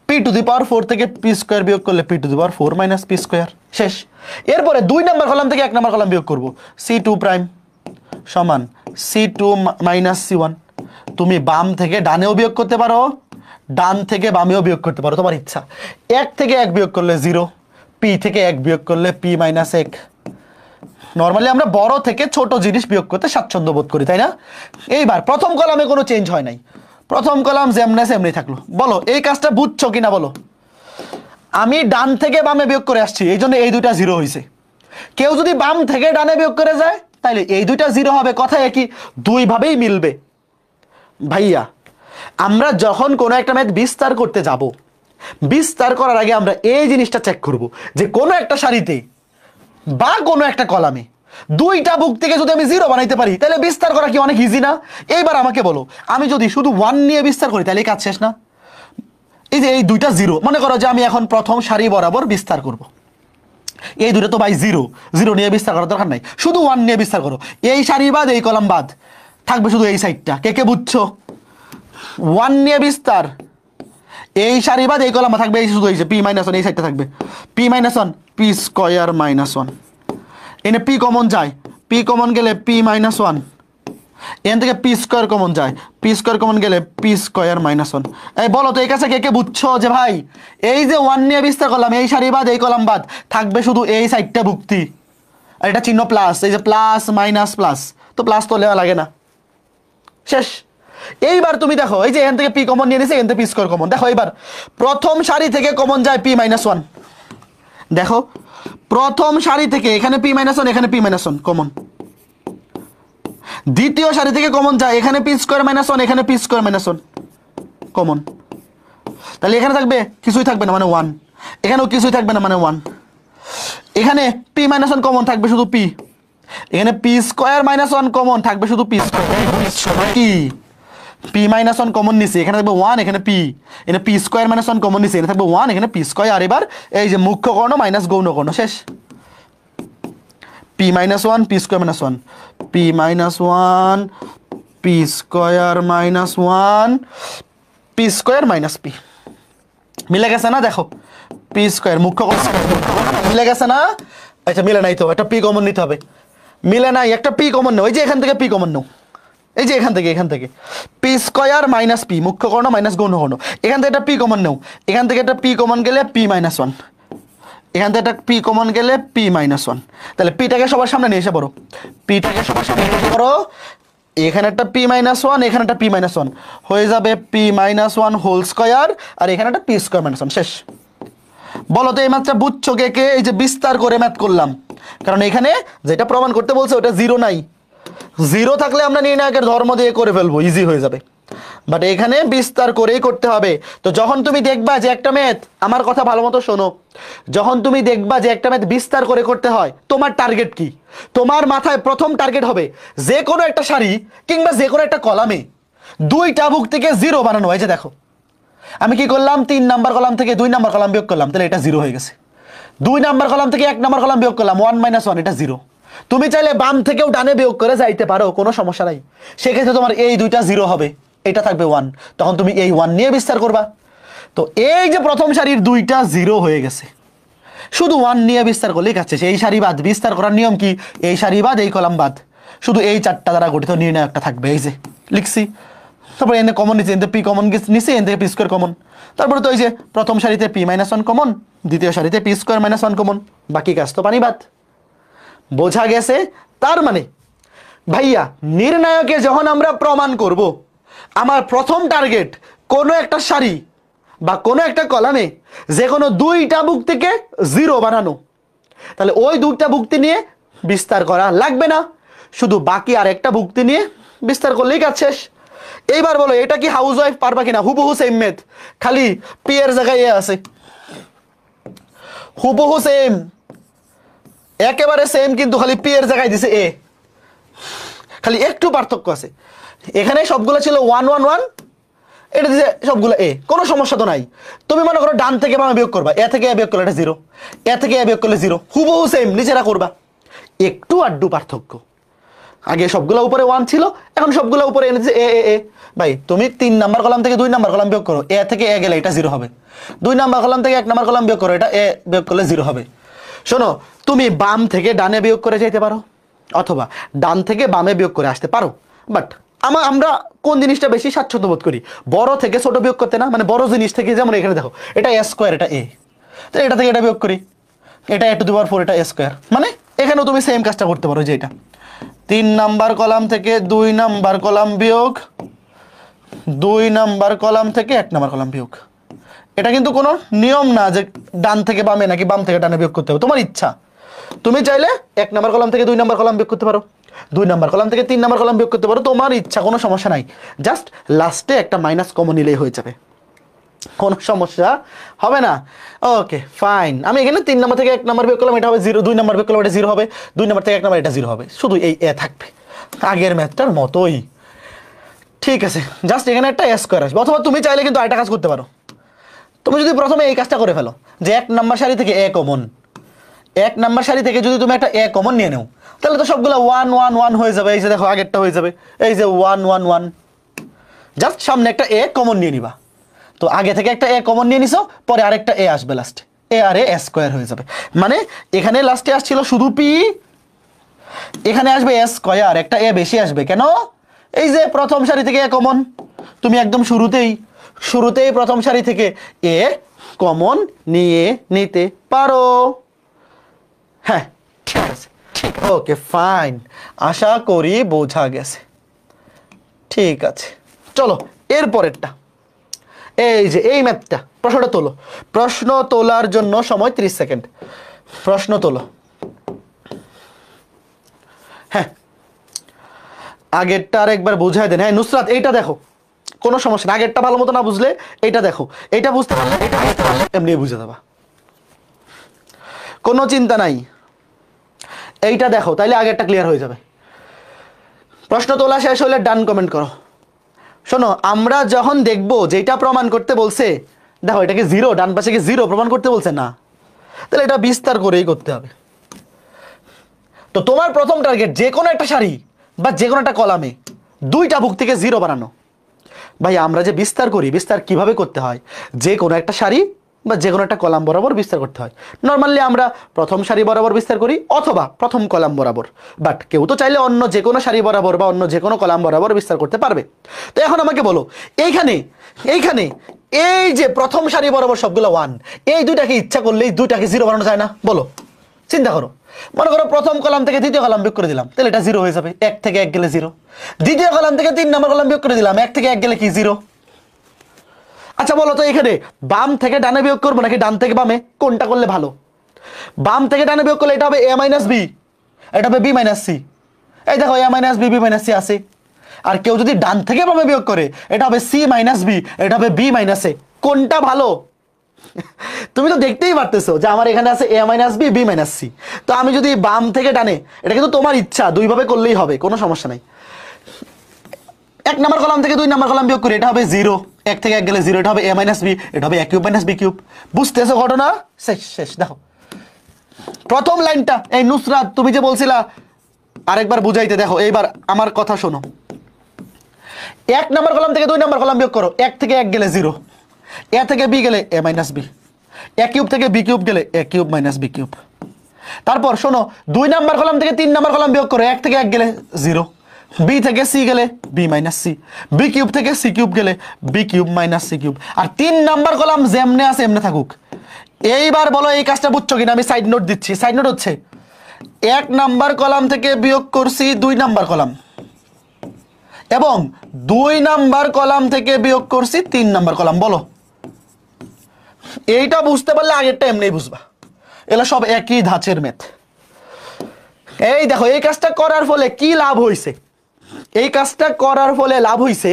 Speaker 1: P to the power 4 থেকে পি স্কোয়ার বিয়োগ করলে P to the power 4 minus P square, শেষ। এরপরে 2 নাম্বার কলাম থেকে 1 নাম্বার কলাম বিয়োগ করবো, C2 প্রাইম সমান C2 মাইনাস C1। তুমি বাম থেকে ডানেও বিয়োগ করতে পারো, ডান থেকে বামেও বিয়োগ করতে পারো, তোমার ইচ্ছা। 1 থেকে 1 বিয়োগ করলে 0, পি থেকে 1 বিয়োগ করলে পি মাইনাস 1। নর্মালি আমরা বড় থেকে ছোট জিনিস বিয়োগ করতে স্বাচ্ছন্দ্য বোধ করি, তাই না? এইবার প্রথম কলামে কোনো চেঞ্জ হয় নাই, প্রথম কলাম যেমনে সেমনি থাকলো। বলো এই কাজটা বুঝছো কিনা বলো। আমি ডান থেকে বামে বিয়োগ করে আসছি, এই জন্য এই দুইটা 0 হয়েছে। কেউ যদি বাম থেকে ডানে বিয়োগ করে যায় তাহলে এই দুইটা 0 হবে, কথা একই, দুই ভাবেই মিলবে। ভাইয়া আমরা যখন কোনো একটা ম্যাথ বিস্তার করতে যাব, বিস্তার করার আগে আমরা এই জিনিসটা চেক করব যে কোনো একটা সারিতে বা কোনো একটা কলামে 2টা বুক থেকে যদি আমি 0 বানাইতে পারি তাহলে বিস্তার করা কি অনেক ইজি না? এইবার আমাকে বলো, আমি যদি শুধু 1 নিয়ে বিস্তার করি তাহলে কাজ শেষ না? এই যে এই দুইটা 0, মনে করো যে আমি এখন প্রথম সারি বরাবর বিস্তার করব, এই দুটো তো ভাই 0 নিয়ে বিস্তার করার দরকার নাই, শুধু 1 নিয়ে বিস্তার করো। এই সারি বাদ এই কলাম বাদ থাকবে শুধু এই সাইডটা, কে কে বুঝছো? 1 নিয়ে বিস্তার, এই সারি বাদ এই কলাম থাকবে এই শুধু এই যে পি মাইনাস 1, এই সাইডটা থাকবে P minus 1 P square minus 1। এনে পি কমন যায়, পি কমন গেলে পি মাইনাস 1, এখান থেকে পি স্কয়ার কমন যায়, পি স্কয়ার কমন গেলে পি স্কয়ার মাইনাস 1। এই বলো তো এই কাছে কে কে বুঝছো যে ভাই এই যে 1 নিয়ে বিস্তার করলাম, এই সারি বাদ এই কলাম বাদ থাকবে শুধু এই সাইডটা ভুক্তি, আর এটা চিহ্ন প্লাস, এই যে প্লাস মাইনাস প্লাস, তো প্লাস তো লেওয়া লাগে না, শেষ। এইবার তুমি দেখো এই যে এখান থেকে পি কমন নিয়ে নিছে, এখান থেকে পি স্কয়ার কমন, দেখো এবার প্রথম সারি থেকে কমন যায় পি মাইনাস 1, দেখো প্রথম সারি থেকে এখানে পি মাইনাস 1 এখানে পি মাইনাস 1 কমন, দ্বিতীয় সারি থেকে কমন যায় এখানে পি স্কয়ার মাইনাস 1 এখানে পি স্কয়ার মাইনাস 1 কমন, তাহলে এখানে থাকবে কিছুই থাকবে না মানে 1, এখানেও কিছুই থাকবে না মানে 1, এখানে পি মাইনাস 1 কমন থাকবে শুধু পি, এখানে পি স্কয়ার মাইনাস 1 কমন থাকবে শুধু পি স্কয়ার, কি পি মাইনাস 1 কমন নিছি, এখানে থাকবে 1 এখানে পি, এখানে পি স্কয়ার মাইনাস 1 কমন নিছি, এখানে থাকবে 1 এখানে পি স্কয়ার। এবার এই যে মুখ্য কর্ণ মাইনাস গৌণ কর্ণ, শেষ। P minus 1 P square minus 1, P minus 1 P square minus 1 P square minus P, মিলে গেছে না? দেখো পি স্কয়ার মুখ্য কর্ণ মিলে গেছে না? আচ্ছা মিলে নাই তো, একটা পি কমন নিতে হবে, মিলে নাই, একটা পি কমন নাও, এই যে এখান থেকে পি কমন নাও, এই যে এখান থেকে পি স্কয়ার মাইনাস পি মুখ্য কর্ণ মাইনাস গৌণ কর্ণ, এখান থেকে একটা পি কমন নাও, এখান থেকে একটা পি কমন গেলে পি মাইনাস 1, এখান থেকে একটা পি কমন গেলে পি মাইনাস 1, তাহলে পিটাকে সবার সামনে নিয়ে এসে পড়ো, পিটাকে সবার সামনে নিয়ে এসে পড়ো, এখানে একটা পি মাইনাস 1 এখানে একটা পি মাইনাস 1 হয়ে যাবে পি মাইনাস 1 হোল স্কয়ার, আর এখানে একটা পি স্কয়ার মাইনাস 1, শেষ। বলো তো এই ম্যাথটা বুঝছো কে কে? এই যে বিস্তার করে ম্যাথ করলাম, কারণ এখানে যেটা প্রমাণ করতে বলছে ওটা 0 নাই, 0 থাকলে আমরা নির্ণায়কের ধর্ম দিয়ে করে ফেলবো, ইজি হয়ে যাবে, বাট এখানে বিস্তার করেই করতে হবে। তো যখন তুমি দেখবা যে একটা ম্যাথ, আমার কথা ভালো মতো শোনো, যখন তুমি দেখবা যে একটা ম্যাথ বিস্তার করে করতে হয়, তোমার টার্গেট কি? তোমার মাথায় প্রথম টার্গেট হবে যে কোনো একটা সারি কিংবা যে কোনো একটা কলামে 2টা বুক থেকে 0 বানানো। এই যে দেখো আমি কি করলাম, 3 নাম্বার কলাম থেকে 2 নাম্বার কলাম বিয়োগ করলাম, তাহলে এটা 0 হয়ে গেছে। 2 নাম্বার কলাম থেকে 1 নাম্বার কলাম বিয়োগ করলাম, 1 মাইনাস 1, এটা 0। তুমি চাইলে বাম থেকেও ডানে বিয়োগ করে যাইতে পারো, কোনো সমস্যা নাই, সেক্ষেত্রে তোমার এই দুইটা 0 হবে, এটা থাকবে 1, তখন তুমি এই 1 নিয়ে বিস্তার করবা। তো এই যে প্রথম সারির 2টা 0 হয়ে গেছে, শুধু 1 নিয়ে বিস্তার করলেই কাছে। এই সারি বাদ বিস্তার করার নিয়ম কি? এই সারি বাদ এই কলাম বাদ, শুধু এই 4টা দ্বারা গঠিত নির্ণায়কটা থাকবে, এই যে লিখছি। তারপরে এনে কমন নিচ্ছে, এতে পি কমন নিচ্ছে, এন থেকে পি স্কোয়ার কমন, তারপরে তো এই যে প্রথম সারিতে পি মাইনাস 1 কমন, দ্বিতীয় সারিতে পি স্কোয়ার মাইনাস 1 কমন, বাকি কাজ তো পানি বাদ। বোঝা গেছে? তার মানে ভাইয়া নির্ণায়কে যখন আমরা প্রমাণ করব, আমার প্রথম টার্গেট কোনো একটা সারি বা কোনো একটা কলামে যে কোনো 2টা বুক থেকে 0 বানানো, তাহলে ওই 2টা ভুক্তি নিয়ে বিস্তার করা লাগবে না, শুধু বাকি আর একটা ভুক্তি নিয়ে বিস্তার করলেই কাজ শেষ। এইবার বলো এটা কি হাউস ওয়াইফ পারবা কিনা? হুবহু সেম মেথ, খালি পি এর জায়গায় এ আছে, হুবহু সেম, একেবারে সেম, কিন্তু খালি পি এর জায়গায় দিছে এ, খালি একটু পার্থক্য আছে। এখানে সবগুলো ছিল 1 1 1, এটা যে সবগুলো এ, কোনো সমস্যা তো নাই। তুমি মনে করো ডান থেকে বামে বিয়োগ করবা, এ থেকে এ বিয়োগ করলে এটা 0, এ থেকে এ বিয়োগ করলে 0, হুবহু সেম নিচেরা করবা, একটু আড্ডু পার্থক্য। আগে সবগুলো উপরে 1 ছিল, এখন সবগুলো উপরে এনেছে এ এ এ। ভাই তুমি 3 নাম্বার কলাম থেকে 2 নাম্বার কলাম বিয়োগ করো, এ থেকে এ গেলে এটা 0 হবে। 2 নাম্বার কলাম থেকে 1 নাম্বার কলাম বিয়োগ করো, এটা এ বিয়োগ করলে 0 হবে। শোনো, তুমি বাম থেকে ডানে বিয়োগ করে যেতে পারো, অথবা ডান থেকে বামে বিয়োগ করে আসতে পারো, বাট আমরা কোন জিনিসটা বেশি স্বাচ্ছন্দ্য বোধ করি? বড় থেকে ছোট বিয়োগ করতে না, মানে বড় জিনিস থেকে। যেমন এখানে দেখো, এটা এ স্কোয়ার, এটা এ, তো এটা থেকে এটা বিয়োগ করি, এটা a টু দি পাওয়ার 4, এটা এ স্কোয়ার। মানে এখানেও তুমি সেম কাজটা করতে পারো, যে এটা 3 নাম্বার কলাম থেকে 2 নাম্বার কলাম বিয়োগ, 2 নাম্বার কলাম থেকে 1 নাম্বার কলাম বিয়োগ। এটা কিন্তু কোনো নিয়ম না যে ডান থেকে বামে নাকি বাম থেকে ডানে বিয়োগ করতে হবে, তোমার ইচ্ছা। তুমি চাইলে 1 নাম্বার কলাম থেকে 2 নাম্বার কলাম বিয়োগ করতে পারো, 2 নাম্বার কলাম থেকে 3 নাম্বার কলাম বিয়োগ করতে পারো, তোমার ইচ্ছা, কোনো সমস্যা নাই। জাস্ট লাস্টে একটা মাইনাস কমন নিলেই হয়ে যাবে, কোনো সমস্যা হবে না। ওকে ফাইন, আমি এখানে 3 নাম্বার থেকে 1 নাম্বার বিয়োগ করলাম, এটা হবে 0, 2 নাম্বার বিয়োগ করলাম, এটা 0 হবে, 2 নাম্বার থেকে 1 নাম্বার, এটা 0 হবে, শুধু এই এ থাকবে, আগের ম্যাথটার মতোই। ঠিক আছে, জাস্ট এখানে একটা এ স্কোয়ার আসবে। অথবা তুমি চাইলে কিন্তু আরেকটা কাজ করতে পারো, তুমি যদি প্রথমে এই কাজটা করে ফেলো যে 1 নাম্বার সারি থেকে এ কমন, 1 নাম্বার সারি থেকে যদি তুমি একটা এ কমন নিয়ে নাও, তাহলে তো সবগুলো 1 1 1 হয়ে যাবে। এই যে দেখো, আগেরটা হয়ে যাবে, এই যে 1 1 1, জাস্ট সামনে একটা এ কমন নিয়ে নিবা। তো আগে থেকে একটা এ কমন নিয়ে নিছো, পরে আরেকটা এ আসবে লাস্টে, এ আর এ স্কোয়ার হয়ে যাবে। মানে এখানে লাস্টে আসছিল শুধু পি, এখানে আসবে এ স্কোয়ার, একটা এ বেশি আসবে। কেন? এই যে প্রথম সারি থেকে এ কমন, তুমি একদম শুরুতেই প্রথম সারি থেকে এ কমন নিয়ে নিতে পারো। হ্যাঁ ঠিক আছে, ওকে ফাইন, আশা করি বোঝা গেছে। ঠিক আছে, চলো এরপরেরটা। এই যে এই ম্যাথটা, প্রশ্নটা তোলো। প্রশ্ন তোলার জন্য সময় 30 সেকেন্ড। প্রশ্ন তোলো। হ্যাঁ, আগেরটা আরেকবার বুঝাই দেন। হ্যাঁ নুসরাত, এইটা দেখো, কোনো সমস্যা না, আগেরটা ভালো মতো না বুঝলে এইটা দেখো, এইটা বুঝতে পারলে এমনি বুঝে দেবা, কোনো চিন্তা নাই। এইটা দেখো, তাইলে আগেরটা ক্লিয়ার হয়ে যাবে। প্রশ্ন তোলা শেষ হলে ডান কমেন্ট করো। শোনো, আমরা যখন দেখবো যেটা প্রমাণ করতে বলছে, দেখো এটাকে 0, ডান পাশে 0 প্রমাণ করতে বলছে না, তাহলে এটা বিস্তার করেই করতে হবে। তো তোমার প্রথম টার্গেট যে কোনো একটা সারি বা যে কোনো একটা কলামে 2টা বুক থেকে 0 বানানো। ভাই আমরা যে বিস্তার করি, বিস্তার কিভাবে করতে হয়? যে কোনো একটা সারি বা যে কোনো একটা কলাম বরাবর বিস্তার করতে হয়। নর্মালি আমরা প্রথম সারি বরাবর বিস্তার করি, অথবা প্রথম কলাম বরাবর, বাট কেউ তো চাইলে অন্য যে কোনো সারি বরাবর বা অন্য যে কোনো কলাম বরাবর বিস্তার করতে পারবে। তো এখন আমাকে বলো, এইখানে এই যে প্রথম সারি বরাবর সবগুলো 1, এই দুইটাকে ইচ্ছা করলে এই দুইটাকে 0 বানানো যায় না? বলো, চিন্তা করো। মনে করো প্রথম কলাম থেকে দ্বিতীয় কলাম বিয়োগ করে দিলাম, তাহলে এটা 0 হয়ে যাবে, 1 থেকে 1 গেলে 0। দ্বিতীয় কলাম থেকে 3 নাম্বার কলাম বিয়োগ করে দিলাম, 1 থেকে 1 গেলে কি 0। আচ্ছা বলো তো, এখানে বাম থেকে ডানে বিয়োগ করবো নাকি ডান থেকে বামে, কোনটা করলে ভালো? বাম থেকে ডানে বিয়োগ করলে এটা হবে a মাইনাস বি, এটা হবে b মাইনাস সি। এই দেখো a minus b, b minus c আছে। আর কেউ যদি ডান থেকে বামে বিয়োগ করে, এটা হবে c মাইনাস বি, এটা হবে b মাইনাস এ। কোনটা ভালো? তুমি তো দেখতেই পারতেছো যে আমার এখানে আছে a minus b, b minus c. তো আমি যদি বাম থেকে ডানে, এটা কিন্তু তোমার ইচ্ছা, দুইভাবে করলেই হবে, কোনো সমস্যা নাই। 1 নাম্বার কলাম থেকে 2 নাম্বার কলাম বিয়োগ করি, এটা হবে 0, 1 থেকে 1 গেলে 0, এটা হবে a মাইনাস বি, এটা হবে a cube minus B cube. বুঝতেছো ঘটনা? শেষ। দেখো প্রথম লাইনটা, এই নুসরাত তুমি যে বলছিলা আরেকবার বুঝাইতে, দেখো এইবার আমার কথা শোনো। 1 নাম্বার কলাম থেকে 2 নাম্বার কলাম বিয়োগ করো, 1 থেকে 1 গেলে 0, a থেকে b গেলে a minus b, a cube থেকে b কিউব গেলে a cube minus B cube. তারপর শোনো, 2 নাম্বার কলাম থেকে 3 নাম্বার কলাম বিয়োগ করো, 1 থেকে 1 গেলে 0, b থেকে c গেলে b minus C, b cube থেকে c কিউব গেলে b cube minus C cube. আর 3 নাম্বার কলাম যেমনে আছে এমনে থাকুক। এইবার বলো এই কাজটা বুঝছো কিনা? আমি সাইড নোট দিচ্ছি। সাইড নোট হচ্ছে 1 নাম্বার কলাম থেকে বিয়োগ করছি 2 নাম্বার কলাম, এবং 2 নাম্বার কলাম থেকে বিয়োগ করছি 3 নাম্বার কলাম। বলো, এইটা বুঝতে পারলে আগেরটা এমনি বুঝবা। এগুলো সব একই ধাঁচের ম্যাথ। এই দেখো, এই কাজটা করার ফলে কি লাভ হইছে? এই কাজটা করার ফলে লাভ হইছে,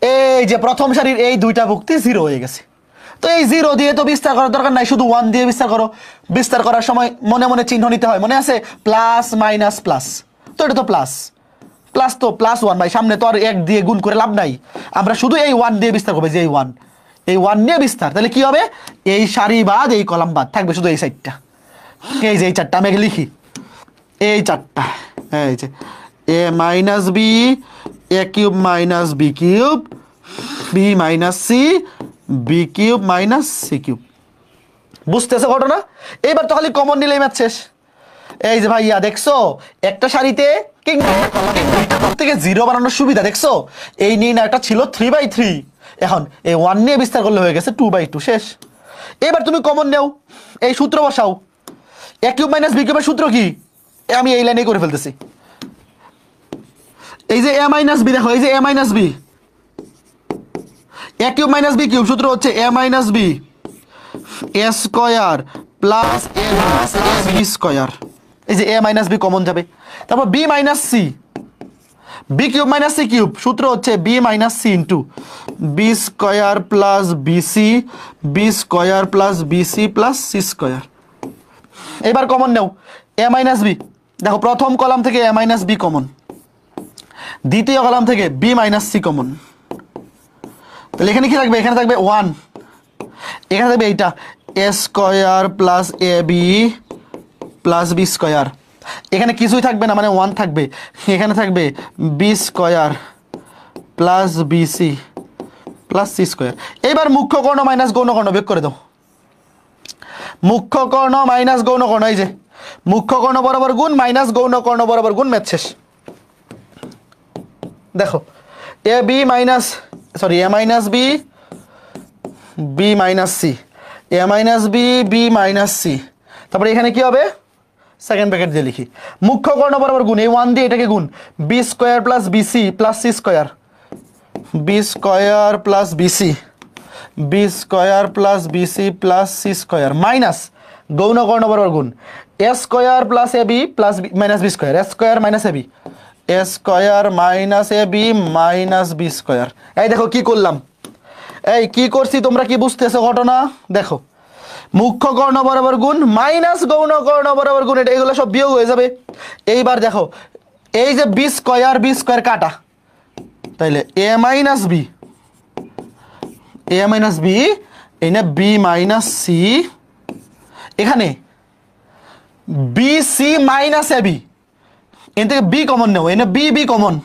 Speaker 1: এই যে প্রথম সারির এই 2টা ভুক্তি 0 হয়ে গেছে। তো এই 0 দিয়ে তো বিস্তার করার দরকার নাই, শুধু 1 দিয়ে বিস্তার করো। বিস্তার করার সময় মনে মনে চিহ্ন নিতে হয়, মনে আছে? প্লাস মাইনাস প্লাস, তো এটা তো প্লাস, প্লাস তো প্লাস ওয়ান ভাই, সামনে তো আর এক দিয়ে গুণ করে লাভ নাই, আমরা শুধু এই ওয়ান দিয়ে বিস্তার করবো, যে এই ওয়ান নিয়ে বিস্তার। তাহলে কি হবে, এই সারি বাদ এই কলাম বাদ থাকবে শুধু এই সাইডটা, এই যে এই চারটা আমি আগে লিখি, এই চারটা, এই যে এ মাইনাস বি, এ cube minus B cube, B minus C, B cube minus C cube. বুঝতেছে ঘটনা? এইবার তো খালি কমন নিলেই ম্যাথ শেষ। এই যে ভাইয়া দেখছো একটা সারিতে থেকে জিরো বানানোর সুবিধা দেখছো, এই নির্ণয়টা ছিল 3/3, এখন এই ওয়ান নিয়ে বিস্তার করলে হয়ে গেছে 2/2, শেষ। এবার তুমি কমন নেও, এই সূত্র বসাও, এ কিউব মাইনাস বি কিউবের সূত্র কি, আমি এই লাইনেই করে ফেলতেছি। এই যে এ মাইনাস বি, দেখো এই যে এ মাইনাস বি, এ কিউব মাইনাস বি কিউব সূত্র হচ্ছে a minus B A square plus A b square. এই যে এ মাইনাস বি কমন যাবে, তারপর b minus C, B cube minus C cube সূত্র হচ্ছে b minus C into b square plus BC, B square plus BC plus C square. এবার common নেও a minus b, দেখো প্রথম কলাম থেকে a minus b common, দ্বিতীয় column থেকে B minus C common, তাহলে এখানে কি থাকবে, এখানে থাকবে ওয়ান, এখানে থাকবে এইটা a square plus A B plus b square, এখানে কিছুই থাকবে না মানে ওয়ান থাকবে, এখানে থাকবে b square plus BC plus C square. এবার মুখ্য কর্ণ মাইনাস গৌণ কর্ণ বিয়োগ করে দাও, মুখ্য কর্ণ মাইনাস গৌণ কর্ণ, এই যে মুখ্য কর্ণ বরাবর গুণ মাইনাস গৌণ কর্ণ বরাবর গুণ, ম্যাথ শেষ। দেখো A B minus sorry A minus B, B minus C, A minus B, B minus C, তারপরে এখানে কি হবে, সেকেন্ড ব্র্যাকেট দিয়ে লিখি, মুখ্য কর্ণ বরাবর গুণ, এই ওয়ান দিয়ে এটাকে গুণ, B square plus BC plus C square, B square plus BC, B square plus BC plus C square minus গৌণ কর্ণ বরাবর গুণ, A square plus A B plus minus B square, A square minus A B, A square minus A B minus B square. এই দেখো কি করলাম, এই কি করছি তোমরা কি বুঝতেছো ঘটনা? দেখো মুখ্য কর্ণ বরাবর গুণ মাইনাস গৌণ কর্ণ বরাবর গুণ, এটা এগুলো সব বিয়োগ হয়ে যাবে। এইবার দেখো এই যে বি স্কয়ার কাটা, তাইলে a minus B, a minus b, এই না বি মাইনাস সি, এখানে বি সি মাইনাস এ বি, এন থেকে বি কমন নেও, এনে b b common,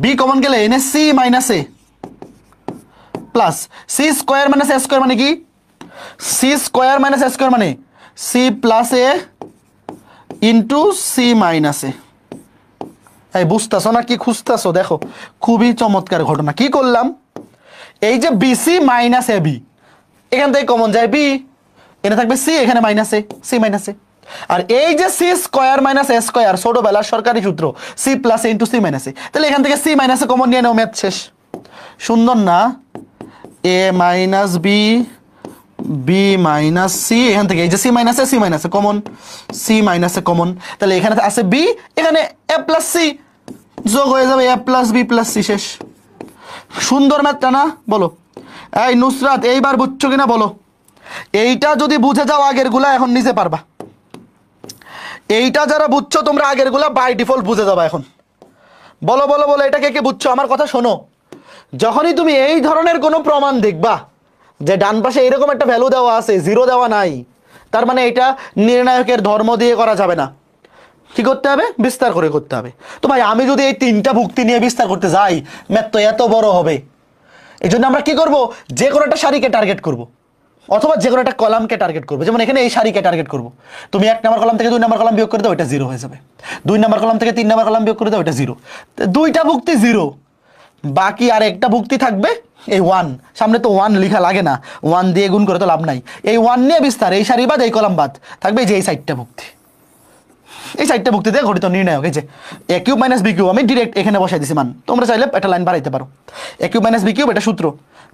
Speaker 1: b common গেলে এনে c minus A plus C square minus a square মানে কি, c square minus a square মানে c plus a into c minus a. এই বুঝতেছো না কি খুঁজতেছো? দেখো খুবই চমৎকার ঘটনা। কি করলাম, এই যে বিসি মাইনাস এ বি, এখান থেকে কমন যায় বি, এখানে থাকবে সি, এখানে মাইনাস এ, সি মাইনাস এ, আর এই যে C square minus a square ছোটবেলার সরকারি সূত্র C plus a into c minus এ, তাহলে এখান থেকে সি মাইনাস এ কমন নিয়ে নাও, ম্যাথ শেষ। সুন্দর না? A minus B, B minus C, এখান থেকে এই যে C minus A common, C minus A common, তাহলে এখানে আছে বি, এখানে এ প্লাস সি যোগ হয়ে যাবে A plus B plus C, শেষ। সুন্দর ম্যাথটা না? বলো এই নুসরাত এইবার বুঝছো কিনা বলো? এইটা যদি বুঝে যাও আগের গুলা এখন নিচে পারবা, এইটা যারা বুঝছো তোমরা আগের গুলা বাই ডিফল্ট বুঝে যাবা এখন। বলো বলো বলো, এটা কে কে বুঝছো? আমার কথা শোনো, যখনই তুমি এই ধরনের কোনো প্রমাণ দেখবা যে ডান পাশে এরকম একটা ভ্যালু দেওয়া আছে, জিরো দেওয়া নাই, তার মানে এটা নির্ণায়কের ধর্ম দিয়ে করা যাবে না। কি করতে হবে? বিস্তার করে করতে হবে। তো ভাই আমি যদি এই তিনটা ভুক্তি নিয়ে বিস্তার করতে যাই, ম্যাথ তো এত বড় হবে। এই জন্য আমরা কি করব, যে কোনো একটা সারিকে টার্গেট করব, অথবা যে কোনো একটা কলামকে টার্গেট করবো। যেমন এখানে এই সারিকে টার্গেট করবো, তুমি 1 নম্বর কলাম থেকে 2 নম্বর কলাম বিয়োগ করে দাও, এটা 0 হয়ে যাবে। 2 নম্বর কলাম থেকে 3 নম্বর কলাম বিয়োগ করে দাও, এটা 0। দুইটা ভুক্তি 0, বাকি আর একটা ভুক্তি থাকবে এই 1, সামনে তো 1 লেখা লাগে না, 1 দিয়ে গুণ করে তো লাভ নাই। এই 1 নিয়ে বিস্তার, এই সারি বাদ এই কলাম বাদ থাকবে যে এই 4টা ভুক্তি, এই 4টা ভুক্তি দিয়ে গঠিত নির্ণায়ক। এই যে এ কিউব মাইনাস বি কিউব আমি ডিরেক্ট এখানে বসাই দিছি মান, তোমরা চাইলে একটা লাইন বাড়াইতে পারো। A cube minus B cube এটা সূত্র,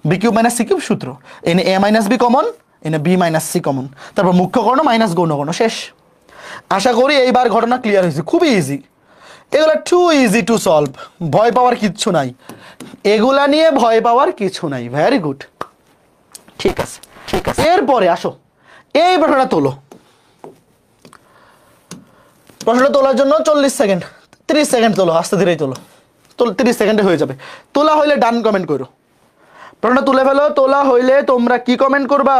Speaker 1: b cube minus C cube সূত্র, এনে এ মাইনাস বি কমন, এনে বি মাইনাস সি কমন, তারপর মুখ্য কর্ণ মাইনাস গৌণ কর্ণ, শেষ। আশা করি এইবার ঘটনা ক্লিয়ার হয়েছে, খুবই ইজি। এগুলা টু ইজি টু সলভ, ভয় পাওয়ার কিচ্ছু নাই, এগুলা নিয়ে ভয় পাওয়ার কিছু নাই। ভেরি গুড, ঠিক আছে ঠিক আছে। এরপরে আসো এই প্রশ্নটা তোলো। প্রশ্নটা তোলার জন্য 40 সেকেন্ড, 30 সেকেন্ড তোলো, আস্তে ধীরেই তোলো, 30 সেকেন্ডে হয়ে যাবে। তোলা হইলে ডান কমেন্ট করো। প্রশ্নটা তুলে ফেলো। তোলা হইলে তোমরা কি কমেন্ট করবা?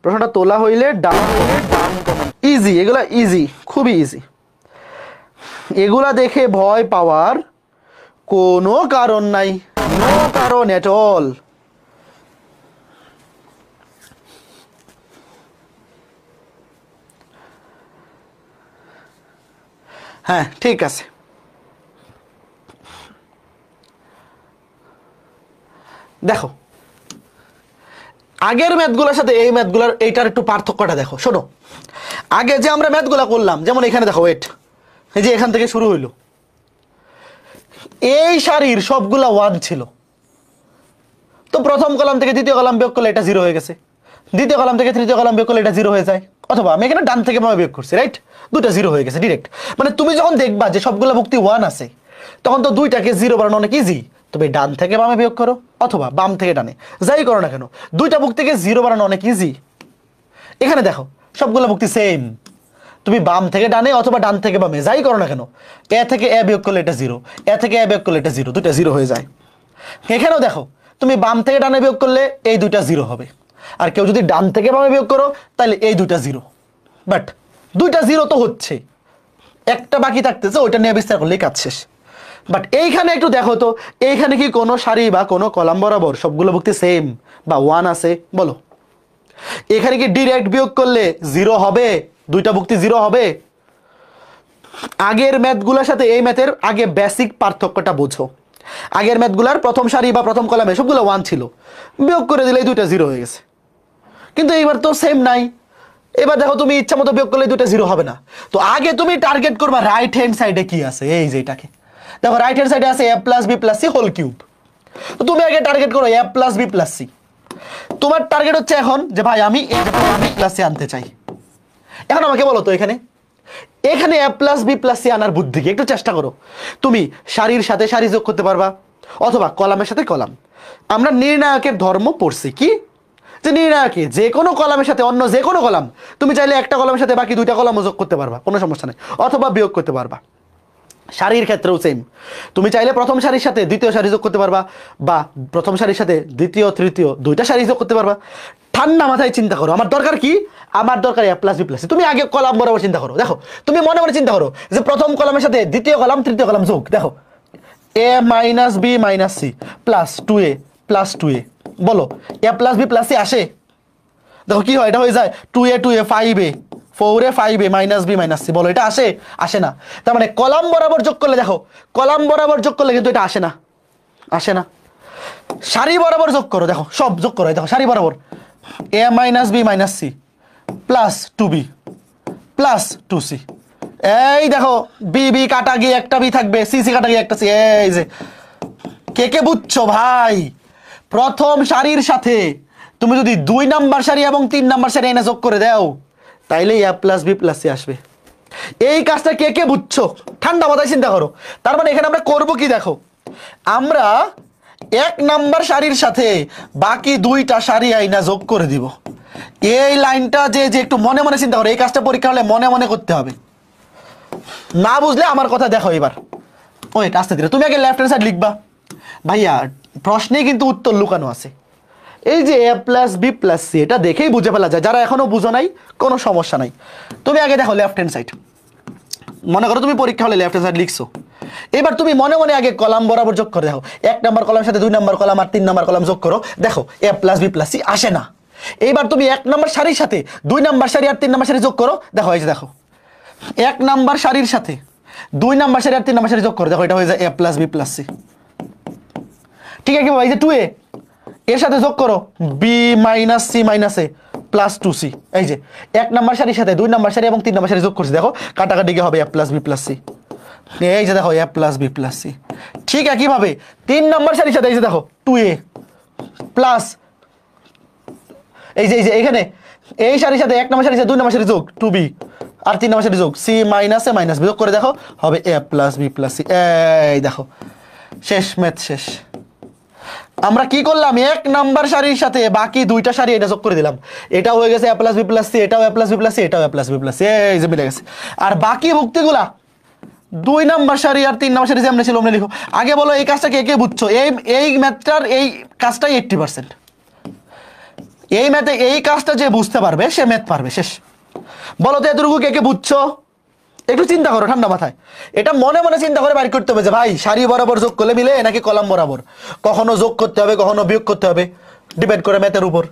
Speaker 1: প্রশ্নটা তোলা হইলে ডান কমেন্ট। ইজি, এগুলা ইজি, খুবই ইজি। এগুলা দেখে ভয় পাওয়ার কোনো কারণ নাই, নো কারণ এট অল। হ্যাঁ ঠিক আছে। দেখো আগের ম্যাথগুলোর সাথে এই ম্যাথগুলোর এইটার একটু পার্থক্যটা দেখো। শোনো, আগে যে আমরা ম্যাথগুলো করলাম, যেমন এখানে দেখো ওয়েট, এই যে এখান থেকে শুরু হইলো, এই সারির সবগুলা 1 ছিল, তো প্রথম কলাম থেকে দ্বিতীয় কলাম বিয়োগ করলে এটা 0 হয়ে গেছে, দ্বিতীয় কলাম থেকে তৃতীয় কলাম বিয়োগ করলে এটা 0 হয়ে যায়। অথবা আমি এখানে ডান থেকে বিয়োগ করছি, রাইট, দুটো 0 হয়ে গেছে ডিরেক্ট। মানে তুমি যখন দেখবা যে সবগুলা ভুক্তি 1 আছে, তখন তো দুইটাকে 0 বানানো অনেক ইজি। তুমি ডান থেকে বামে বিয়োগ করো অথবা বাম থেকে ডানে, যাই করো না কেন, দুইটা ভুক্তিকে 0 বানানো অনেক ইজি। এখানে দেখো সবগুলা ভুক্তি সেম, তুমি বাম থেকে ডানে অথবা ডান থেকে বামে যাই করো না কেন, এ থেকে এ বিয়োগ করলে এটা 0, এ থেকে এ বিয়োগ করলে এটা 0, দুইটা 0 হয়ে যায়। এখানেও দেখো তুমি বাম থেকে ডানে বিয়োগ করলে এই দুইটা 0 হবে, আর কেউ যদি ডান থেকে বামে বিয়োগ করো তাহলে এই দুইটা 0। বাট দুইটা 0 তো হচ্ছে, একটা বাকি থাকতেছে, ওইটা নিয়ে বিস্তার করলেই কাজ শেষ। বাট এইখানে একটু দেখো তো, এইখানে কি কোনো সারি বা কোনো কলাম বরাবর সবগুলো ভুক্তি সেম বা 1 আছে? বলো, এখানে কি ডিরেক্ট বিয়োগ করলে 0 হবে? দুইটা ভুক্তি 0 হবে? আগের ম্যাথগুলোর সাথে এই ম্যাথের আগে বেসিক পার্থক্যটা বোঝো। আগের ম্যাথগুলার প্রথম সারি বা প্রথম কলামে সবগুলো 1 ছিল, বিয়োগ করে দিলে দুইটা 0 হয়ে গেছে। কিন্তু এইবার তো সেম নাই, এবার দেখো তুমি ইচ্ছা মতো বিয়োগ করলে দুইটা 0 হবে না। তো আগে তুমি টার্গেট করবা রাইট হ্যান্ড সাইডে কি আছে, এই যে এটাকে দেখো, রাইট হ্যান্ড সাইডে আছে a plus B plus C whole cube. তো তুমি আগে টার্গেট করো a plus B plus c. তোমার টার্গেট হচ্ছে এখন যে ভাই আমি a প্লাস সি আনতে চাই। এখন আমাকে বলো তো, এখানে a plus B plus c আনার বুদ্ধি কি? একটু চেষ্টা করো। তুমি সারির সাথে সারি যোগ করতে পারবা অথবা কলামের সাথে কলাম। আমরা নির্ণায়কের ধর্ম পড়ছি কি, যে নির্ণায়কে যে কোনো কলামের সাথে অন্য যে কোনো কলাম, তুমি চাইলে একটা কলামের সাথে বাকি দুইটা কলামও যোগ করতে পারবা, কোনো সমস্যা নেই, অথবা বিয়োগ করতে পারবা। সারির ক্ষেত্রেও সেম, তুমি চাইলে প্রথম সারির সাথে দ্বিতীয় সারি যোগ করতে পারবা, বা প্রথম সারির সাথে দ্বিতীয় তৃতীয় দুইটা সারি যোগ করতে পারবা। ঠান্ডা মাথায় চিন্তা করো, আমার দরকার কি? আমার দরকার a plus B plus C. তুমি আগে কলাম বরাবর চিন্তা করো, দেখো তুমি মনে মনে চিন্তা করো যে প্রথম কলামের সাথে দ্বিতীয় কলাম তৃতীয় কলাম যোগ, দেখো a minus B minus c plus 2a plus 2a। বলো a plus B plus c আসে? দেখো কি হয়, এটা হয়ে যায় 2a 2a 5a 4a 5a minus B minus C. বলো এটা আসে? আসে না। তার মানে কলাম বরাবর যোগ করলে, দেখো কলাম বরাবর যোগ করলে কিন্তু এটা আসে না, আসে না। সারি বরাবর যোগ করো, দেখো সব যোগ করো, দেখো সারি বরাবর a minus B minus c plus 2b plus 2c। এই দেখো বি বি কাটা গিয়ে একটা বি থাকবে, সি সি কাটা গিয়ে একটা সি। এই যে কে কে বুঝছো ভাই? প্রথম সারির সাথে তুমি যদি 2 নাম্বার সারি এবং 3 নাম্বার সারি এনে যোগ করে দাও, তাইলে a plus B plus c আসবে। এই কাজটা কে কে বুঝছো? ঠান্ডা মাথায় চিন্তা করো। তার মানে এখানে আমরা করবো কি, দেখো আমরা 1 নাম্বার সারির সাথে বাকি দুইটা সারি আইনা যোগ করে দিব। এই লাইনটা যে যে একটু মনে মনে চিন্তা করো, এই কাজটা পরীক্ষা হলে মনে মনে করতে হবে। না বুঝলে আমার কথা দেখো এবার, ওয়েট আস্তে ধীরে। তুমি আগে লেফট হ্যান্ড সাইড লিখবা। ভাইয়া প্রশ্নে কিন্তু উত্তর লুকানো আছে। এই যে a plus B plus C, এটা দেখেই বুঝে ফেলা যায়। যারা এখনো বুঝো নাই, কোনো সমস্যা নাই। তুমি আগে দেখো লেফট হ্যান্ড সাইড। মনে করো তুমি পরীক্ষা হলে লেফট হ্যান্ড সাইড লিখছো, এবার তুমি মনে মনে আগে কলাম বরাবর যোগ করে দেখো। 1 নাম্বার কলামের সাথে 2 নাম্বার কলাম আর 3 নাম্বার কলাম যোগ করো, দেখো a plus B plus c আসে না। এইবার তুমি 1 নাম্বার সারির সাথে 2 নাম্বার সারি আর 3 নাম্বার সারি যোগ করো, দেখো এই যে দেখো 1 নাম্বার সারির সাথে 2 নাম্বার সারি আর 3 নাম্বার সারি যোগ করো, দেখো এটা হয়ে যায় a plus B plus c. ঠিক আছে, এই যে 2a এর সাথে যোগ করো বি মাইনাস সি মাইনাস এ প্লাস 2c। এই যে 1 নাম্বার সারির সাথে 2 নাম্বার সারি এবং 3 নাম্বার সারি যোগ করছি, দেখো কাটাকাটি গিয়ে হবে a plus B plus c. এই যে দেখো a plus B plus c. ঠিক একইভাবে 3 নাম্বার সারির সাথে এই যে দেখো 2a প্লাস, এই যে এখানে এই সারির সাথে 1 নাম্বার সারির সাথে 2 নাম্বার সারি যোগ 2b আর 3 নাম্বার সারি যোগ c মাইনাস এ মাইনাস বি যোগ করে দেখো হবে a plus B plus c. এই দেখো শেষ, ম্যাথ শেষ। আমরা কি করলাম, 1 নাম্বার সারির সাথে বাকি দুইটা সারি এটা যোগ করে দিলাম, এটা হয়ে গেছে a plus B plus C, এটাও a plus B plus C, এটাও a plus B plus c. এই যে মিলে গেছে। আর বাকি ভুক্তিগুলা 2 নাম্বার সারি আর 3 নাম্বার সারি যেমন ছিল ওমনি লিখো। আগে বলো এই কাজটা কে কে বুঝছো? এই ম্যাথটার এই কাজটাই 80%। এই ম্যাথে এই কাজটা যে বুঝতে পারবে সে ম্যাথ পারবে, শেষ। বলো তো এতটুকু কে কে বুঝছো? একটু চিন্তা করো ঠান্ডা মাথায়, এটা মনে মনে চিন্তা করে বাইর করতে হবে যে ভাই সারি বরাবর যোগ করলে মিলে নাকি কলাম বরাবর। কখনো যোগ করতে হবে, কখনো বিয়োগ করতে হবে, ডিপেন্ড করে ম্যাথের উপর।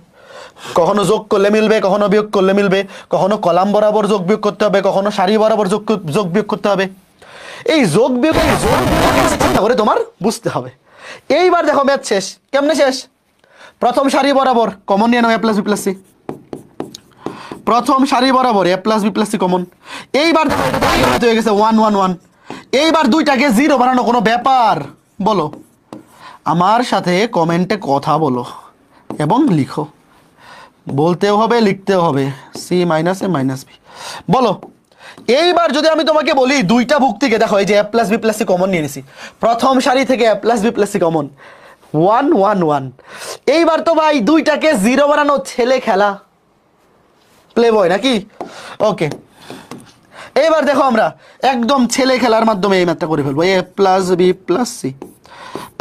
Speaker 1: কখনো যোগ করলে মিলবে, কখনো বিয়োগ করলে মিলবে, কখনো কলাম বরাবর যোগ বিয়োগ করতে হবে, কখনো সারি বরাবর যোগ বিয়োগ করতে হবে। এই যোগ বিয়োগ চিন্তা করে তোমার বুঝতে হবে। এইবার দেখো ম্যাথ শেষ। কেমনে শেষ? প্রথম সারি বরাবর কমন নিয়ে নাও a plus B plus c. প্রথম সারি বরাবর a plus B plus C common. এইবার দেখো এটা হয়ে গেছে 1 1 1। এইবার দুইটাকে জিরো বানানো কোনো ব্যাপার? বলো, আমার সাথে কমেন্টে কথা বলো এবং লিখো। বলতেও হবে, লিখতেও হবে। সি মাইনাস এ মাইনাস বি। বলো এইবার যদি আমি তোমাকে বলি দুইটা বুক থেকে দেখো এই যে a plus B plus C common নিয়ে নিছি, প্রথম সারি থেকে a plus B plus C common 1 1 1। এইবার তো ভাই দুইটাকে জিরো বানানো ছেলে খেলা, প্লে বয় নাকি? ওকে, এইবার দেখো আমরা একদম ছেলে খেলার মাধ্যমে এই ম্যাথটা করে ফেলবো। a plus B plus c,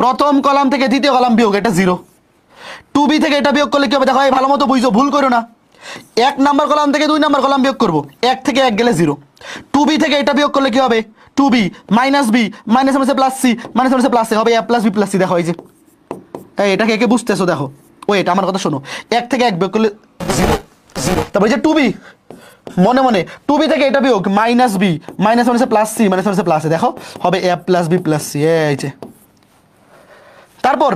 Speaker 1: প্রথম কলাম থেকে দ্বিতীয় কলাম বিয়োগ, এটা 0। 2b থেকে এটা বিয়োগ করলে কি হবে? দেখো এই ভালো মতো বুঝো, ভুল করো না। 1 নাম্বার কলাম থেকে 2 নাম্বার কলাম বিয়োগ করবো, 1 থেকে 1 গেলে 0। 2b থেকে এটা বিয়োগ করলে কি হবে? 2b মাইনাস বি মাইনাস মাইনাসে প্লাস সি মাইনাস মাইনাসে প্লাস সি হবে a plus B plus c. দেখো এই যে এটা কে কে বুঝতেছো? দেখো ওয়েট, আমার কথা শোনো। 1 থেকে 1 বিয়োগ করলে 0 0। তারপরে যে 2b মনে মনে 2b থেকে এটা বিয়োগ মাইনাস বি মাইনাস মাইনাসে প্লাস সি মাইনাস মাইনাসে প্লাস সি, দেখো হবে a plus B plus c. এই যে তারপর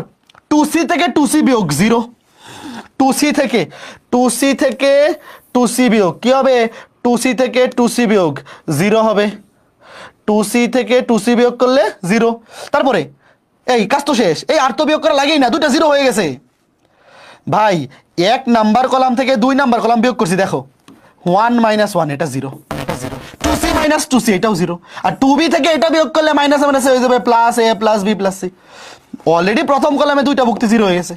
Speaker 1: 2c থেকে 2c বিয়োগ 0। 2c থেকে 2c বিয়োগ কি হবে? 2c থেকে 2c বিয়োগ 0 হবে। 2c থেকে 2c বিয়োগ করলে 0। তারপরে এই কাজ তো শেষ, এই আর তো বিয়োগ করা লাগেই না, দুইটা 0 হয়ে গেছে। ভাই 1 নাম্বার কলাম থেকে 2 নাম্বার কলাম বিয়োগ করছি, দেখো 1 মাইনাস 1, এটা 0। 2c মাইনাস 2c, এটাও 0। আর 2b থেকে এটা বিয়োগ করলে মাইনাস মাইনাসে হয়ে যাবে plus a plus B plus c. Already প্রথম কলামে দুইটা ভুক্তি 0 হয়ে গেছে।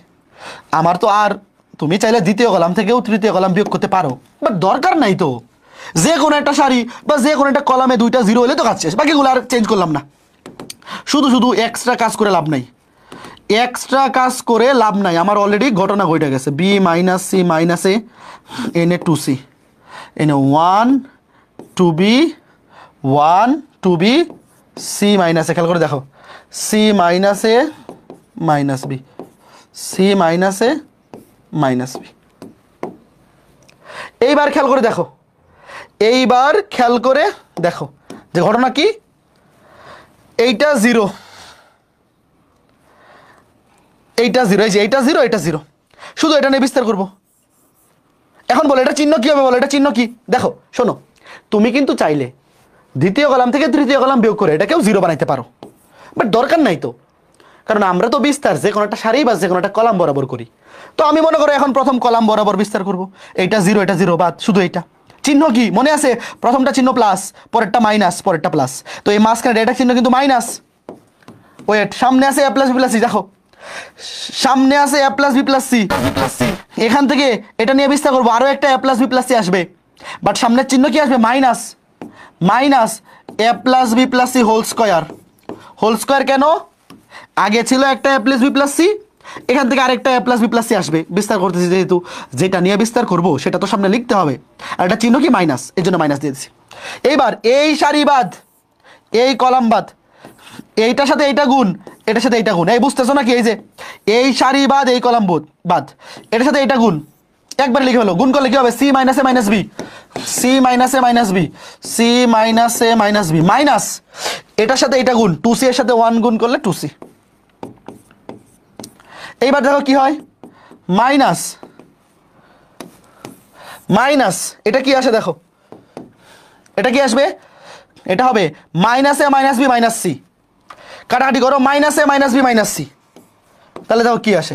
Speaker 1: আমার তো আর, তুমি চাইলে দ্বিতীয় কলাম থেকেও তৃতীয় কলাম বিয়োগ করতে পারো, বাট দরকার নাই তো। যে কোনো একটা সারি বা যে কোনো একটা কলামে দুইটা 0 হলে তো কাজ শেষ, বাকিগুলো আর চেঞ্জ করলাম না। শুধু শুধু এক্সট্রা কাজ করে লাভ নাই, এক্সট্রা কাজ করে লাভ নাই। আমার অলরেডি ঘটনা ঘটে গেছে। বি মাইনাস সি মাইনাস এ এনে 2c এনে 1 2b 1 2b সি মাইনাস এ। খেয়াল করে দেখো, সি মাইনাস এ মাইনাস বি, সি মাইনাস এ মাইনাস বি। এইবার খেয়াল করে দেখো, এইবার খেয়াল করে দেখো যে ঘটনা কি। এইটা 0, এইটা 0, এই যে এইটা 0 এটা 0, শুধু এটা নিয়ে বিস্তার করবো। এখন বলো এটা চিহ্ন কি হবে? বলো এটা চিহ্ন কি? দেখো শোনো, তুমি কিন্তু চাইলে দ্বিতীয় কলাম থেকে তৃতীয় কলাম বিয়োগ করে এটাকেও 0 বানাইতে পারো, বাট দরকার নাই তো, কারণ আমরা তো বিস্তার যে কোনো একটা সারি বা যে কোনো একটা কলাম বরাবর করি। তো আমি মনে করো এখন প্রথম কলাম বরাবর বিস্তার করব। এইটা 0 এটা 0 বাদ, শুধু এইটা চিহ্ন কি মনে আছে? প্রথমটা চিহ্ন প্লাস, পরেরটা মাইনাস, পরেরটা প্লাস। তো এই মাঝখানে এটা চিহ্ন কিন্তু মাইনাস। ওয়েট, সামনে আছে a plus B plus c, দেখো সামনে আছে a plus B plus c. এখান থেকে এটা নিয়ে বিস্তার করবো, আরো একটা a plus B plus c আসবে, বাট সামনের চিহ্ন কি আসবে? Minus. Minus a plus B plus C whole square. Whole square কেন? আগে ছিল একটা a plus B plus c, এখান থেকে আরেকটা a plus B plus c আসবে। বিস্তার করতেছি যেহেতু, যেটা নিয়ে বিস্তার করব সেটা তো সামনে লিখতে হবে, আর এটা চিহ্ন কি? মাইনাস, এই জন্য মাইনাস দিয়েছি। এইবার এই সারি বাদ, এই কলাম বাদ, এইটার সাথে এইটা গুণ, এটার সাথে এইটা গুণ। এই বুঝতেছো নাকি? এই যে এই সারি বাদ, এই কলাম বাদ, এটার সাথে এইটা গুণ, একবার লিখে হলো। গুণ করলে কি হবে? সি মাইনাস এ মাইনাস বি, সি মাইনাস এ মাইনাস বি, সি মাইনাস এ মাইনাস বি, মাইনাস এটার সাথে এইটা গুণ, 2c এর সাথে 1 গুণ করলে 2c। এইবার দেখো কি হয়? মাইনাস মাইনাস, এটা কি আসে দেখো, এটা কি আসবে? এটা হবে মাইনাস এ মাইনাস বি মাইনাস সি। কাটাকাটি করো, মাইনাস এ মাইনাস বি মাইনাস সি, তাহলে দেখো কি আসে?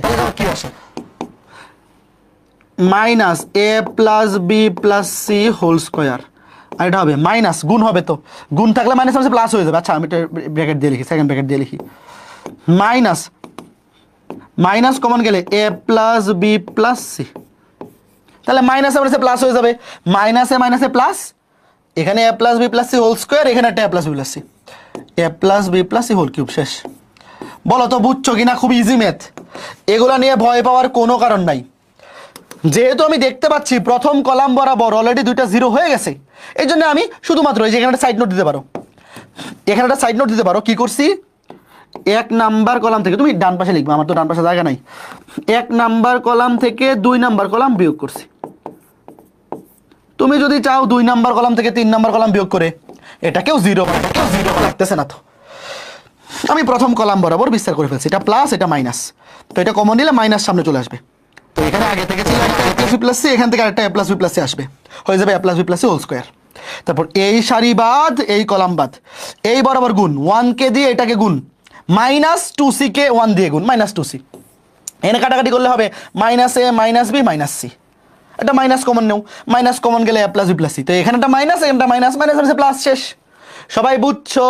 Speaker 1: মাইনাস এ plus B plus C whole square. আর এটা হবে মাইনাস, গুণ হবে, তো গুণ থাকলে মাইনাস মাইনাস প্লাস হয়ে যাবে। আচ্ছা আমি এটা ব্র্যাকেট দিয়ে লিখি, সেকেন্ড ব্র্যাকেট দিয়ে লিখি। মাইনাস মাইনাস কমন গেলে এ প্লাস বি প্লাস সি, তাহলে মাইনাসে মাইনাসে প্লাস হয়ে যাবে। মাইনাসে মাইনাসে প্লাস, এখানে A plus B plus C whole square, এখানে একটা A plus B plus C. A plus B plus C whole cube. শেষ। বলো তো বুঝছো কিনা? খুব ইজি ম্যাথ, এগুলা নিয়ে ভয় পাওয়ার কোনো কারণ নাই। যেহেতু আমি দেখতে পাচ্ছি প্রথম কলাম বরাবর অলরেডি দুইটা জিরো হয়ে গেছে, এই জন্য আমি শুধুমাত্র এই যে এখানে একটা সাইড নোট দিতে পারো, এখানে একটা সাইড নোট দিতে পারো। কি করছি, 1 নাম্বার কলাম থেকে, তুমি ডান পাশে লিখবে, আমার তো ডান পাশে জায়গা নাই, 1 নাম্বার কলাম থেকে 2 নাম্বার কলাম বিয়োগ করছি। তুমি যদি চাও 2 নাম্বার কলাম থেকে 3 নাম্বার কলাম বিয়োগ করে এটাকেও জিরো লাগতেছে না, তো আমি প্রথম কলাম বরাবর বিস্তার করে ফেলছি। এটা প্লাস, এটা মাইনাস, তো এটা কমন নিলে মাইনাস সামনে চলে আসবে। তো এখানে আগে থেকে ছিল একটা a plus B plus c, এখান থেকে আরেকটা a plus B plus c আসবে, হয়ে যাবে a plus B plus C whole square. তারপর এই সারি বাদ এই কলাম বাদ, এই বরাবর গুণ, 1 কে দিয়ে এটাকে গুণ, মাইনাস 2c কে 1 দিয়ে গুণ, মাইনাস 2c। এখানে কাটাকাটি করলে হবে মাইনাস এ মাইনাস বি মাইনাস সি, এটা মাইনাস কমন নেও, মাইনাস কমন গেলে a plus B plus c, তো এখানে একটা মাইনাস, এখানটা মাইনাস, মাইনাস হচ্ছে প্লাস। শেষ। সবাই বুঝছো?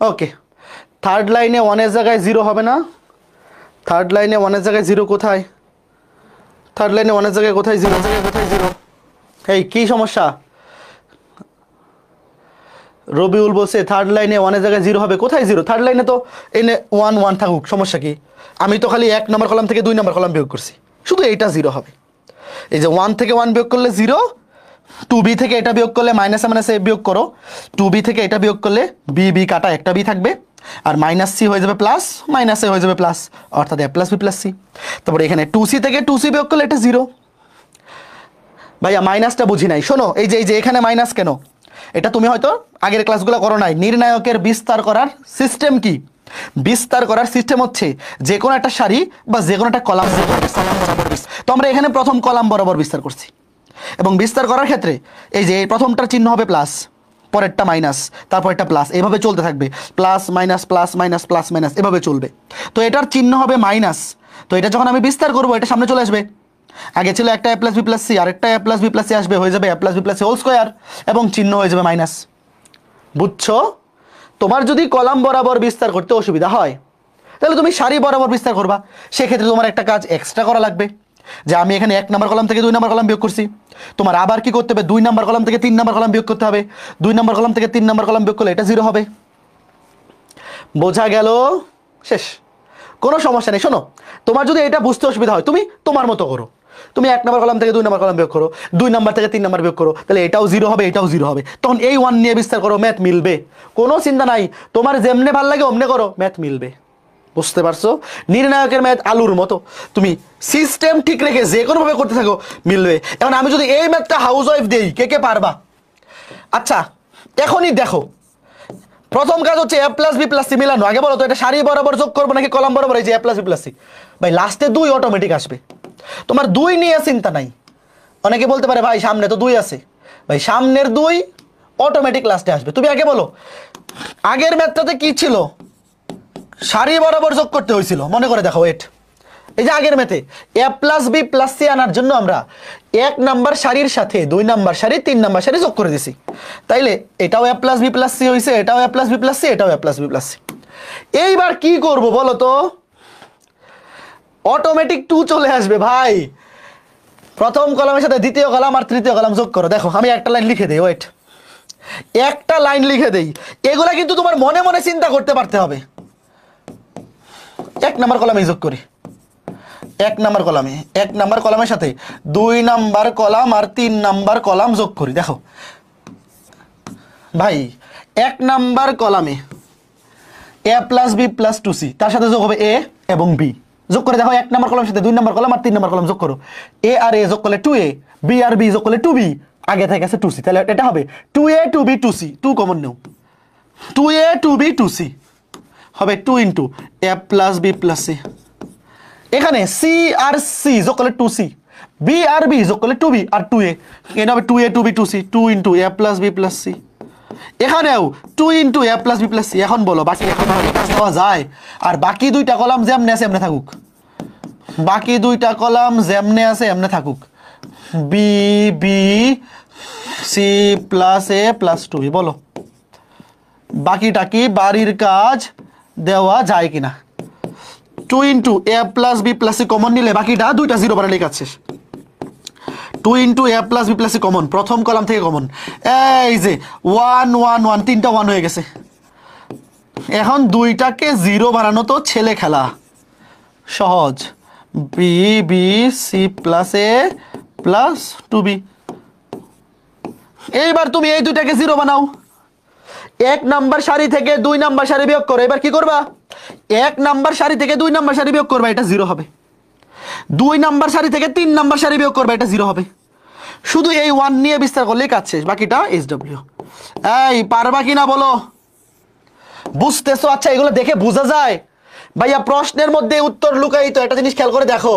Speaker 1: ওকে। থার্ড লাইনে 1 এর জায়গায় 0 হবে না? থার্ড লাইনে 1 এর জায়গায় 0 কোথায়? থার্ড লাইনে 1 এর জায়গায় কোথায় 0? কোথায় 0? এই কি সমস্যা? রবিউল বলছে থার্ড লাইনে 1 এর জায়গায় 0 হবে, কোথায় 0? থার্ড লাইনে তো এনে 1 1 থাকুক, সমস্যা কি? আমি তো খালি 1 নম্বর কলাম থেকে 2 নম্বর কলাম বিয়োগ করছি, শুধু এইটা 0 হবে। এই যে 1 থেকে 1 বিয়োগ করলে 0, 2b থেকে এটা বিয়োগ করলে মাইনাসে মাইনাসে বিয়োগ করো, 2b থেকে এটা বিয়োগ করলে বি কাটা একটা বি থাকবে, আর মাইনাস সি হয়ে যাবে প্লাস, মাইনাসে হয়ে যাবে প্লাস, অর্থাৎ a plus B plus c. তারপরে এখানে 2c থেকে 2c বিয়োগ করলে এটা 0। ভাইয়া মাইনাসটা বুঝি নাই, শোনো, এই যে এখানে মাইনাস কেন, এটা তুমি হয়তো আগের ক্লাসগুলো করো নাই। নির্ণায়কের বিস্তার করার সিস্টেম কি? বিস্তার করার সিস্টেম হচ্ছে যে কোনো একটা সারি বা যে কোনো একটা কলাম বরাবর, তো আমরা এখানে প্রথম কলাম বরাবর বিস্তার করছি, এবং বিস্তার করার ক্ষেত্রে এই যে প্রথমটার চিহ্ন হবে প্লাস, পরেরটা মাইনাস, তারপর একটা প্লাস, এভাবে চলতে থাকবে, plus minus plus minus plus minus এভাবে চলবে। তো এটার চিহ্ন হবে মাইনাস, তো এটা যখন আমি বিস্তার করবো এটা সামনে চলে আসবে। আগে ছিল একটা a plus B plus c, আরেকটা a plus B plus c আসবে, হয়ে যাবে a plus B plus C whole square, এবং চিহ্ন হয়ে যাবে মাইনাস। বুঝছো? তোমার যদি কলাম বরাবর বিস্তার করতে অসুবিধা হয় তাহলে তুমি সারি বরাবর বিস্তার করবা, সেক্ষেত্রে তোমার একটা কাজ এক্সট্রা করা লাগবে, যে আমি এখানে 1 নম্বর কলাম থেকে 2 নম্বর কলাম বিয়োগ করছি, তোমার আবার কি করতে হবে, 2 নম্বর কলাম থেকে 3 নম্বর কলাম বিয়োগ করতে হবে, 2 নম্বর কলাম থেকে 3 নম্বর কলাম বিয়োগ করলে এটা 0 হবে। বোঝা গেল? শেষ। কোনো সমস্যা নেই। শোনো, তোমার যদি এটা বুঝতে অসুবিধা হয় তুমি তোমার মতো করো, তুমি 1 নম্বর কলাম থেকে 2 নম্বর কলাম বিয়োগ করো, 2 নম্বর থেকে 3 নম্বর বিয়োগ করো, তাহলে এটাও 0 হবে, এটাও 0 হবে, তখন এই 1 নিয়ে বিস্তার করো, ম্যাথ মিলবে, কোনো চিন্তা নাই। তোমার যেমনে ভাল লাগে অমনে করো, ম্যাথ মিলবে। বুঝতে পারছো? নির্ণায়কের ম্যাথ আলুর মতো, তুমি সিস্টেম ঠিক রেখে যে কোনোভাবে করতে থাকো, মিলবে। এখন আমি যদি এই ম্যাথটা হাউস ওয়াইফ দেই, কে কে পারবা? আচ্ছা, এখনই দেখো, প্রথম কাজ হচ্ছে a plus B plus c মিলানো। আগে বলো তো এটা সারি বরাবর যোগ করবো নাকি কলাম বরাবর? এই যে a plus B plus c, ভাই লাস্টে 2 অটোমেটিক আসবে, তোমার 2 নিয়ে চিন্তা নাই। অনেকে বলতে পারে ভাই সামনে তো 2 আছে, ভাই সামনের 2 অটোমেটিক লাস্টে আসবে। তুমি আগে বলো, আগের ম্যাথটাতে কি ছিল? সারি বরাবর যোগ করতে হয়েছিল, মনে করে দেখো। এই যে আগের ম্যাথে a plus B plus c আনার জন্য আমরা 1 নাম্বার সারির সাথে 2 নাম্বার সারি 3 নাম্বার সারি যোগ করে দিছি, তাইলে এটাও a plus B plus c হয়েছে, এটাও a plus B plus C, এটাও a plus B plus c. এইবার কি করব বলো তো? অটোমেটিক 2 চলে আসবে ভাই। প্রথম কলামের সাথে দ্বিতীয় কলাম আর তৃতীয় কলাম যোগ করো। দেখো আমি একটা লাইন লিখে দেই, ওয়েট, একটা লাইন লিখে দেই। এগুলা কিন্তু তোমার মনে মনে চিন্তা করতে পারতে হবে। 1 নাম্বার কলামে যোগ করি, 1 নাম্বার কলামে 1 নাম্বার কলামের সাথে 2 নাম্বার কলাম আর 3 নাম্বার কলাম যোগ করি। দেখো ভাই, 1 নাম্বার কলামে a plus B plus 2c, তার সাথে যোগ হবে a এবং b, যোগ করে দেখো 1 নাম্বার কলামের সাথে 2 নাম্বার কলাম আর 3 নাম্বার কলাম যোগ করো, a আর a যোগ করলে 2a, b আর b যোগ করলে 2b, আগে থেকে আছে 2c, তাহলে এটা হবে 2a 2b 2c, 2 কমন নেও, 2a 2b 2c হবে 2 into a plus B plus c. এখানে c আর c যোগ করলে 2c, b আর b যোগ করলে 2b আর 2a, এটা হবে 2a 2b 2c, 2 into a plus B plus c. এখানেও 2 into a plus B plus c. এখন বলো বাকি এখন পাওয়া যায়? আর বাকি 2টা কলাম যেমনে আছে এমনে থাকুক, বাকি 2টা কলাম যেমনে আছে এমনে থাকুক, B B C plus A plus 2b। বলো বাকিটা কি? বাড়ির কাজ দেওয়া যায় কিনা? 2 into a plus B plus C common নিলে বাকিটা 2টা 0 বানালে কাজ শেষ। 2 into A plus B plus C common, প্রথম কলাম থেকে কমন, এই যে 1 1 1, তিনটা 1 হয়ে গেছে। এখন দুইটাকে 0 বানানো তো ছেলে খেলা, সহজ। B B C plus A plus 2b। এইবার তুমি এই দুইটাকে 0 বানাও। 1 নাম্বার সারি থেকে 2 নাম্বার সারি বিয়োগ করো। এবার কি করবা? 1 নাম্বার সারি থেকে 2 নাম্বার সারি বিয়োগ করবা, এটা 0 হবে। 2 নাম্বার সারি থেকে 3 নাম্বার সারি বিয়োগ করবা, এটা 0 হবে। শুধু এই 1 নিয়ে বিস্তার করলেই কাজ শেষ, বাকিটা SW। এই পারবা কিনা বলো? বুঝতেছো? আচ্ছা, এগুলো দেখে বোঝা যায় ভাইয়া প্রশ্নের মধ্যে উত্তর লুকায়িত। একটা জিনিস খেয়াল করে দেখো,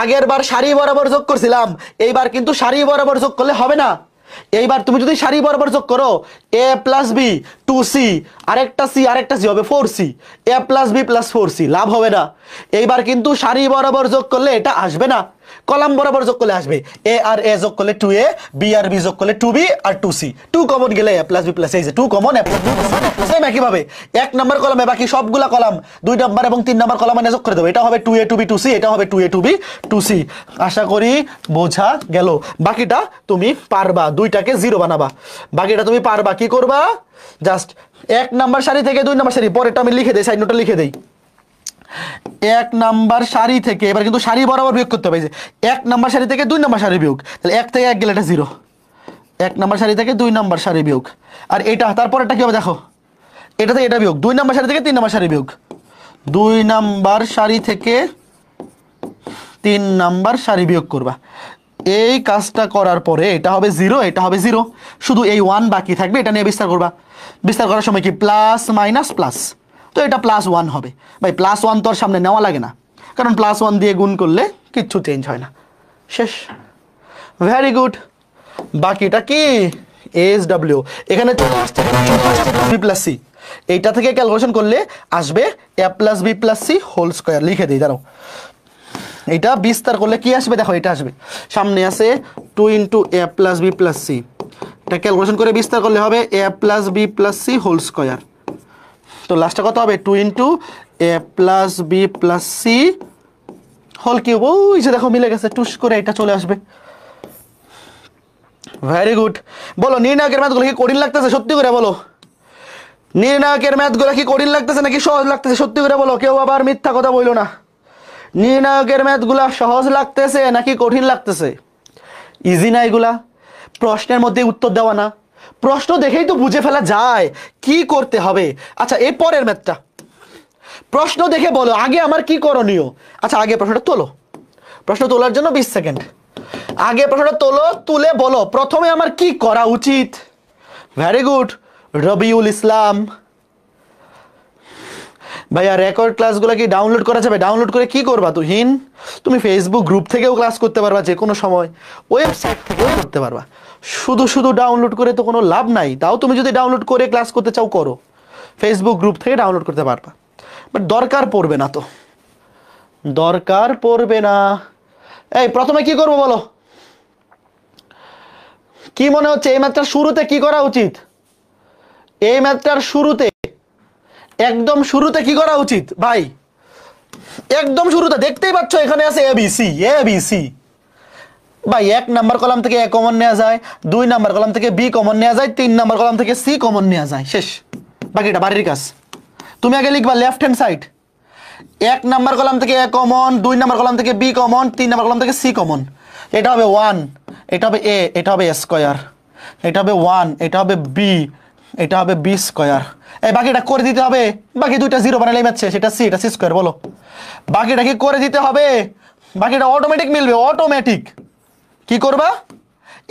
Speaker 1: আগের বার সারি বরাবর যোগ করছিলাম, এইবার কিন্তু সারি বরাবর যোগ করলে হবে না। এইবার তুমি যদি সারি বরাবর যোগ করো, a প্লাস বি 2c, আরেকটা সি আরেকটা সি হবে 4c, a plus B plus 4c, লাভ হবে না। এইবার কিন্তু সারি বরাবর যোগ করলে এটা আসবে না, কলাম বরাবর যোগ করলে আসবে। এ আর এ যোগ করলে 2a, বি আর বি যোগ করলে 2b আর 2c, 2 কমন গেলে a প্লাস বি প্লাস, এই যে 2 common, a plus B plus same একইভাবে 1 নাম্বার কলামে বাকি সবগুলা কলাম 2 নাম্বার এবং 3 নাম্বার কলামে যোগ করে দেবো। এটা হবে 2a 2b 2c, এটা হবে 2a 2b 2c। আশা করি বোঝা গেল। বাকিটা তুমি পারবা, দুইটাকে 0 বানাবা। বাকিটা তুমি পারবা। কি করবা? জাস্ট 1 নাম্বার সারি থেকে 2 নাম্বার সারি, পরেরটা আমি লিখে দেই, সাইড নোটটা লিখে দেই। 1 নাম্বার সারি থেকে, এবার কিন্তু সারি বরাবর বিয়োগ করতে হবে। 1 নাম্বার সারি থেকে 2 নাম্বার সারি বিয়োগ, তাহলে 1 থেকে 1 গেলে এটা 0। 1 নাম্বার সারি থেকে 2 নাম্বার সারি বিয়োগ, আর এটা তারপর এটা কি হবে দেখো, এটা থেকে এটা বিয়োগ, 2 নাম্বার সারি থেকে 3 নাম্বার সারি বিয়োগ, 2 নাম্বার সারি থেকে 3 নাম্বার সারি বিয়োগ করবা। এই কাজটা করার পরে এটা হবে 0, এটা হবে 0, শুধু এই 1 বাকি থাকবে, এটা নিয়ে বিস্তার করবা। বিস্তার করার সময় কি প্লাস মাইনাস প্লাস, তো এটা +1 হবে। ভাই +1 তো আর সামনে নেওয়া লাগে না, কারণ +1 দিয়ে গুণ করলে কিচ্ছু চেঞ্জ হয় না, শেষ। Very good. বাকিটা কি? SW। এখানে বি প্লাস সি, এইটা থেকে ক্যালকুলেশন করলে আসবে a plus B plus C whole square. লিখে দিই, দাঁড়াও। এটা বিস্তার করলে কি আসবে দেখো, এটা আসবে, সামনে আছে 2 into A plus B plus C, এটা ক্যালকুলেশন করে বিস্তার করলে হবে a plus B plus C whole square. তো লাস্টে কত হবে? 2 into A plus B plus C whole cube. ওই যে দেখো মিলে গেছে, টুস করে এটা চলে আসবে। Very good. বলো নির্ণায়কের ম্যাথগুলো কি কঠিন লাগতেছে? সত্যি করে বলো, নির্ণায়কের ম্যাথগুলো কি কঠিন লাগতেছে নাকি সহজ লাগতেছে? সত্যি করে বলো, কেউ আবার মিথ্যা কথা বইলো না। নির্ণায়কের ম্যাথগুলা সহজ লাগতেছে নাকি কঠিন লাগতেছে? ইজি না এগুলা? প্রশ্নের মধ্যে উত্তর দেওয়া না, প্রশ্ন দেখেই তো বুঝে ফেলা যায় কি করতে হবে। আচ্ছা, এই পরের ম্যাথটা প্রশ্ন দেখে বলো আগে আমার কি করণীয়। আচ্ছা, আগে প্রশ্নটা তোলো, প্রশ্ন তোলার জন্য 20 সেকেন্ড। আগে প্রশ্নটা তোলো, তুলে বলো প্রথমে আমার কি করা উচিত। Very good Rabiul Islam. ভাইয়া রেকর্ড ক্লাসগুলো কি ডাউনলোড করা যাবে? ডাউনলোড করে কি করবা তুহিন? তুমি ফেসবুক গ্রুপ থেকেও ক্লাস করতে পারবা, যে কোনো সময় ওয়েবসাইট থেকেও করতে পারবা। শুধু শুধু ডাউনলোড করে তো কোনো লাভ নাই। তাও তুমি যদি ডাউনলোড করে ক্লাস করতে চাও করো, ফেসবুক গ্রুপ থেকে ডাউনলোড করতে পারবা, বাট দরকার পড়বে না। তো দরকার পড়বে না। এই প্রথমে কি করবো বলো, কি মনে হচ্ছে এই ম্যাথটার শুরুতে কি করা উচিত? এই ম্যাথটার শুরুতে, একদম শুরুতে কি করা উচিত ভাই? একদম শুরুতে দেখতেই পাচ্ছ এখানে আছে এবিসি। এবিসি ভাই 1 নাম্বার কলাম থেকে এ কমন নেওয়া যায়, 2 নাম্বার কলাম থেকে বি কমন নেওয়া যায়, 3 নাম্বার কলাম থেকে সি কমন নেওয়া যায়, শেষ। বাকিটা বাড়ির কাজ। তুমি আগে লিখবা left hand side, 1 number column থেকে এ কমন, 2 নাম্বার কলাম থেকে বি কমন, 3 নাম্বার কলাম থেকে সি কমন। এটা হবে 1, এটা হবে এ, এটা হবে স্কোয়ার, এটা হবে 1, এটা হবে বি, এটা হবে বি স্কোয়ার। এই বাকিটা করে দিতে হবে। বাকি দুইটা 0 বানালেই ম্যাথ, সেটা সি, এটা সি স্কোয়ার। বলো বাকিটা কি করে দিতে হবে? বাকিটা অটোমেটিক মিলবে, অটোমেটিক। কি করবা?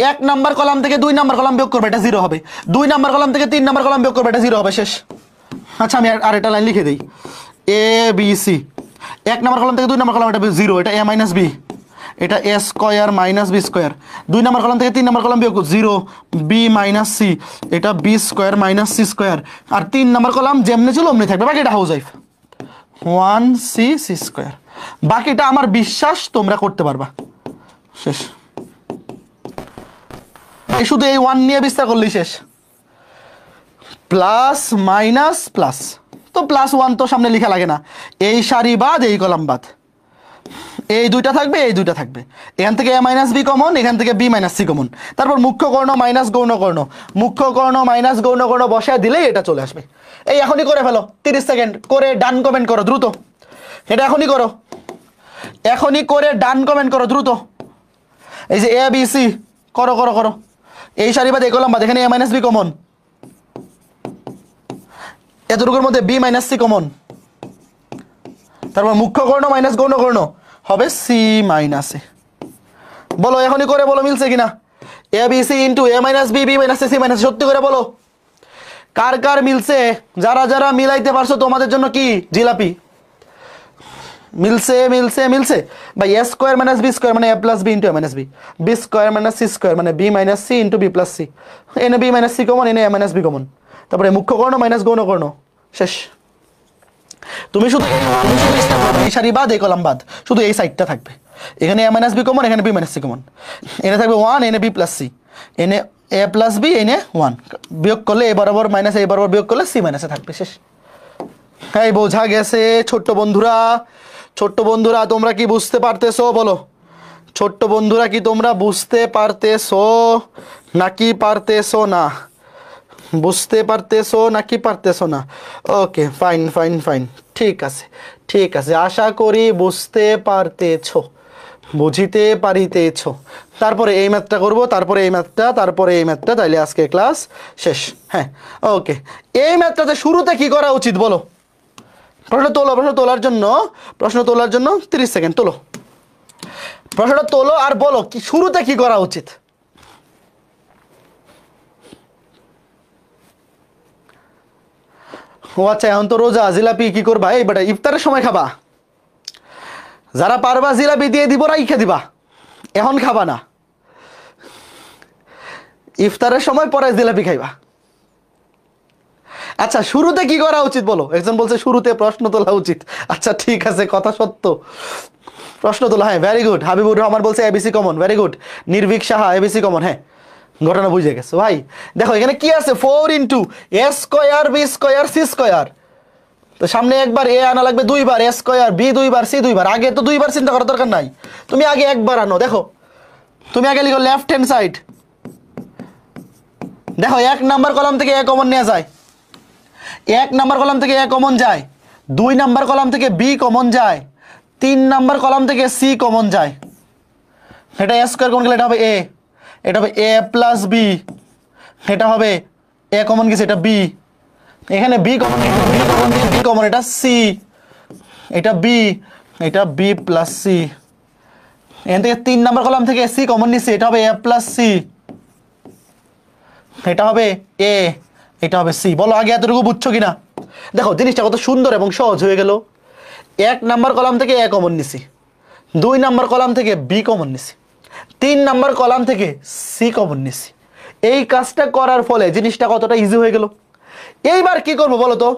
Speaker 1: 1 নাম্বার কলাম থেকে 2 নাম্বার কলাম বিয়োগ করবে, এটা 0 হবে। 2 নাম্বার কলাম থেকে 3 নাম্বার কলাম বিয়োগ করবে, এটা 0 হবে, শেষ। আচ্ছা, আমি আর একটা লাইন লিখে দিই, এ বি সি। 1 নাম্বার কলাম থেকে 2 নাম্বার কলাম, এটা 0, এটা এ মাইনাস বি, এটা A square minus B square. 2 number column থেকে 3 নাম্বার কলাম বিয়োগ 0, বি মাইনাস সি, এটা B square minus C square. আর 3 নাম্বার কলাম যেমনি ছিল অমনি থাকবে, বাকিটা house wife 1c C square. বাকিটা আমার বিশ্বাস তোমরা করতে পারবা, শেষ। এই শুধু এই 1 নিয়ে বিস্তার করলেই শেষ। প্লাস মাইনাস প্লাস, তো +1 তো সামনে লেখা লাগে না, এই সারি বাদ এই কলাম বাদ, এই দুইটা থাকবে, এই দুইটা থাকবে। এখান থেকে a মাইনাস বি কমন, এখান থেকে b মাইনাস সি কমন। তারপর মুখ্য কর্ণ মাইনাস গৌণ কর্ণ, মুখ্য কর্ণ মাইনাস গৌণ কর্ণ বসায় দিলেই এটা চলে আসবে। এই এখনই করে ফেলো, 30 সেকেন্ড করে ডান কমেন্ট করো দ্রুত। এটা এখনই করো, এখনই করে ডান কমেন্ট করো দ্রুত। এই যে a b c করো করো করো, এই সারি বাদ এই কলাম বাদ, এখানে a মাইনাস বি কমন, এতটুকুর মধ্যে b মাইনাস সি কমন। তারপর মুখ্য কর্ণ মাইনাস গৌণ কর্ণ হবে সি মাইনাস এ। বলো এখনই করে বলো মিলছে কিনা? A B C into A minus B, B minus C minus, সত্যি করে বলো কার কার মিলছে। যারা যারা মিলাইতে পারছো তোমাদের জন্য কি জিলাপি। মিলছে মিলছে মিলছে ভাই। A square minus B square মানে A plus B into A minus B, B square minus C square মানে B minus C into B plus C. এনে বি মাইনাস সি কমন, এনে এ মাইনাস বি কমন। তারপরে মুখ্য কর্ণ minus গৌণ কর্ণ, শেষ। তুমি শুধু এই সারি বাদ এই কলাম বাদ, শুধু এই সাইডটা থাকবে। এখানে এ মাইনাস বি কমন, এখানে বি মাইনাস সি কমন, এনে থাকবে 1, এনে বি প্লাস সি, এনে এ প্লাস বি, এনে 1। বিয়োগ করলে এ বরাবর মাইনাস, এই বরাবর বিয়োগ করলে সি মাইনাসে থাকবে, শেষ। হ্যাঁ বোঝা গেছে ছোট্ট বন্ধুরা? ছোট্ট বন্ধুরা তোমরা কি বুঝতে পারতেছো বলো? ছোট্ট বন্ধুরা কি তোমরা বুঝতে পারতেছো নাকি পারতেছো না? বুঝতে পারতেছো নাকি পারতেছো না? ওকে ফাইন ফাইন ফাইন, ঠিক আছে ঠিক আছে, আশা করি বুঝতে পারতেছো, বুঝিতে পারিতেছো। তারপরে এই ম্যাথটা করবো, তারপরে এই ম্যাথটা, তারপরে এই ম্যাথটা, তাইলে আজকে ক্লাস শেষ। হ্যাঁ ওকে, এই ম্যাথটাতে শুরুতে কি করা উচিত বলো? প্রশ্ন তোলো, প্রশ্ন তোলার জন্য 30 সেকেন্ড তোলো। প্রশ্নটা তোলো আর বলো কি শুরুতে কি করা উচিত। ও আচ্ছা, এখন তো রোজা, জিলাপি কি করবা? এই বেটা ইফতারের সময় খাবা। যারা পারবা জিলাপি দিয়ে দিব, রাইখে দিবা, এখন খাবা না। ইফতারের সময় পরে জিলাপি খাইবা। আচ্ছা শুরুতে কি করা উচিত বলো? একজন বলছে শুরুতে প্রশ্ন তোলা উচিত। আচ্ছা ঠিক আছে, কথা সত্য, প্রশ্ন তোলা। হ্যাঁ ভেরি গুড। হাবিবুর রহমান বলছে এবিসি কমন, ভেরি গুড। নির্ভীক সাহা এবিসি কমন। হ্যাঁ ঘটনা বুঝে গেছে ভাই। দেখো এখানে কি আছে, 4 into A square B square C square. তো সামনে একবার এ আনা লাগবে দুইবার, এ স্কোয়ার বি দুইবার সি দুইবার। আগে তো দুইবার চিন্তা করার দরকার নাই, তুমি আগে একবার আনো। দেখো তুমি আগে লিখো লেফট হ্যান্ড সাইড। দেখো 1 নাম্বার কলাম থেকে এ কমন নেওয়া যায়, 1 নাম্বার কলাম থেকে এ কমন যায়, 2 নাম্বার কলাম থেকে বি কমন যায়, 3 নাম্বার কলাম থেকে সি কমন যায়। এটা এ স্কোয়ার কমন গেলে এটা হবে এ, এটা হবে এ প্লাস বি, এটা হবে এ কমন গেছে, এটা বি। এখানে বি কমন, বি কমন, এটা সি, এটা বি, এটা বি প্লাস সি। এখান থেকে 3 নাম্বার কলাম থেকে সি কমন নিচ্ছে, এটা হবে এ প্লাস সি, এটা হবে এ, এটা হবে সি। বলো আগে এতটুকু বুঝছো কিনা? দেখো জিনিসটা কত সুন্দর এবং সহজ হয়ে গেল। 1 নাম্বার কলাম থেকে এ কমন নিছি, 2 নাম্বার কলাম থেকে বি কমন নিছি, 3 নাম্বার কলাম থেকে সি কমন নিছি। এই কাজটা করার ফলে জিনিসটা কতটা ইজি হয়ে গেল। এইবার কি করবো বলো তো?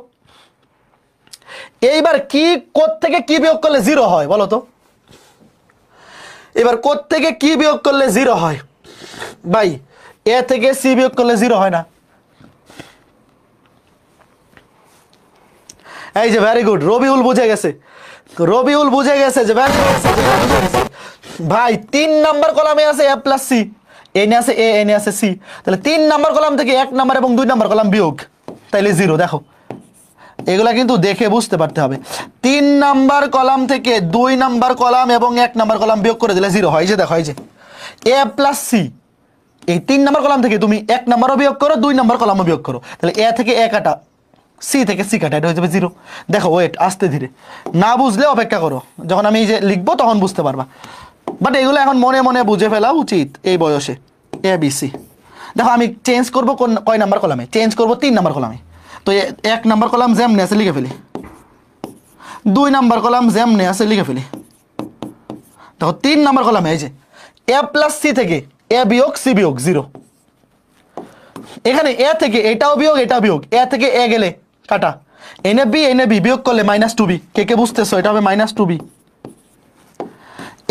Speaker 1: এইবার কি কোত্থেকে কি বিয়োগ করলে 0 হয় বলো তো? এবার কোত্থেকে কি বিয়োগ করলে 0 হয়? ভাই এ থেকে সি বিয়োগ করলে 0 হয় না। এই যে ভেরি গুড, রবিউল বুঝে গেছে, রবিউল বুঝে গেছে যে ভাই 3 নাম্বার কলামে আছে এ প্লাস সি, এনে আছে এ, এনে আছে সি। তাহলে 3 নাম্বার কলাম থেকে 1 নাম্বার এবং 2 নাম্বার কলাম বিয়োগ, তাইলে 0। দেখো এগুলা কিন্তু দেখে বুঝতে পারতে হবে। 3 নাম্বার কলাম থেকে 2 নাম্বার কলাম এবং 1 নাম্বার কলাম বিয়োগ করে দিলে 0 হয়। যে দেখো এই যে এ প্লাস সি, এই 3 নাম্বার কলাম থেকে তুমি 1 নাম্বারও বিয়োগ করো, 2 নাম্বার কলামও বিয়োগ করো, তাহলে এ থেকে এ কাটা, সি থেকে সি কাটা, এটা হয়ে যাবে 0। দেখো ওয়েট, আস্তে ধীরে, না বুঝলে অপেক্ষা করো, যখন আমি এই যে লিখবো তখন বুঝতে পারবা। বাট এগুলো এখন মনে মনে বুঝে ফেলা উচিত এই বয়সে। এ বি সি। দেখো আমি চেঞ্জ করবো কয় নাম্বার কলামে? চেঞ্জ করবো 3 নাম্বার কলামে। তো 1 নাম্বার কলাম যেমনে আছে লিখে ফেলি, 2 নাম্বার কলাম যেমনে আছে লিখে ফেলি। দেখো 3 নাম্বার কলামে এই যে এ প্লাস সি থেকে এ বিয়োগ সি বিয়োগ 0। এখানে এ থেকে এটাও বিয়োগ এটাও বিয়োগ, এ থেকে এ গেলে কাটা, এনে বি বিয়োগ করলে -2b। কে কে বুঝতেছো? এটা হবে -2b।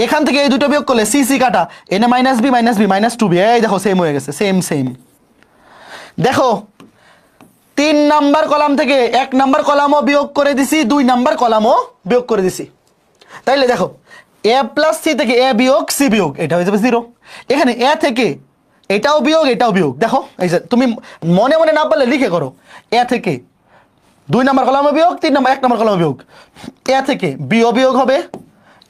Speaker 1: এখান থেকে এই দুটো বিয়োগ করলে সি সি কাটা, এনে -b -2b। এই দেখো সেম হয়ে গেছে, সেম সেম। দেখো 3 নাম্বার কলাম থেকে 1 নাম্বার কলামও বিয়োগ করে দিছি, 2 নাম্বার কলামও বিয়োগ করে দিছি। তাইলে দেখো এ প্লাস সি থেকে এ বিয়োগ সি বিয়োগ, এটা হয়ে যাবে 0। এখানে এ থেকে এটাও বিয়োগ এটাও বিয়োগ, দেখো এই যে তুমি মনে মনে না পারলে লিখে করো, এ থেকে 2 নম্বর কলামে বিয়োগ 1 নম্বর কলামে বিয়োগ, এ থেকে বিও বিয়োগ হবে,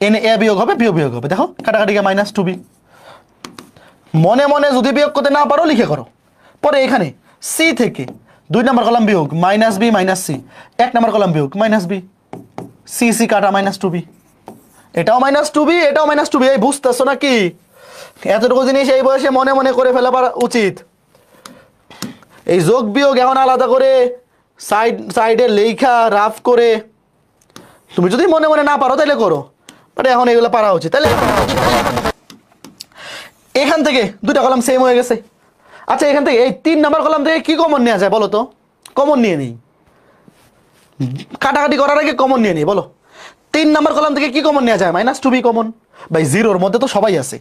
Speaker 1: এনে এ বিয়োগ হবে, বিও বিয়োগ হবে, দেখো কাটাকাটি গিয়ে -2b। মনে মনে যদি বিয়োগ করতে না পারো লিখে করো। পরে এখানে সি থেকে 2 নম্বর কলাম বিয়োগ -b - c, 1 নম্বর কলাম বিয়োগ -b, সি সি কাটা -2b, এটাও -2b এটাও -2b। এই বুঝতেছো নাকি? এতটুকু জিনিস এই বয়সে মনে মনে করে ফেলা উচিত। এই যোগ বিয়োগ এখন আলাদা করে সাইডে লেখা রাফ করে তুমি যদি মনে মনে না পারো তাহলে করো, বাট এখন এগুলো পারা উচিত। তাহলে এখান থেকে 2টা কলাম সেম হয়ে গেছে। আচ্ছা এখান থেকে এই 3 নম্বর কলাম থেকে কি কমন নেওয়া যায় বলো তো? কমন নিয়ে নেই, কাটাকাটি করার আগে কমন নিয়ে নেই, বলো 3 নম্বর কলাম থেকে কি কমন নেওয়া যায়? -2b common. ভাই 0-র মধ্যে তো সবাই আছে,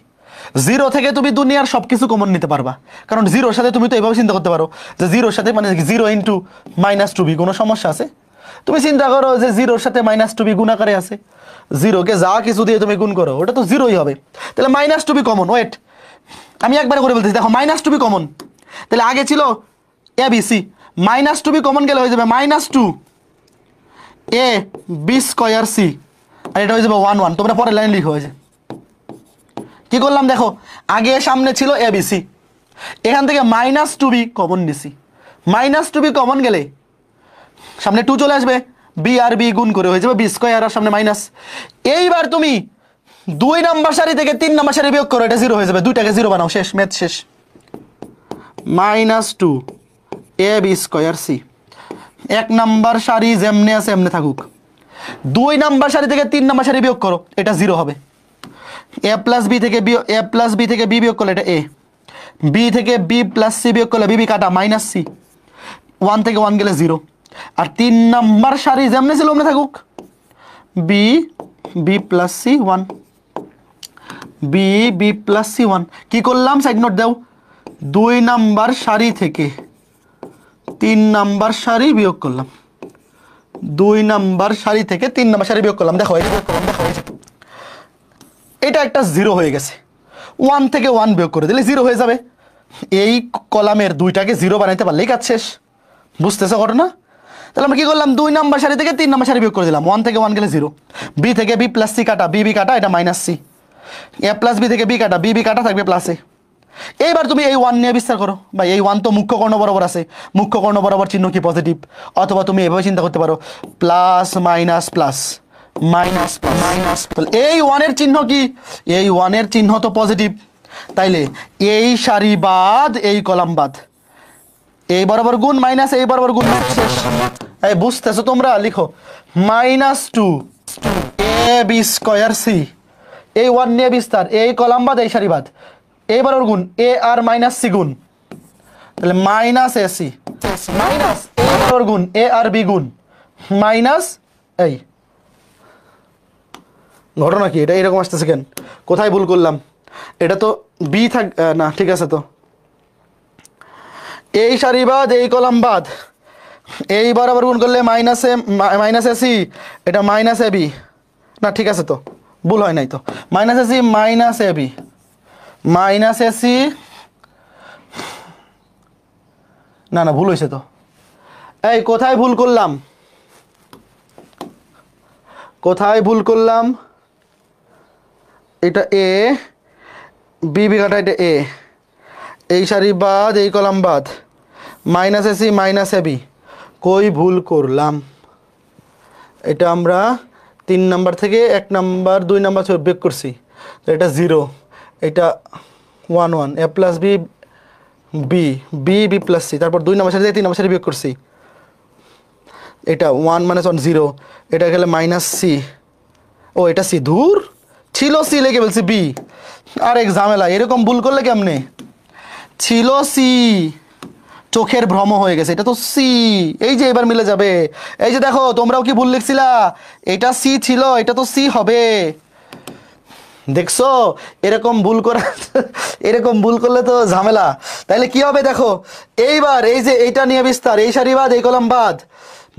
Speaker 1: 0 থেকে তুমি দুনিয়ার সবকিছু কমন নিতে পারবা, কারণ 0-র সাথে তুমি তো এভাবে চিন্তা করতে পারো যে 0-র সাথে মানে 0 ইন্টু -2b, কোনো সমস্যা আছে? তুমি চিন্তা করো যে 0-র সাথে -2b গুণাকারে আছে, 0-কে যা কিছু দিয়ে তুমি গুণ করো ওটা তো 0ই হবে। তাহলে -2b কমন। ওয়েট, আমি একবারে করে বলতেছি, দেখো -2b কমন, তাহলে আগে ছিল এ বি সি, -2b কমন গেলে হয়ে যাবে -2 এ বি স্কয়ার সি, আর এটা হয়ে যাবে 1 1। তোমরা পরের লাইন লিখো। হয়েছে কি করলাম দেখো, আগে সামনে ছিল এ বি সি, এখান থেকে -2b কমন নিছি, -2b কমন গেলে সামনে 2 চলে আসবে, বি আর বি গুণ করে হয়ে যাবে বি স্কয়ার, আর সামনে মাইনাস। এইবার তুমি 2 নম্বর সারি থেকে 3 নম্বর সারি বিয়োগ করো, এটা 0 হয়ে যাবে, 2টাকে 0 বানাও, শেষ, ম্যাথ শেষ। -2 এ বি স্কয়ার সি, 1 নম্বর সারি যেমনে আছে এমনি থাকুক, 2 নম্বর সারি থেকে 3 নম্বর সারি বিয়োগ করো, এটা 0 হবে। এ প্লাস বি থেকে বি বিয়োগ করলে এটা এ, বি থেকে বি প্লাস সি বিয়োগ করলে বি কাটা -c, 1 থেকে 1 গেলে 0, আর 3 নম্বর সারি যেমনে ছিল ওমনে থাকুক, b plus c 1, b plus c 1। কি করলাম সাইড নোট দাও, 2 নম্বর সারি থেকে 3 নম্বর সারি বিয়োগ করলাম, 2 নম্বর সারি থেকে 3 নম্বর সারি বিয়োগ করলাম, দেখো এটা একটা 0 হয়ে গেছে। 1 থেকে 1 বিয়োগ করে দিলে 0 হয়ে যাবে। এই কলামের 2টাকে 0 বানাইতে পারলেই কাজ শেষ। বুঝতেছো ঘটনা? তাহলে আমরা কি করলাম, 2 নম্বর সারি থেকে 3 নম্বর সারি বিয়োগ করে দিলাম, 1 থেকে 1 গেলে 0, বি থেকে বি প্লাস সি কাটা, বি কাটা, এটা -c, এ প্লাস বি থেকে বি কাটা, বি কাটা থাকবে প্লাসে। এইবার তুমি এই 1 নিয়ে বিস্তার করো। ভাই এই 1 তো মুখ্য কর্ণ বরাবর আছে, মুখ্য কর্ণ বরাবর চিহ্ন কি পজিটিভ, অথবা তুমি এভাবে চিন্তা করতে পারো plus minus plus minus minus, এই 1 এর চিহ্ন কি? এই 1 এর চিহ্ন তো পজিটিভ, তাইলে এই সারি বাদ এই কলাম বাদ, এই বরাবর গুণ মাইনাস এই বরাবর গুণ, শেষ। এই বুঝতেছো তোমরা? লিখো -2 এ বি স্কয়ার সি, এই 1 নিয়ে বিস্তার, এই কলাম বাদ এই সারি বাদ, এই বরাবর গুণ এ আর -c গুণ, তাহলে -ac মাইনাস এই বরাবর গুণ এ আর বি গুণ মাইনাস এই। ঘটনা কি? এটা এরকম আসতেছে কেন? কোথায় ভুল করলাম? এটা তো বি থাক না, ঠিক আছে, তো এই সারি বাদ এই কলাম বাদ, এই বরাবর গুণ করলে -ac, এটা -ab, না ঠিক আছে, তো ভুল হয় নাই, তো -ac -ab -ac, না না ভুল হয়েছে তো। এই কোথায় ভুল করলাম? কোথায় ভুল করলাম? এটা এ, বি কাটা, এটা এ, এই সারি বাদ এই কলাম বাদ, -ac -ab, কই ভুল করলাম? এটা আমরা 3 নাম্বার থেকে 1 নাম্বার 2 নাম্বার বিয়োগ করছি, তো এটা 0, এটা 1 1, A plus B B plus C, তারপর 2 নাম্বার সারি থেকে 3 নাম্বার সারি বিয়োগ করছি, এটা 1 - 1 0, এটা গেলে -c, ও এটা সি, ধুর ছিল সি লিখে বলছি বি, আর এক ঝামেলা, এরকম ভুল করলে কেমনে? ছিল সি, চোখের ভ্রম হয়ে গেছে, এটা তো সি, এই যে এবার মিলে যাবে। এই যে দেখো তোমরাও কি ভুল লিখছিলা, এটা সি ছিল, এটা তো সি হবে। দেখছো এরকম ভুল করা, এরকম ভুল করলে তো ঝামেলা। তাইলে কি হবে দেখো, এইবার এই যে এইটা নিয়ে বিস্তার, এই সারি বাদ এই কলাম বাদ,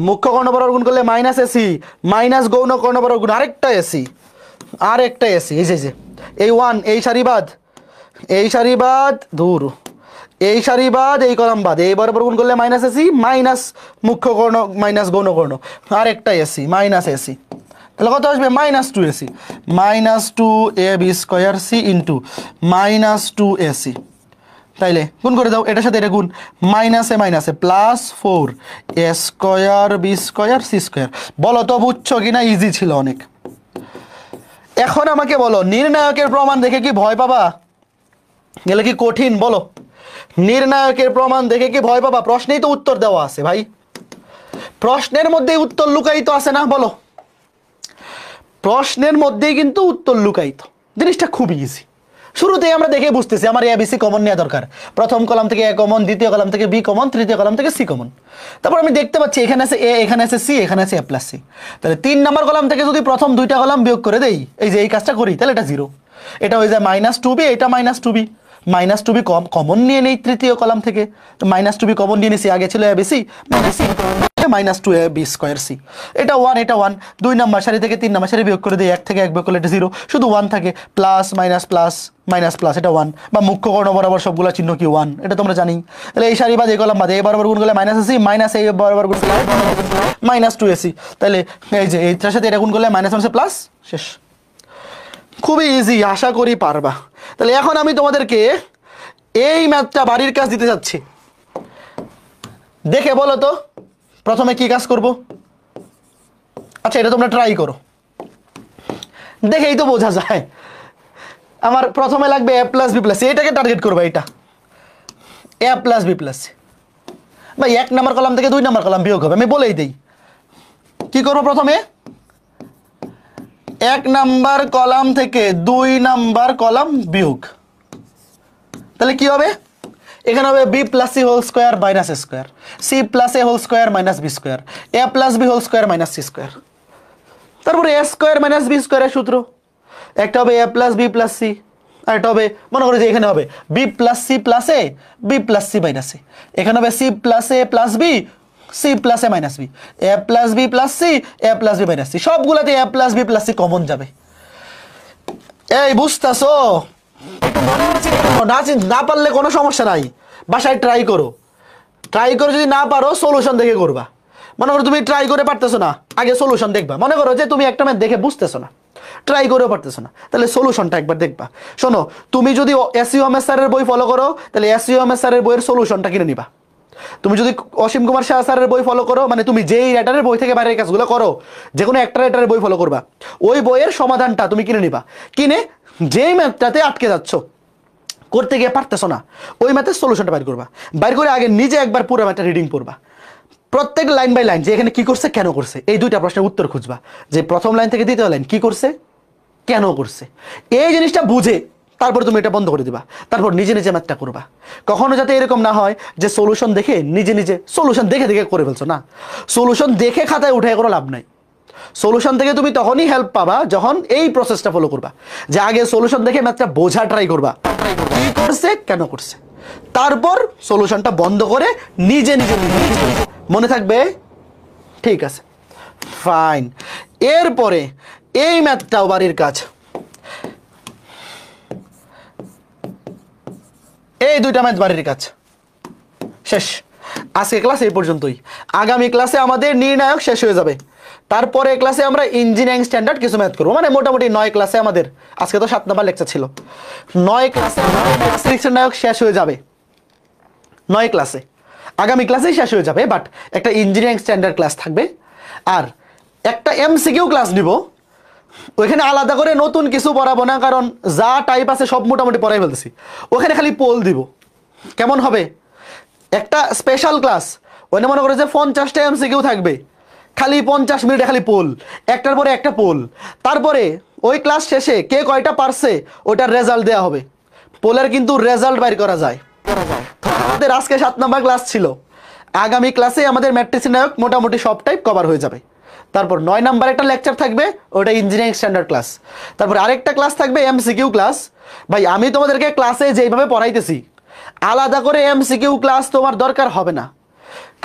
Speaker 1: মুখ্য কর্ণ বরাবর গুণ করলে -ac, মাইনাস গৌণ কর্ণ বরাবর গুণ আরেকটা এসি, আর একটা এসি, এই যে এই 1 এই সারি বাদ দূর, এই সারি বাদ এই কলাম বাদ, এই বরাবর গুণ করলে মাইনাস এসি মাইনাস মুখ্য কর্ণ মাইনাস গৌণ কর্ণ, আর একটা এসি মাইনাস এসি, তাহলে কত আসবে -2 AC, -2 A B square C into -2 AC. তাইলে গুণ করে দাও, এটার সাথে এটা গুণ, মাইনাসে +4 A square B square C square. বলো তো বুঝছো কিনা? ইজি ছিল অনেক। এখন আমাকে বলো, নির্ণায়কের প্রমাণ দেখে কি ভয় পাবা? গেলে কি কঠিন? বলো, নির্ণায়কের প্রমাণ দেখে কি ভয় পাবা? প্রশ্নেই তো উত্তর দেওয়া আছে ভাই, প্রশ্নের মধ্যেই উত্তর লুকায়িত আছে না? বলো, প্রশ্নের মধ্যেই কিন্তু উত্তর লুকায়িত। জিনিসটা খুব ইজি। শুরুতেই আমরা দেখে বুঝতেছি আমার এবিসি কমন নেওয়া দরকার। প্রথম কলাম থেকে এ কমন, দ্বিতীয় কলাম থেকে বি কমন, তৃতীয় কলাম থেকে সি কমন। তারপর আমি দেখতে পাচ্ছি এখানে আছে এ, এখানে আছে সি, এখানে আছে এ প্লাস সি। তাহলে 3 নম্বর কলাম থেকে যদি প্রথম দুইটা কলাম বিয়োগ করে দেই, এই যে এই কাজটা করি, তাহলে এটা 0, এটা হয়ে যায় -2b, এটা -2b, -2b কমন নিয়ে নেই তৃতীয় কলাম থেকে, তো -2b কমন নিয়ে নিছি, আগে ছিল ABC -2 A B square C, এটা 1, এটা 1। 2 নম্বর সারি থেকে 3 নম্বর সারি বিয়োগ করে দিই, 1 থেকে 1 বিয়োগ করলে এটা 0, শুধু 1 থাকে, plus minus plus minus plus, এটা 1, বা মুখ্য কর্ণ বরাবর সবগুলো চিহ্ন কি 1, এটা তোমরা জানি। তাহলে এই সারি বাদ এই কলাম বাদ, এই বরাবর গুণ করলে মাইনাস এসি, মাইনাস এই বরাবর গুণ করলে -2 এসি, তাহলে এই যে এইটার সাথে এটা গুণ করলে মাইনাস মাইনাসে প্লাস, শেষ। খুবই ইজি, আশা করি পারবা। তাহলে এখন আমি তোমাদেরকে এই ম্যাথটা বাড়ির কাজ দিতে যাচ্ছি। দেখে বলো তো প্রথমে কি কাজ করব? আচ্ছা, এটা তোমরা ট্রাই করো, দেখেই তো বোঝা যায়। আমার প্রথমে লাগবে এ প্লাস বি প্লাস, এটাকে টার্গেট করবা, এটা এ প্লাস বি প্লাস। ভাই 1 নম্বর কলাম থেকে 2 নম্বর কলাম বিয়োগ হবে, আমি বলেই দিই। কি করবো? প্রথমে 1 নম্বর কলাম থেকে 2 নম্বর কলাম বিয়োগ, তাহলে কি হবে? এখানে হবে B plus C whole square minus square, C plus A whole square minus B square, A plus B whole square minus C square. তারপরে এ স্কোয়ার মাইনাস বি স্কোয়ারের সূত্র, একটা হবে A plus B plus C, আর একটা হবে মনে করে যে এখানে হবে B plus C plus A, B plus C minus A, এখানে হবে C plus A plus B, C plus A minus B, A plus B plus C, A plus B minus C, সবগুলাতে A plus B plus C common যাবে। এই বুঝতেছো? না পারলে কোনো সমস্যা নাই, বাসায় ট্রাই করো, ট্রাই করে যদি না পারো সলিউশন দেখে করবা। মনে করো তুমি ট্রাই করে পারতেছো না, আগে সলিউশন দেখবা। মনে করো যে তুমি একটা ম্যাথ দেখে বুঝতেছো না, ট্রাই করেও পারতেছো না, তাহলে সলিউশনটা একবার দেখবা। শোনো, তুমি যদি এসইও এমএস স্যারের বই ফলো করো, তাহলে এসইও এমএস স্যারের বইয়ের সলিউশনটা কিনে নিবা। তুমি যদি অসীম কুমার শাহ স্যারের বই ফলো করো, মানে তুমি যেই রাইটারের বই থেকে বাইরের কাজগুলো করো, যে কোনো একটা রাইটারের বই ফলো করবা, ওই বইয়ের সমাধানটা তুমি কিনে নিবা। কিনে যেই ম্যাথটাতে আটকে যাচ্ছ, করতে গিয়ে পারতেছো না, ওই ম্যাথের সলিউশনটা বাইর করবা। বাইর করে আগে নিজে একবার পুরো ম্যাথটা রিডিং পড়বা, প্রত্যেক লাইন বাই লাইন, যে এখানে কি করছে কেন করছে, এই দুইটা প্রশ্নের উত্তর খুঁজবা। যে প্রথম লাইন থেকে দ্বিতীয় লাইন কি করছে কেন করছে, এই জিনিসটা বুঝে তারপর তুমি এটা বন্ধ করে দিবা, তারপর নিজে নিজে ম্যাথটা করবা। কখনো যাতে এরকম না হয় যে সলিউশন দেখে নিজে নিজে সলিউশন দেখে দেখে করে ফেলছো, না, সলিউশন দেখে খাতায় উঠে কোনো লাভ নাই। সলিউশন থেকে তুমি তখনই হেল্প পাবা যখন এই প্রসেসটা ফলো করবা, যে আগে সলিউশন দেখে ম্যাথটা বোঝা ট্রাই করবা, কি করছে কেন করছে, তারপর সলিউশনটা বন্ধ করে নিজে নিজে মনে থাকবে। ঠিক আছে, ফাইন। এরপরে এই ম্যাথটাও বাড়ির কাজ, এই দুইটা ম্যাথ বাড়ির কাজ শেষ। আজকে ক্লাস এই পর্যন্তই, আগামী ক্লাসে আমাদের নির্ণায়ক শেষ হয়ে যাবে। তারপরে ক্লাসে আমরা ইঞ্জিনিয়ারিং স্ট্যান্ডার্ড কিছু ম্যাথ করবো, মানে মোটামুটি 9 ক্লাসে আমাদের, আজকে তো 7 নম্বর লেকচার ছিল, 9 ক্লাসে নির্ণায়ক শেষ হয়ে যাবে। 9 ক্লাসে, আগামী ক্লাসেই শেষ হয়ে যাবে, বাট একটা ইঞ্জিনিয়ারিং স্ট্যান্ডার্ড ক্লাস থাকবে, আর একটা এমসিকিউ ক্লাস নিব। ওইখানে আলাদা করে নতুন কিছু পড়াবো না, কারণ যা টাইপ আছে সব মোটামুটি পড়াই ফেলতেছি। ওখানে খালি পোল দিব। কেমন হবে? একটা স্পেশাল ক্লাস, ওখানে মনে করে যে 50টা এমসিকিউ থাকবে, খালি 50 মিনিটে খালি পোল, একটার পরে একটা পোল। তারপরে ওই ক্লাস শেষে কে কয়টা পারছে ওটার রেজাল্ট দেওয়া হবে। পোলের কিন্তু রেজাল্ট বাইর করা যায়। আমাদের আজকে 7 নম্বর ক্লাস ছিল, আগামী ক্লাসে আমাদের ম্যাট্রিক্স নির্ণায়ক মোটামুটি সব টাইপ কভার হয়ে যাবে। তারপর 9 নাম্বার একটা লেকচার থাকবে, ওটা ইঞ্জিনিয়ারিং স্ট্যান্ডার্ড ক্লাস। তারপর আরেকটা ক্লাস থাকবে এমসিকিউ ক্লাস। ভাই আমি তোমাদেরকে ক্লাসে যেভাবে পড়াইতেছি, আলাদা করে এমসিকিউ ক্লাস তোমার দরকার হবে না,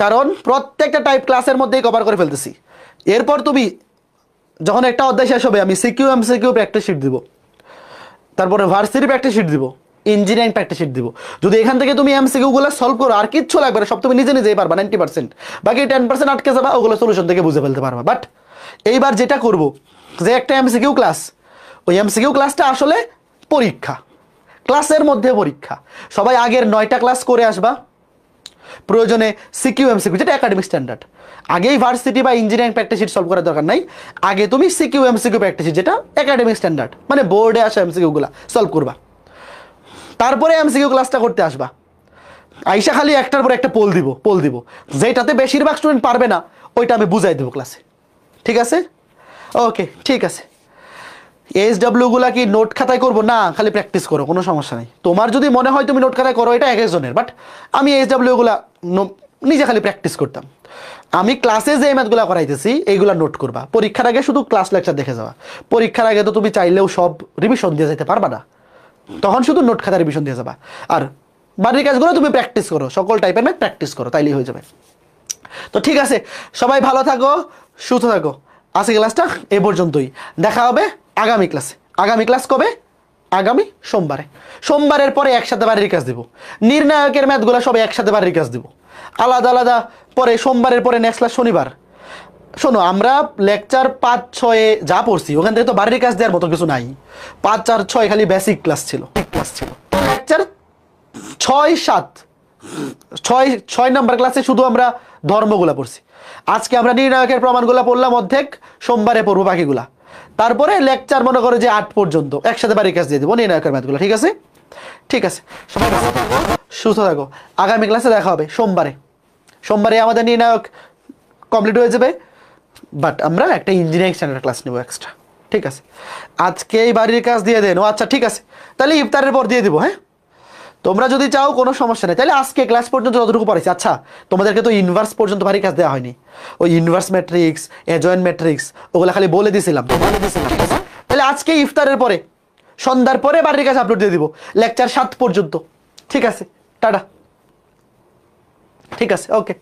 Speaker 1: কারণ প্রত্যেকটা টাইপ ক্লাসের মধ্যেই কভার করে ফেলতেছি। এরপর তুমি যখন একটা অধ্যায় শেষ হবে আমি সিকিউ এমসিকিউ প্র্যাকটিস শিট দিব, তারপরে ভার্সিটি প্র্যাকটিস শিট দিব, ইঞ্জিনিয়ারিং প্র্যাকটিস শিট দিব। যদি এখান থেকে তুমি এমসিকিউ গুলো সলভ করো আর কিচ্ছু লাগবে না, সব তুমি নিজে নিজেই পারবা 90%, বাকি 10% আটকে যাবা, ওগুলো সলিউশন থেকে বুঝে ফেলতে পারবা। বাট এইবার যেটা করব যে একটা এমসিকিউ ক্লাস, ওই এমসিকিউ ক্লাসটা আসলে পরীক্ষা, ক্লাসের মধ্যে পরীক্ষা। সবাই আগের 9টা ক্লাস করে আসবা, প্রয়োজনে সিকিউ এমসিকিউ যেটা একাডেমিক স্ট্যান্ডার্ড। আগেই ভার্সিটি বা ইঞ্জিনিয়ারিং প্র্যাকটিস শিট সলভ করার দরকার নাই, আগে তুমি সিকিউ এমসিকিউ প্র্যাকটিস শিট যেটা একাডেমিক স্ট্যান্ডার্ড মানে বোর্ডে আসা এমসিকিউগুলো সলভ করবা। তারপরে এমসিকিউ ক্লাসটা করতে আসবা, আইসা খালি একটার পর একটা পোল দিব, যেটাতে বেশিরভাগ স্টুডেন্ট পারবে না ওইটা আমি বুঝাই দেবো ক্লাসে। ঠিক আছে? ওকে, ঠিক আছে। এইচডব্লিউ গুলা কি নোট খাতায় করবো না, খালি প্র্যাকটিস করো, কোনো সমস্যা নেই। তোমার যদি মনে হয় তুমি নোট খাতায় করো, এটা এক একজনের, বাট আমি এইচডব্লিউ গুলা নিজে খালি প্র্যাকটিস করতাম। আমি ক্লাসে যে ম্যাথগুলো করাইতেছি এইগুলা নোট করবা, পরীক্ষার আগে শুধু ক্লাস লেকচার দেখে যাওয়া। পরীক্ষার আগে তো তুমি চাইলেও সব রিভিশন দিয়ে যেতে পারবা না, তখন শুধু নোট খাতা রিভিশন দিয়ে যাবা। আর বাড়ির কাজগুলো তুমি প্র্যাকটিস করো, সকল টাইপের ম্যাথ প্র্যাকটিস করো, তাইলেই হয়ে যাবে। তো ঠিক আছে, সবাই ভালো থাকো, সুস্থ থাকো। আজকে ক্লাসটা এ পর্যন্তই, দেখা হবে আগামী ক্লাসে। আগামী ক্লাস কবে? আগামী সোমবারে। সোমবারের পরে একসাথে বাড়ির কাজ দিব, নির্ণায়কের ম্যাথগুলো সব একসাথে বাড়ির কাজ দিব, আলাদা আলাদা পরে সোমবারের পরে নেক্সট ক্লাস শনিবার। শোনো, আমরা লেকচার 5-6 যা পড়ছি ওখান থেকে তো বাড়ির কাজ দেওয়ার মতো কিছু নাই। 5 আর 6 খালি বেসিক ক্লাস ছিল। লেকচার 6-7 ছয় নাম্বার ক্লাসে শুধু আমরা ধর্মগুলা পড়ছি। আজকে আমরা নির্ণায়কের প্রমাণগুলা পড়লাম অর্ধেক, সোমবারে পড়বো বাকিগুলা। তারপরে লেকচার মনে করে যে 8 পর্যন্ত একসাথে বাড়ির কাজ দিয়ে দেবো নির্ণায়কের ম্যাথগুলো। ঠিক আছে? ঠিক আছে, সবাই সুস্থ থাকো। আগামী ক্লাসে দেখা হবে সোমবারে। সোমবারে আমাদের নির্ণায়ক কমপ্লিট হয়ে যাবে, বাট আমরা একটা ইঞ্জিনিয়ারিং স্ট্যান্ডার্ড ক্লাস নেবো এক্সট্রা। ঠিক আছে? আজকে এই বাড়ির কাজ দিয়ে দেন। ও আচ্ছা, ঠিক আছে, তাহলে ইফতারের পর দিয়ে দেবো। হ্যাঁ, তোমরা যদি চাও কোনো সমস্যা নেই, তাহলে আজকে ক্লাস পর্যন্ত যতটুকু পারিস। আচ্ছা, তোমাদেরকে তো ইনভার্স পর্যন্ত বাড়ির কাজ দেওয়া হয়নি, ওই ইনভার্স ম্যাট্রিক্স, অ্যাডজয়েন্ট ম্যাট্রিক্স ওগুলো খালি বলে দিয়েছিলাম। তাহলে আজকে ইফতারের পরে সন্ধ্যার পরে বাড়ির কাজ আপলোড দিয়ে দিব, লেকচার 7 পর্যন্ত। ঠিক আছে, টাটা। ঠিক আছে, ওকে।